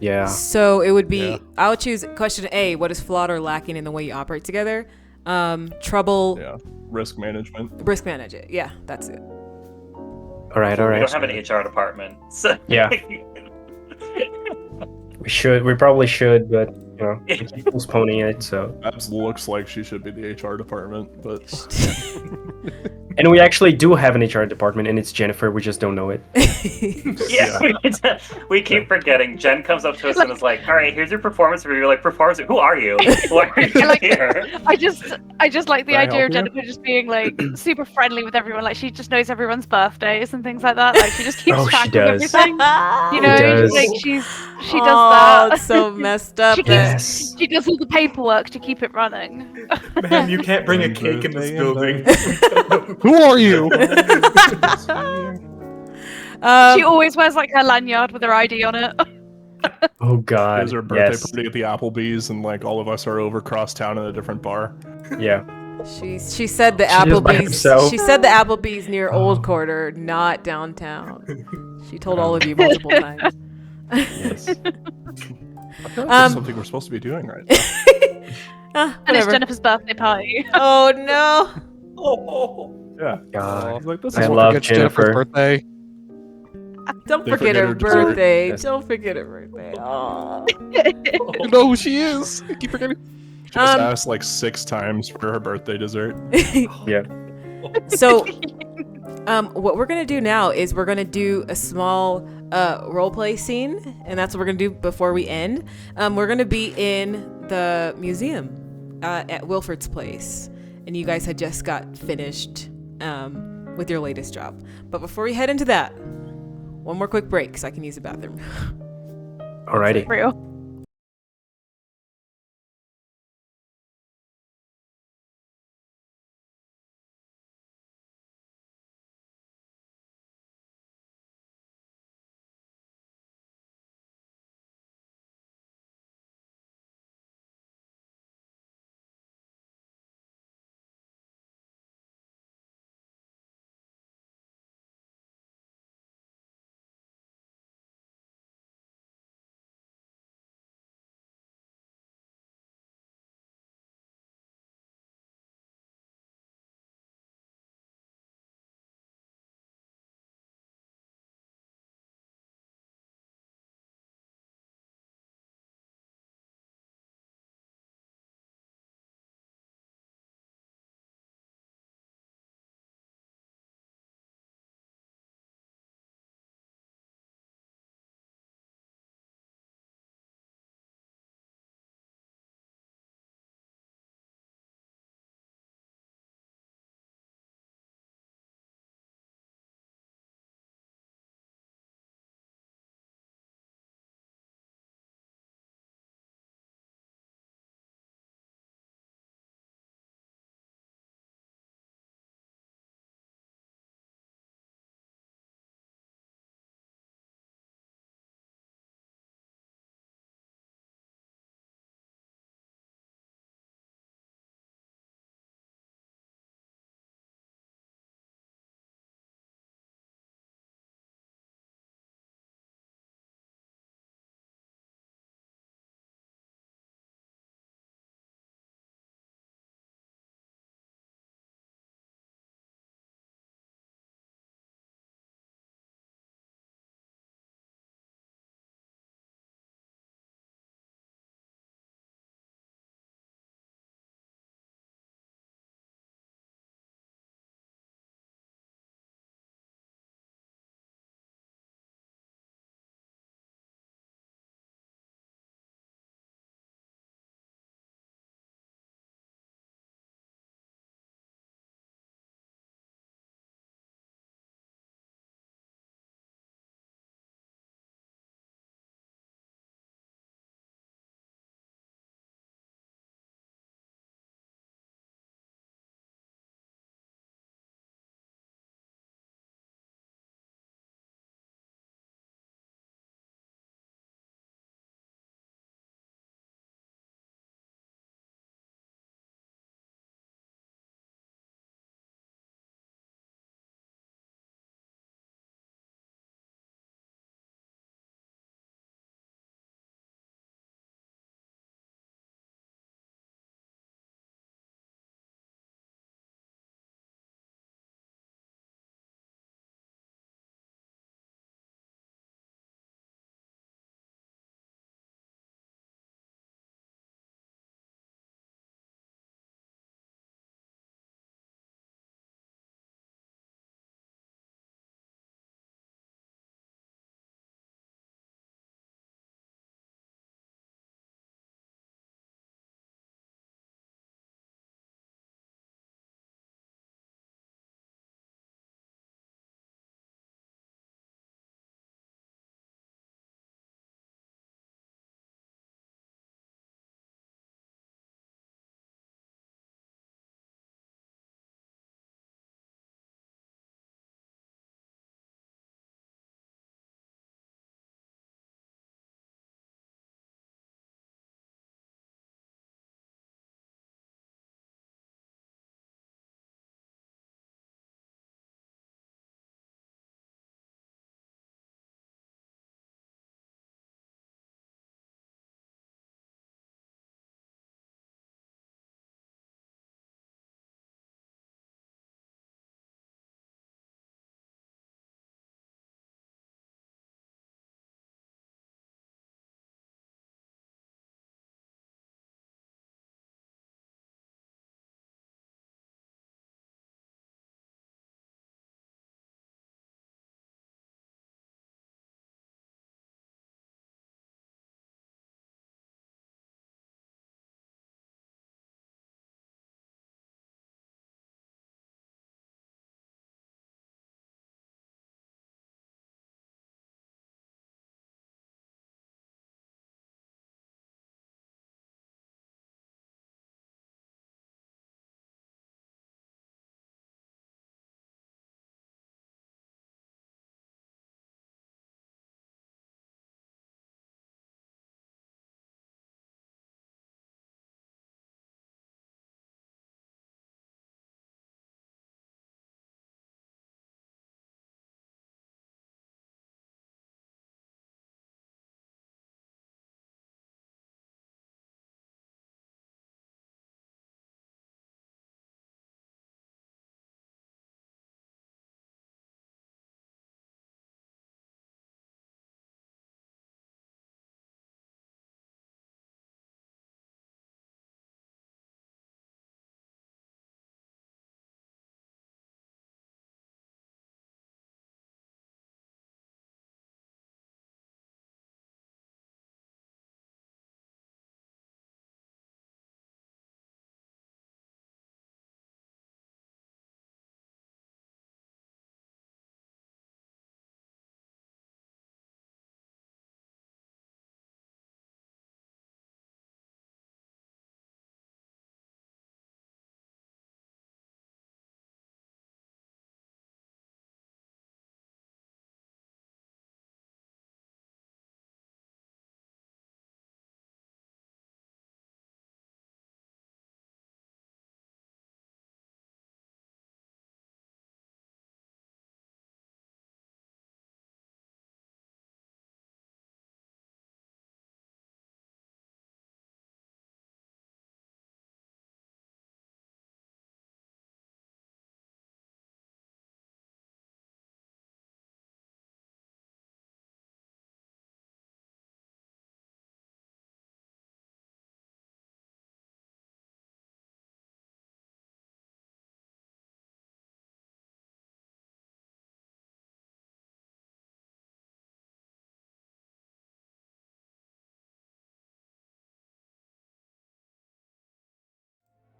Yeah. So it would be, I would choose question A, what is flawed or lacking in the way you operate together? Trouble. Yeah, risk management. Risk manage it. Yeah, that's it. All right. We don't have an HR department. So. Yeah. We probably should, but you know, we keep postponing it. So. Babs looks like she should be the HR department, but. And we actually do have an HR department, and it's Jennifer. We just don't know it. Yeah, we keep forgetting. Jen comes up to us and is like, "All right, here's your performance review." You're like, "Performance? Who are you? Why are you here?" I just like the Can I idea help of you? Jennifer just being like super friendly with everyone. Like she just knows everyone's birthdays and things like that. Like she just keeps Oh, she track of does. everything. You know, does. like she does Oh, that. it's so messed up. She keeps- Yes. She does all the paperwork to keep it running. Man, you can't bring a cake in this building. Who are you? She always wears like her lanyard with her ID on it. Oh God. There's her birthday Yes. party at the Applebee's, and like all of us are over cross town in a different bar. Yeah. She said the She just by Applebee's. herself. She said the Applebee's near Old Quarter, not downtown. She told all of you multiple times. Yes. I feel like that's something we're supposed to be doing right now. And it's Whatever. Jennifer's birthday party. Oh no. Yeah. God. I was like, this I is love Forget Jennifer's Jennifer. birthday. Don't They forget forget her her dessert. birthday. Yes. Don't forget her birthday. Oh. You know who she is. I keep forgetting. Just asked like 6 times for her birthday dessert. Yeah. So, what we're gonna do now is we're gonna do a small roleplay scene, and that's what we're gonna do before we end. We're gonna be in the museum at Willford's place, and you guys had just got finished with your latest job. But before we head into that, one more quick break so I can use the bathroom. Alrighty. Real.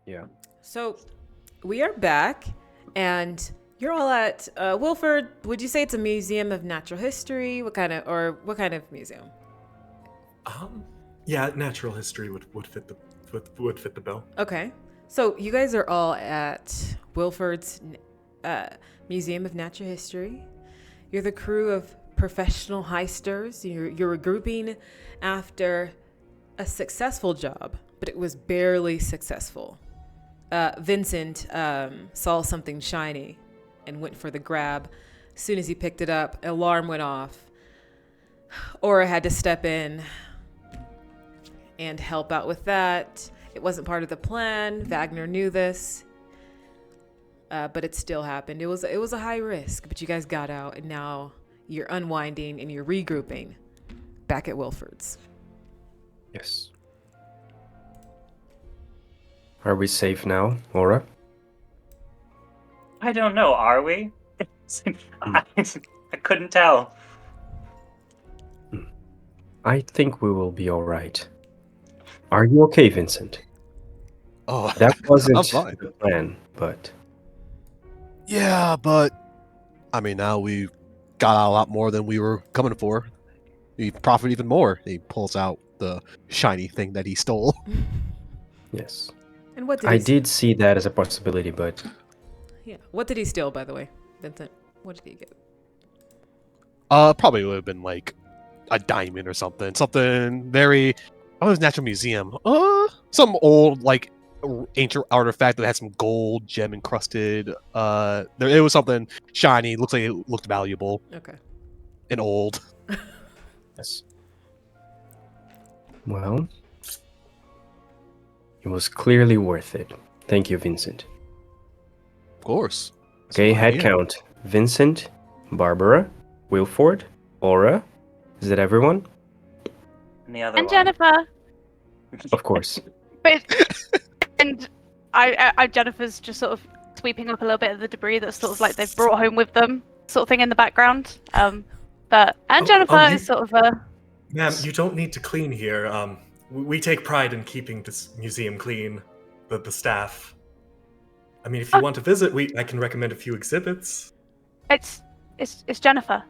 Yeah. So we are back, and you're all at Willford. Would you say it's a museum of natural history? What kind of museum? Yeah, natural history would fit the bill. Okay. So you guys are all at Willford's Museum of Natural History. You're the crew of professional heisters. You're regrouping after a successful job, but it was barely successful. Vincent saw something shiny and went for the grab. As soon as he picked it up, an alarm went off. Aura had to step in and help out with that. It wasn't part of the plan. Wagner knew this, but it still happened. It was a high risk, but you guys got out, and now you're unwinding and you're regrouping back at Willford's. Yes. Are we safe now, Aura? I don't know. Are we? I couldn't tell. I think we will be all right. Are you okay, Vincent? Oh, That wasn't I'm fine. the plan, but... Yeah, but I mean, now we got out a lot more than we were coming for. We profit even more. He pulls out the shiny thing that he stole. Yes. And what did I did see that as a possibility, but... Yeah. What did he steal, by the way, Vincent? What did he get? Probably would have been like a diamond or something. Something very... Oh, it was Natural Museum. Some old, like, ancient artifact that had some gold gem encrusted. It was something shiny. Looks like it looked valuable. Okay. And old. Yes. Well, it was clearly worth it. Thank you, Vincent. Of course. Okay, head count. Vincent, Barbara, Willford, Aura. Is that everyone? And the other And one. Jennifer. Of course. But and I Jennifer's just sort of sweeping up a little bit of the debris that's sort of like they've brought home with them, sort of thing in the background. Jennifer is sort of a... Ma'am, you don't need to clean here. We take pride in keeping this museum clean. The staff. I mean, if you want to visit, I can recommend a few exhibits. It's Jennifer.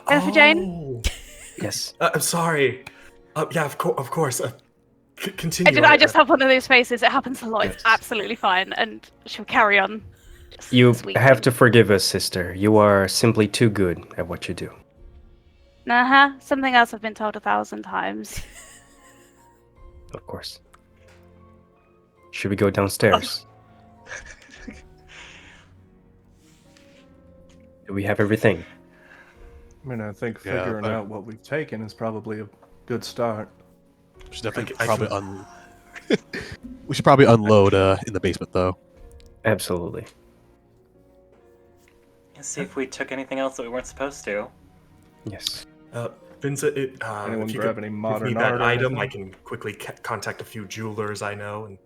Jennifer Jane. Yes. I'm sorry. Yeah, of course. Continue. I just have one of those faces. It happens a lot. It's absolutely fine, and she'll carry on. You have to forgive us, sister. You are simply too good at what you do. Something else I've been told 1,000 times. Of course. Should we go downstairs? Do we have everything? I mean, I think figuring out what we've taken is probably a good start. We should definitely we should probably unload in the basement, though. Absolutely. Let's see if we took anything else that we weren't supposed to. Yes. Vincent, Anyone if you grab could any give modern me that art or item, I anything? can quickly contact a few jewelers I know and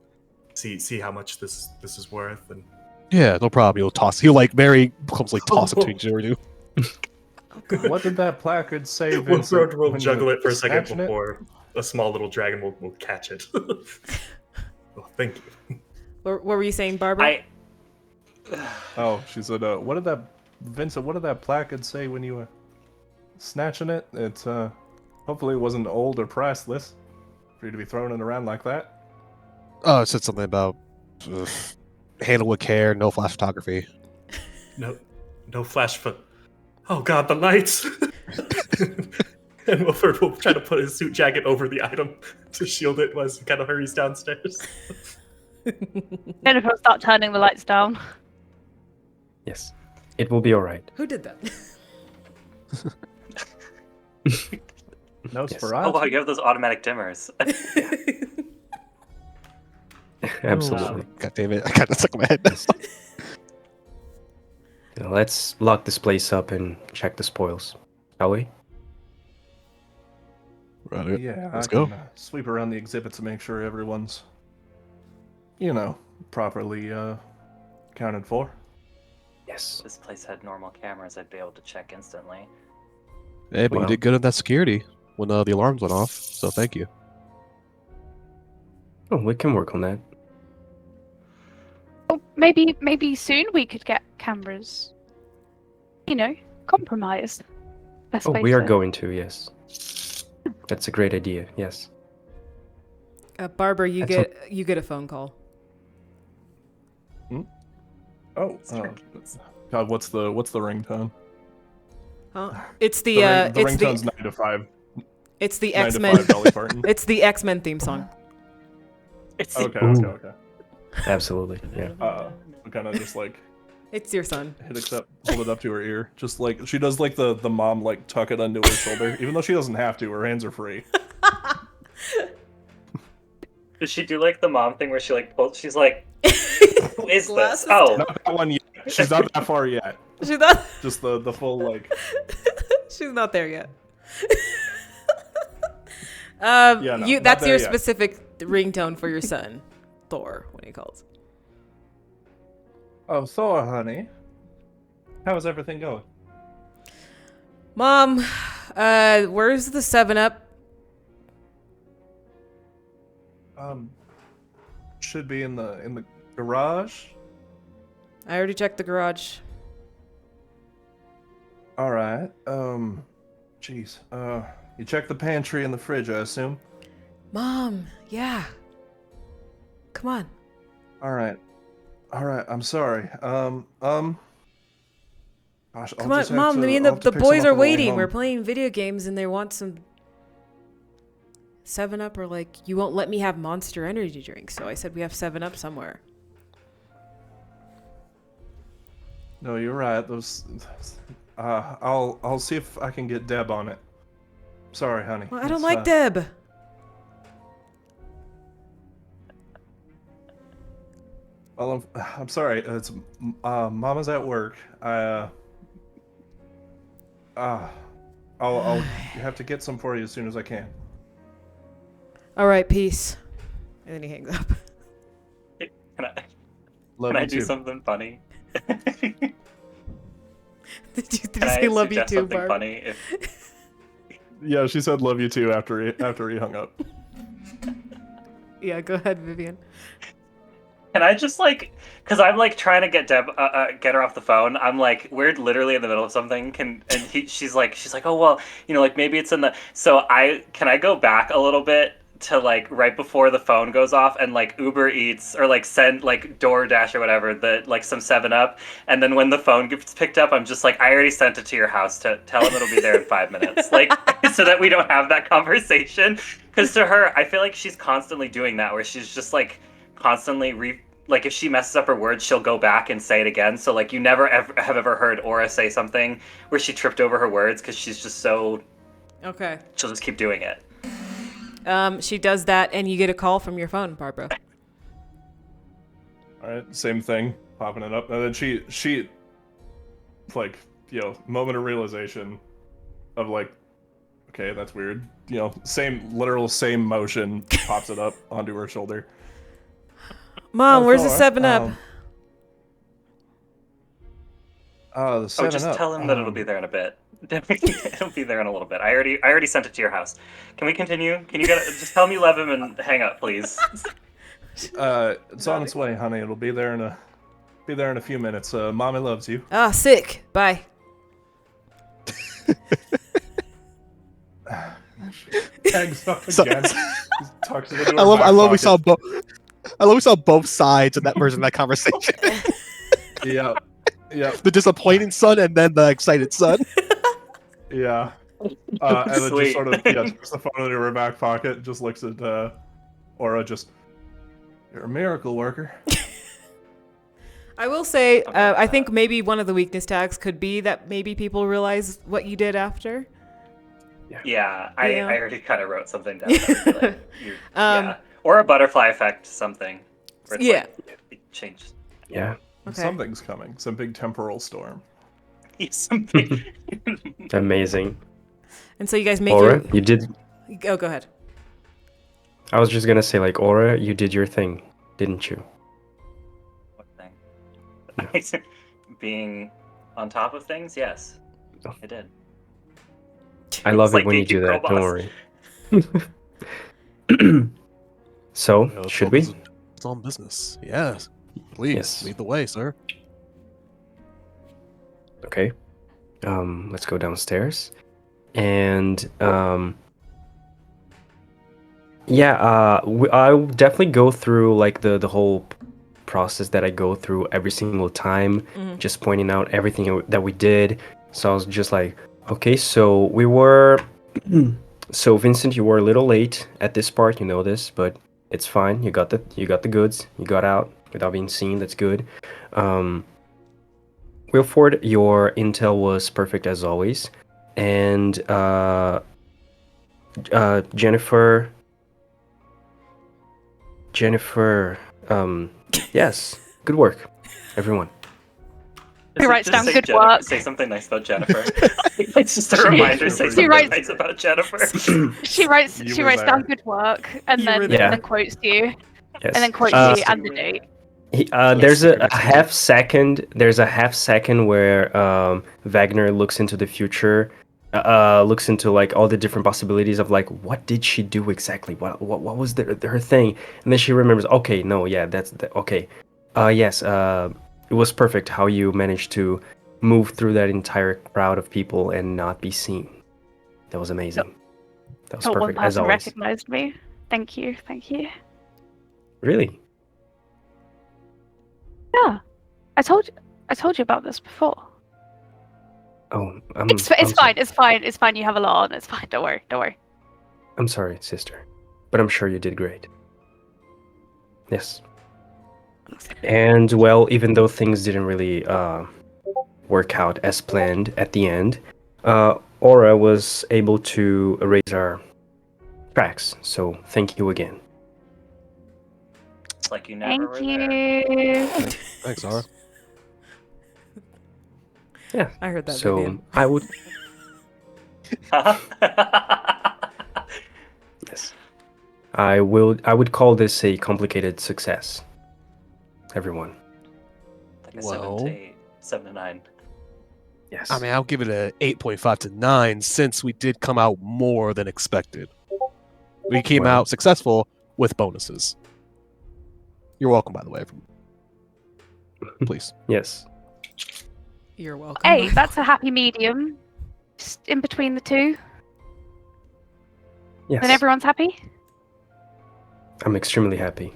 see how much this is worth. And Yeah, no problem. He'll like very clumsily toss it to you. What did that placard say, we'll Vincent? juggle it for a second snatching it? before a small little dragon will catch it. Well, thank you. What were you saying, Barbara? Oh, she said, what did that placard say when you were snatching it? It's, hopefully it wasn't old or priceless for you to be throwing it around like that. Oh, it said something about handle with care, no flash photography. No flash foot. Oh god, the lights! And Willford will try to put his suit jacket over the item to shield it as he kind of hurries downstairs. Jennifer will start turning the lights down. Yes. It will be all right. Who did that? No Yes. Oh wow, you have those automatic dimmers. Absolutely. God damn it! I got stuck in my head. Let's lock this place up and check the spoils, shall we? Right, Yeah, let's I go. can sweep around the exhibit to make sure everyone's, properly accounted for. Yes. If this place had normal cameras, I'd be able to check instantly. Hey, but Well. you did good at that security when the alarms went off, so thank you. Oh, we can work on that. Oh, maybe soon we could get cameras. Compromise. Best way We are to- going to, yes. That's a great idea, yes. Barbara, you get a phone call. Oh, God, what's the ringtone? Huh? It's the ringtone's 9 to 5. It's the 9 X-Men. to 5 Dolly Parton. It's the X-Men theme song. Okay. Absolutely, yeah. Kind of just like. It's your son. Hit accept, hold it up to her ear, just like she does, like the mom, like tuck it under her shoulder, even though she doesn't have to. Her hands are free. Does she do like the mom thing where she like pulls? She's like, "Who is this?" Oh, not that one yet. She's not that far yet. She's not. Just the full like. She's not there yet. That's your yet. specific ringtone for your son, Thor, when he calls. Oh, Thor, honey. How's everything going? Mom, where's the 7-Up? Should be in the garage. I already checked the garage. All right. Jeez. You checked the pantry and the fridge, I assume. Mom, yeah. Come on. All right. I'm sorry. Gosh, Come on, Mom. The boys are waiting. We're playing video games and they want some 7-Up, or like, you won't let me have Monster Energy drinks. So I said we have 7-Up somewhere. No, you're right. Those. I'll see if I can get Deb on it. Sorry, honey. Well, I don't like Deb. Well, I'm sorry. It's Mama's at work. I'll have to get some for you as soon as I can. All right, peace. And then he hangs up. Can I do something funny? Did you say love you too, something Barb? funny? Yeah, she said love you too after he hung up. Yeah, go ahead, Vivian. Can I just because I'm trying to get Deb, get her off the phone. I'm we're literally in the middle of something. She's like, oh well, maybe it's in the. So can I go back a little bit to right before the phone goes off and Uber Eats or send DoorDash or whatever some 7-Up, and then when the phone gets picked up, I'm just I already sent it to your house to tell him it'll be there in 5 minutes, so that we don't have that conversation. Because to her, I feel like she's constantly doing that, where she's just constantly if she messes up her words, she'll go back and say it again. So you never have ever heard Aura say something where she tripped over her words because she's just so. Okay. She'll just keep doing it. She does that, and you get a call from your phone, Barbara. All right, same thing, popping it up, and then she, moment of realization, of okay, that's weird. Same motion, pops it up onto her shoulder. Mom, where's the 7-Up? The 7-Up. Just tell him that it'll be there in a bit. It'll be there in a little bit. I already sent it to your house. Can we continue? Can you just tell me love him and hang up, please? It's on its way, honey. It'll be there in a few minutes. Mommy loves you. Ah, sick. Bye. Hangs up again. I love we saw both sides of that version of that conversation. Yeah. The disappointed son and then the excited son. Yeah. And then just sort of puts the phone into her back pocket, just looks at Aura, you're a miracle worker. I will say, I think maybe one of the weakness tags could be that maybe people realize what you did after. Yeah, I already kind of wrote something down. Or a butterfly effect, something. It changed. Yeah. Okay. Something's coming. Some big temporal storm. Something. Amazing. And so you guys make Aura, you did. Oh, go ahead. I was just gonna say, Aura, you did your thing, didn't you? What thing? Being on top of things, yes, I did. I love it when you do that. Don't worry. So, should we? It's on business. Yes. Please, lead the way, sir. Okay. Let's go downstairs. And, I'll definitely go through, like, the whole process that I go through every single time, just pointing out everything that we did. So I was just like, okay, so we were... So, Vincent, you were a little late at this part, you know this, but it's fine. You got the goods. You got out without being seen. That's good. Willford, your intel was perfect as always. And Jennifer, yes, good work, everyone. He writes down good work. Say something nice about Jennifer. It's just a reminder. Say something nice about Jennifer. She writes down good work and then quotes you. Yes. And then quotes you and the date. There's a half second. There's a half second where Wagner looks into the future, looks into like all the different possibilities of like what did she do exactly? What was her thing? And then she remembers. Okay, no, yeah, okay. Yes. It was perfect how you managed to move through that entire crowd of people and not be seen. That was amazing. That was perfect, as always. One person recognized me. Thank you. Really? Yeah, I told you about this before. Oh, it's fine. You have a lot on. It's fine. Don't worry. I'm sorry, sister, but I'm sure you did great. Yes. And well, even though things didn't really work out as planned at the end, Aura was able to erase our tracks. So thank you again. It's like you never were there. Thanks, Aura. Yeah, I heard that. So Vivian. I would. Yes, I would call this a complicated success. Everyone. Like a 7 to 8, 7 to 9. Yes. I mean, I'll give it a 8.5 to 9 since we did come out more than expected. We came out successful with bonuses. You're welcome, by the way. Please. Yes. You're welcome. Hey, that's a happy medium. Just in between the two. Yes. Then everyone's happy? I'm extremely happy.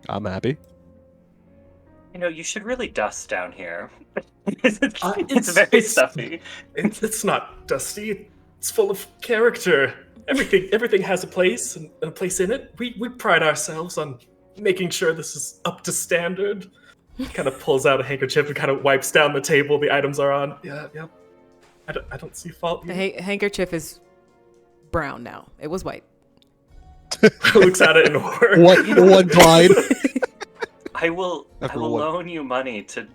I'm happy. You know, you should really dust down here. It's very stuffy. It's not dusty. It's full of character. Everything has a place and a place in it. We pride ourselves on making sure this is up to standard. Kind of pulls out a handkerchief and kind of wipes down the table the items are on. Yeah. I don't see fault. The handkerchief is brown now. It was white. Looks at it in horror. One glide. I will loan you money to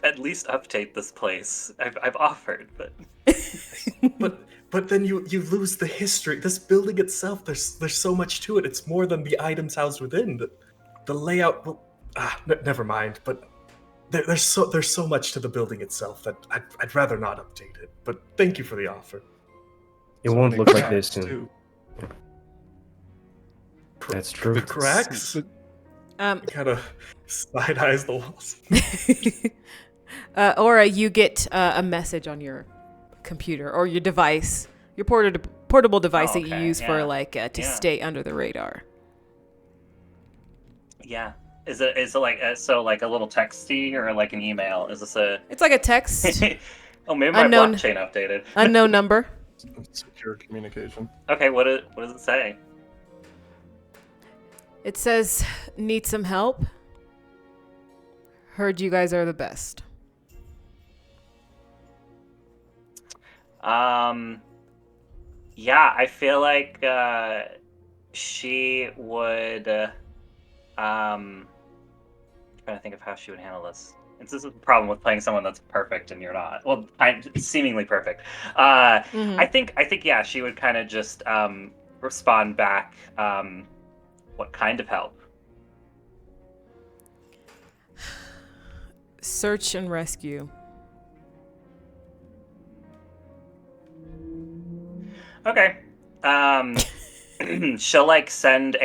at least update this place. I've offered, but but then you lose the history. This building itself, there's so much to it. It's more than the items housed within. The layout. Well, never mind. But there's so much to the building itself that I'd rather not update it. But thank you for the offer. It won't look like this soon. That's true. The cracks. Kind of side eyes the walls. Aura, you get a message on your computer or your device, your portable device that you use for to stay under the radar. Yeah. Is it like like a little texty or like an email? Is this a? It's like a text. Oh, maybe my blockchain updated. Unknown number. Secure communication. Okay, what does it say? It says, "Need some help? Heard you guys are the best." Yeah, I feel like she would. I'm trying to think of how she would handle this. This is the problem with playing someone that's perfect and you're not. Well, seemingly perfect. I think yeah, she would kind of just respond back. What kind of help? Search and rescue. Okay. she'll like send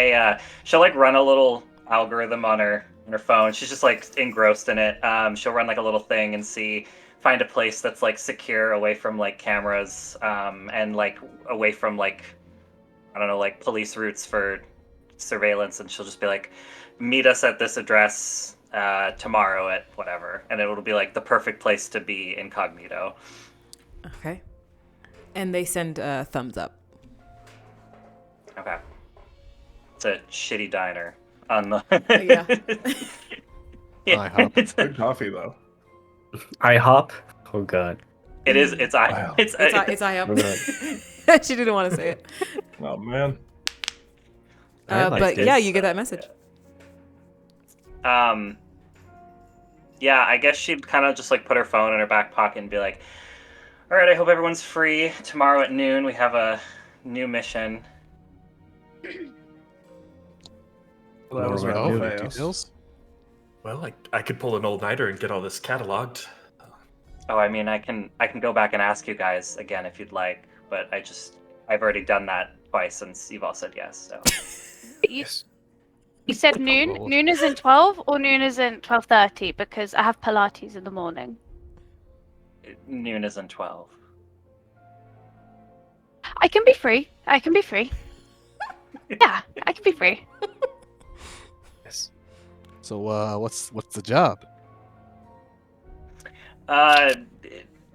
she'll like run a little algorithm on her phone. She's just like engrossed in it. She'll run like a little thing and find a place that's like secure away from like cameras, and like away from like, I don't know, like police routes for surveillance, and she'll just be like, meet us at this address tomorrow at whatever, and it'll be like the perfect place to be incognito. Okay. And they send a thumbs up. Okay. It's a shitty diner on the IHOP. It's good coffee though. IHOP? Oh god. It is. It's Wow. It's IHOP. She didn't want to say it. Oh man. But yeah, you get that message. Yeah, I guess she'd kind of just like put her phone in her back pocket and be like, all right, I hope everyone's free tomorrow at noon. We have a new mission. Well, that was rather fast. Well, I could pull an all-nighter and get all this cataloged. Oh, I mean, I can go back and ask you guys again if you'd like, but I've already done that twice since you've all said yes. So. You said noon. Noon isn't 12, or noon isn't 12:30, because I have Pilates in the morning. Noon isn't 12. I can be free. Yeah, I can be free. Yes. So, what's the job?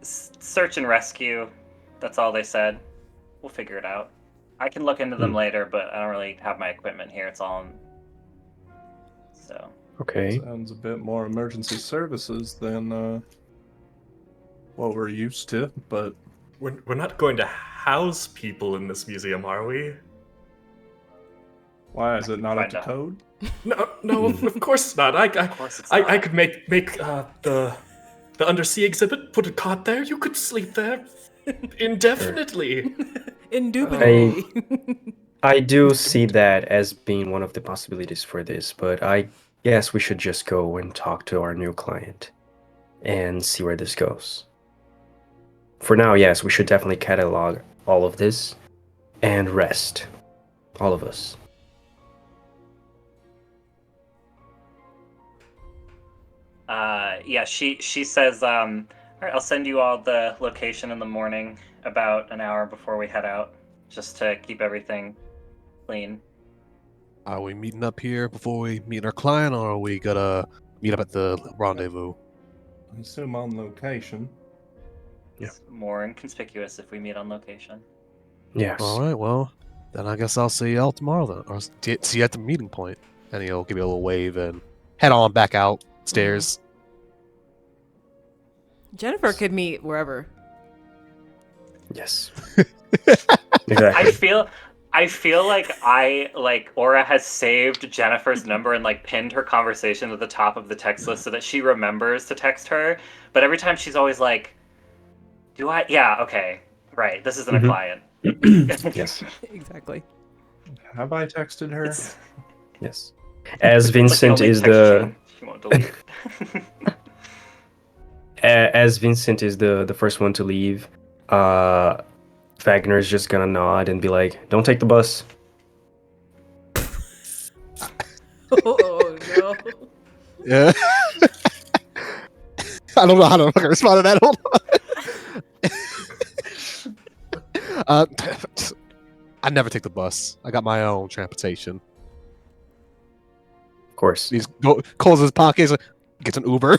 Search and rescue. That's all they said. We'll figure it out. I can look into them later, but I don't really have my equipment here. It's all so. Okay. Sounds a bit more emergency services than what we're used to, but We're not going to house people in this museum, are we? why is it not up to Find out. code? No, of course not. I could make the undersea exhibit, put a cot there. You could sleep there indefinitely. Indubitably. I do see that as being one of the possibilities for this, but I guess we should just go and talk to our new client and see where this goes. For now, yes, we should definitely catalog all of this and rest. All of us. Yeah, she says, all right, I'll send you all the location in the morning about an hour before we head out, just to keep everything clean. Are we meeting up here before we meet our client, or are we gonna meet up at the rendezvous? I assume on location. It's more inconspicuous if we meet on location. Yes. All right, well, then I guess I'll see y'all tomorrow then, or see you at the meeting point. And he'll give you a little wave and head on back out stairs. Jennifer could meet wherever. Yes. Exactly. I feel like Aura has saved Jennifer's number and like pinned her conversation at the top of the text list so that she remembers to text her. But every time she's always like, "Do I? Yeah, okay, right. This isn't a client." Yes. Exactly. Have I texted her? Yes. As Vincent is the She won't delete. as Vincent is the first one to leave, Wagner is just gonna nod and be like, "Don't take the bus." Oh no. Yeah. I don't know how to fucking respond to that. Hold on. I never take the bus. I got my own transportation. Of course. He calls his pockets, gets an Uber.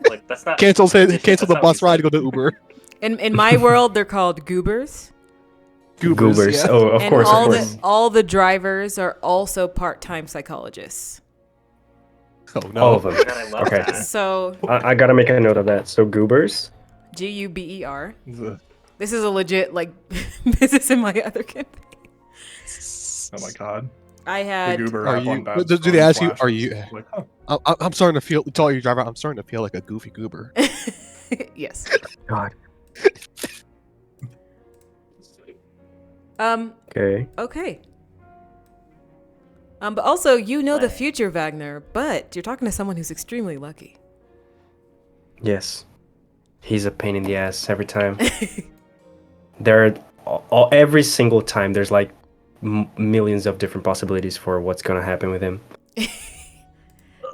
Like that's not cancels that's the not bus what ride you to go to Uber. In my world, they're called goobers. Goobers. Yeah. Oh, of And course, all of course. all the drivers are also part-time psychologists. Oh no. All of them. God, I love Okay. that. So I gotta make a note of that. So goobers. GUBER. The- This is a legit like business in my other campaign. Oh my god. I The had goober Are app you? on Babs Do they phone ask you? Are flashes. you? Like, huh. I'm starting to feel. Tell your driver, I'm starting to feel like a goofy goober. yes. God. Okay. Okay. But also, you know the future, Wagner, but you're talking to someone who's extremely lucky. Yes. He's a pain in the ass every time. Every single time there's like millions of different possibilities for what's gonna happen with him.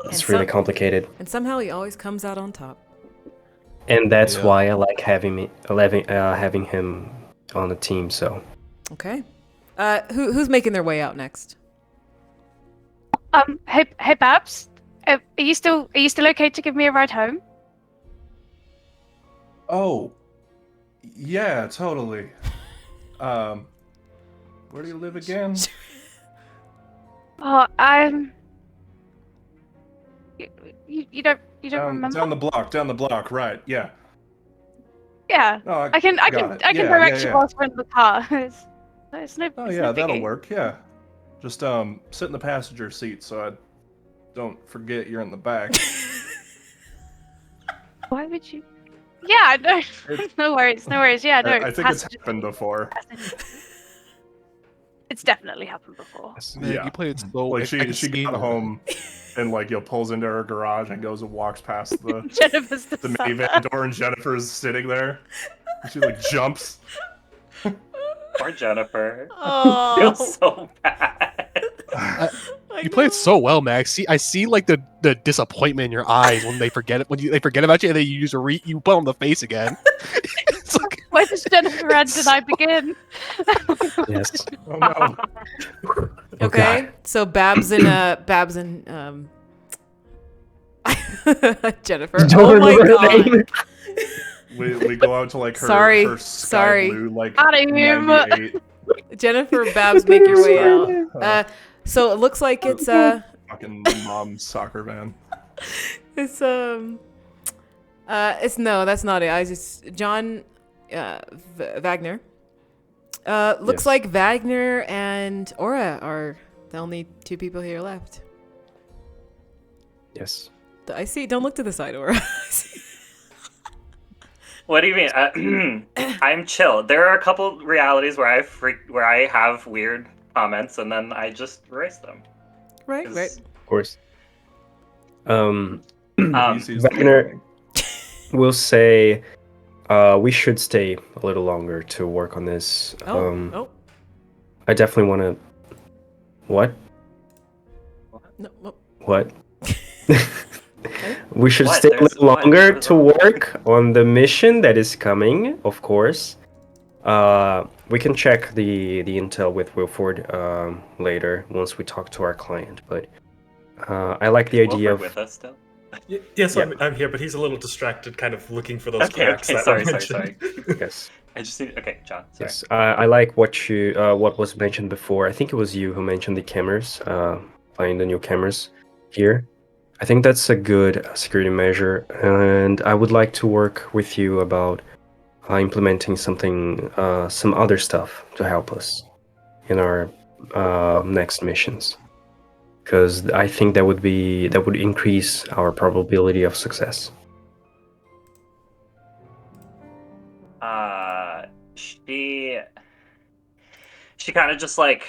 It's really complicated. And somehow he always comes out on top. And that's why I like having him on the team. So. Okay. Who's making their way out next? Hey Babs, are you still okay to give me a ride home? Oh, yeah, totally. Where do you live again? Oh, you don't remember? Down the block, right? Yeah. Yeah. No, I can direct you whilst we're in the car. It's no. Oh it's yeah, no that'll biggie. work. Yeah. Just sit in the passenger seat so I don't forget you're in the back. Why would you? Yeah, no, no worries. Yeah, no. I think it's happened before. It's definitely happened before. Man, Yeah. you played so Like she got home and like pulls into her garage and goes and walks past the Jennifer's the minivan door and Jennifer's sitting there. And she like jumps. Poor Jennifer. Oh. I feel so bad. You played so well, Max. I see like the disappointment in your eyes when they forget it they forget about you and then you use you put on the face again. It's like, Where does Jennifer end and I begin? Yes. Oh no. Okay. So Babs and Jennifer. Don't Oh my remember her god. name. We go out to like her Sorry. sky blue like Out of here. 98. Jennifer, Babs, make your way out. So it looks like it's Fucking mom's soccer van. it's no, that's not it. I just John Wagner. Looks Yes. like Wagner and Aura are the only two people here left. Yes. I see. Don't look to the side, Aura. What do you mean? I'm chill. There are a couple realities where I have weird comments, and then I just erase them. Right. Of course. Easy as Wagner will say we should stay a little longer to work on this. Oh. I definitely want to. What? No. What? We should What? stay a There's little what? longer What is to wrong? work on the mission that is coming, of course. We can check the intel with Willford later once we talk to our client, but I like the idea Wilford of with us still? Yes, Yeah. I'm here, but he's a little distracted, kind of looking for those Okay, cracks. okay, that sorry. I mentioned. yes. I just need. Okay, John. Sorry. Yes, I like what was mentioned before. I think it was you who mentioned the cameras, buying the new cameras here. I think that's a good security measure, and I would like to work with you about implementing some other stuff to help us in our next missions, because I think that would increase our probability of success. She kind of just like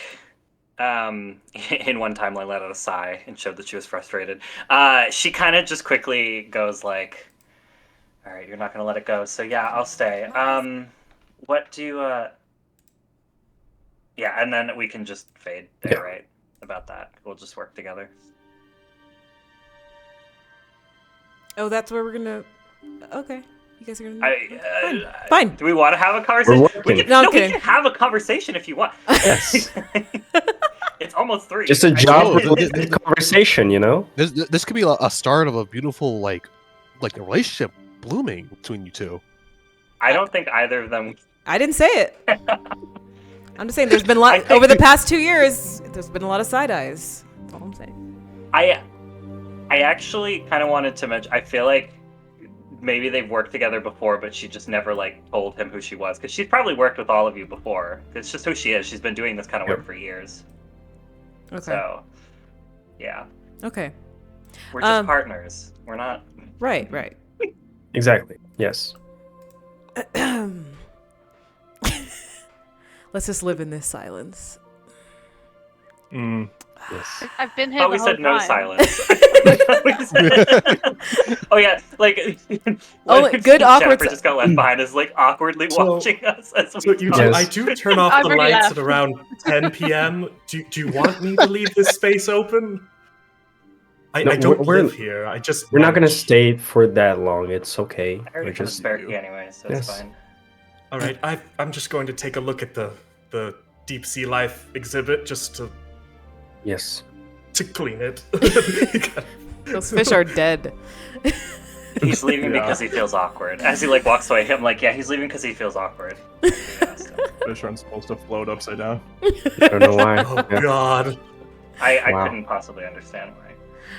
in one timeline let out a sigh and showed that she was frustrated. She kind of just quickly goes like, all right, you're not gonna let it go, so yeah, I'll stay. What do you yeah, and then we can just fade there, Yeah. right? About that, we'll just work together. Oh, that's where we're gonna. Okay, you guys are gonna. Fine. Fine. Do we want to have a conversation? We're working. No, I'm we kidding. can have a conversation if you want. Yes. It's almost 3. Just a job conversation, you know? this could be a start of a beautiful like a relationship blooming between you two. I don't think either of them. I didn't say it. I'm just saying there's been a lot over the past 2 years. There's been a lot of side eyes. That's all I'm saying. I actually kind of wanted to mention. I feel like maybe they've worked together before, but she just never like told him who she was, because she's probably worked with all of you before. It's just who she is. She's been doing this kind of work for years. Okay. So, yeah, Okay. we're just partners. We're not. Right. Exactly. Yes. Let's just live in this silence. Yes. I've been here. But the we whole said no time. silence. Oh yeah, like good awkward. Jennifer just got left behind is like awkwardly watching us as we talk. I do turn off the lights at around 10 p.m. Do you want me to leave this space open? I don't live here. We're not gonna stay for that long. It's okay. I already have a spare key anyway, so it's fine. All right, I'm just going to take a look at the deep sea life exhibit just to to clean it. Those fish are dead. He's leaving because he feels awkward. As he like walks away, I'm like, yeah, he's leaving because he feels awkward. Fish aren't supposed to float upside down. I don't know why. Oh God. I couldn't possibly understand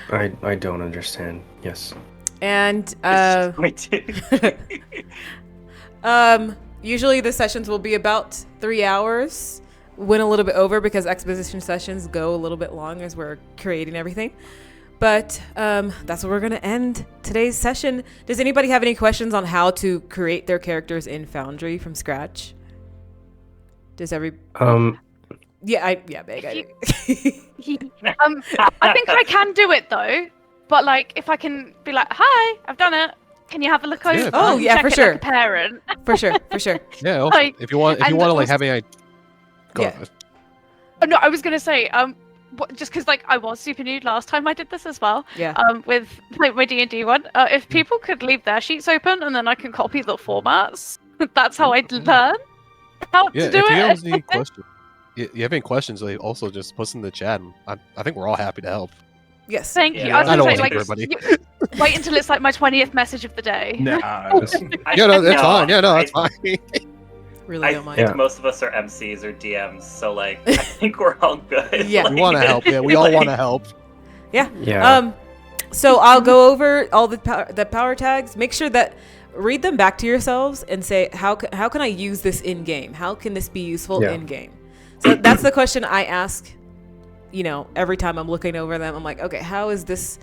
why. I don't understand. Yes. And usually the sessions will be about 3 hours. Went a little bit over because exposition sessions go a little bit long as we're creating everything. But that's where we're going to end today's session. Does anybody have any questions on how to create their characters in Foundry from scratch? Does every Meg. I think I can do it though. But like, if I can be like, "Hi, I've done it. Can you have a look over?" Yeah, oh yeah, for sure. Like a parent. For sure. Yeah. Like, if you want to like have any. Go ahead. Oh, no, I was gonna say just because like I was super new last time I did this as well. Yeah. With like my D&D one, if people could leave their sheets open and then I can copy the formats. That's how I learn how to do it. You have any questions, like, also just post in the chat. I think we're all happy to help. Yes. Thank you. I don't want to say, everybody. Wait until it's like my 20th message of the day. Nah. That's fine. Yeah, no, that's fine. Really I don't mind. think most of us are MCs or DMs, so like I think we're all good. Yeah, we want to help. Yeah, we all want to help. Yeah. Yeah. So I'll go over all the power tags. Make sure that read them back to yourselves and say how can I use this in game? How can this be useful in game? So that's the question I ask. Every time I'm looking over them, I'm like, okay, how is this?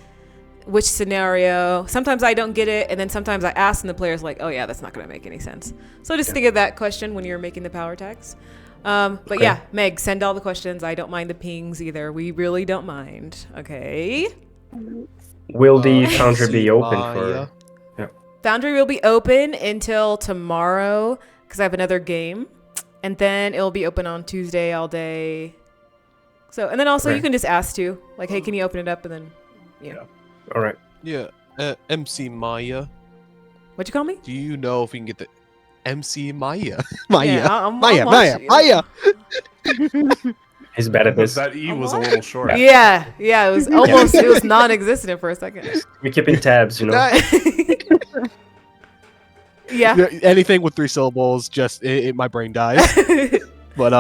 Which scenario? Sometimes I don't get it, and then sometimes I ask, and the player's like, "Oh yeah, that's not going to make any sense." So just think of that question when you're making the power tags. But yeah, Meg, send all the questions. I don't mind the pings either. We really don't mind. Okay. Will the Foundry be open for? Yeah. Foundry will be open until tomorrow because I have another game, and then it'll be open on Tuesday all day. So, and then also you can just ask too, like, "Hey, can you open it up?" And then, All right. Yeah. MC Maya. What'd you call me? Do you know if we can get the MC Maya? Maya. He's bad at this. That E was a little short. Yeah. It was almost, it was non-existent for a second. We're keeping tabs, Yeah. Anything with 3 syllables, just my brain dies. But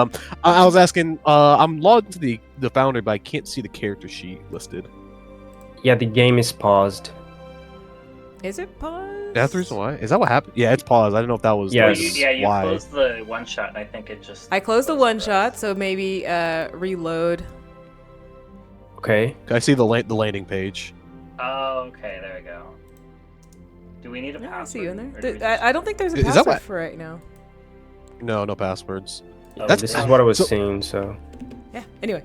I was asking, I'm logged into the Foundry, but I can't see the character sheet listed. Yeah, the game is paused. Is it paused? That's the reason why. Is that what happened? Yeah, it's paused. I don't know if that was you why. closed the one shot, and I think it just. I closed the one shot, so maybe reload. Okay. I see the landing page. Oh, okay. There we go. Do we need a password? I see you in there. I don't think there's a password for right now. No passwords. This is what I was seeing. So. Yeah. Anyway.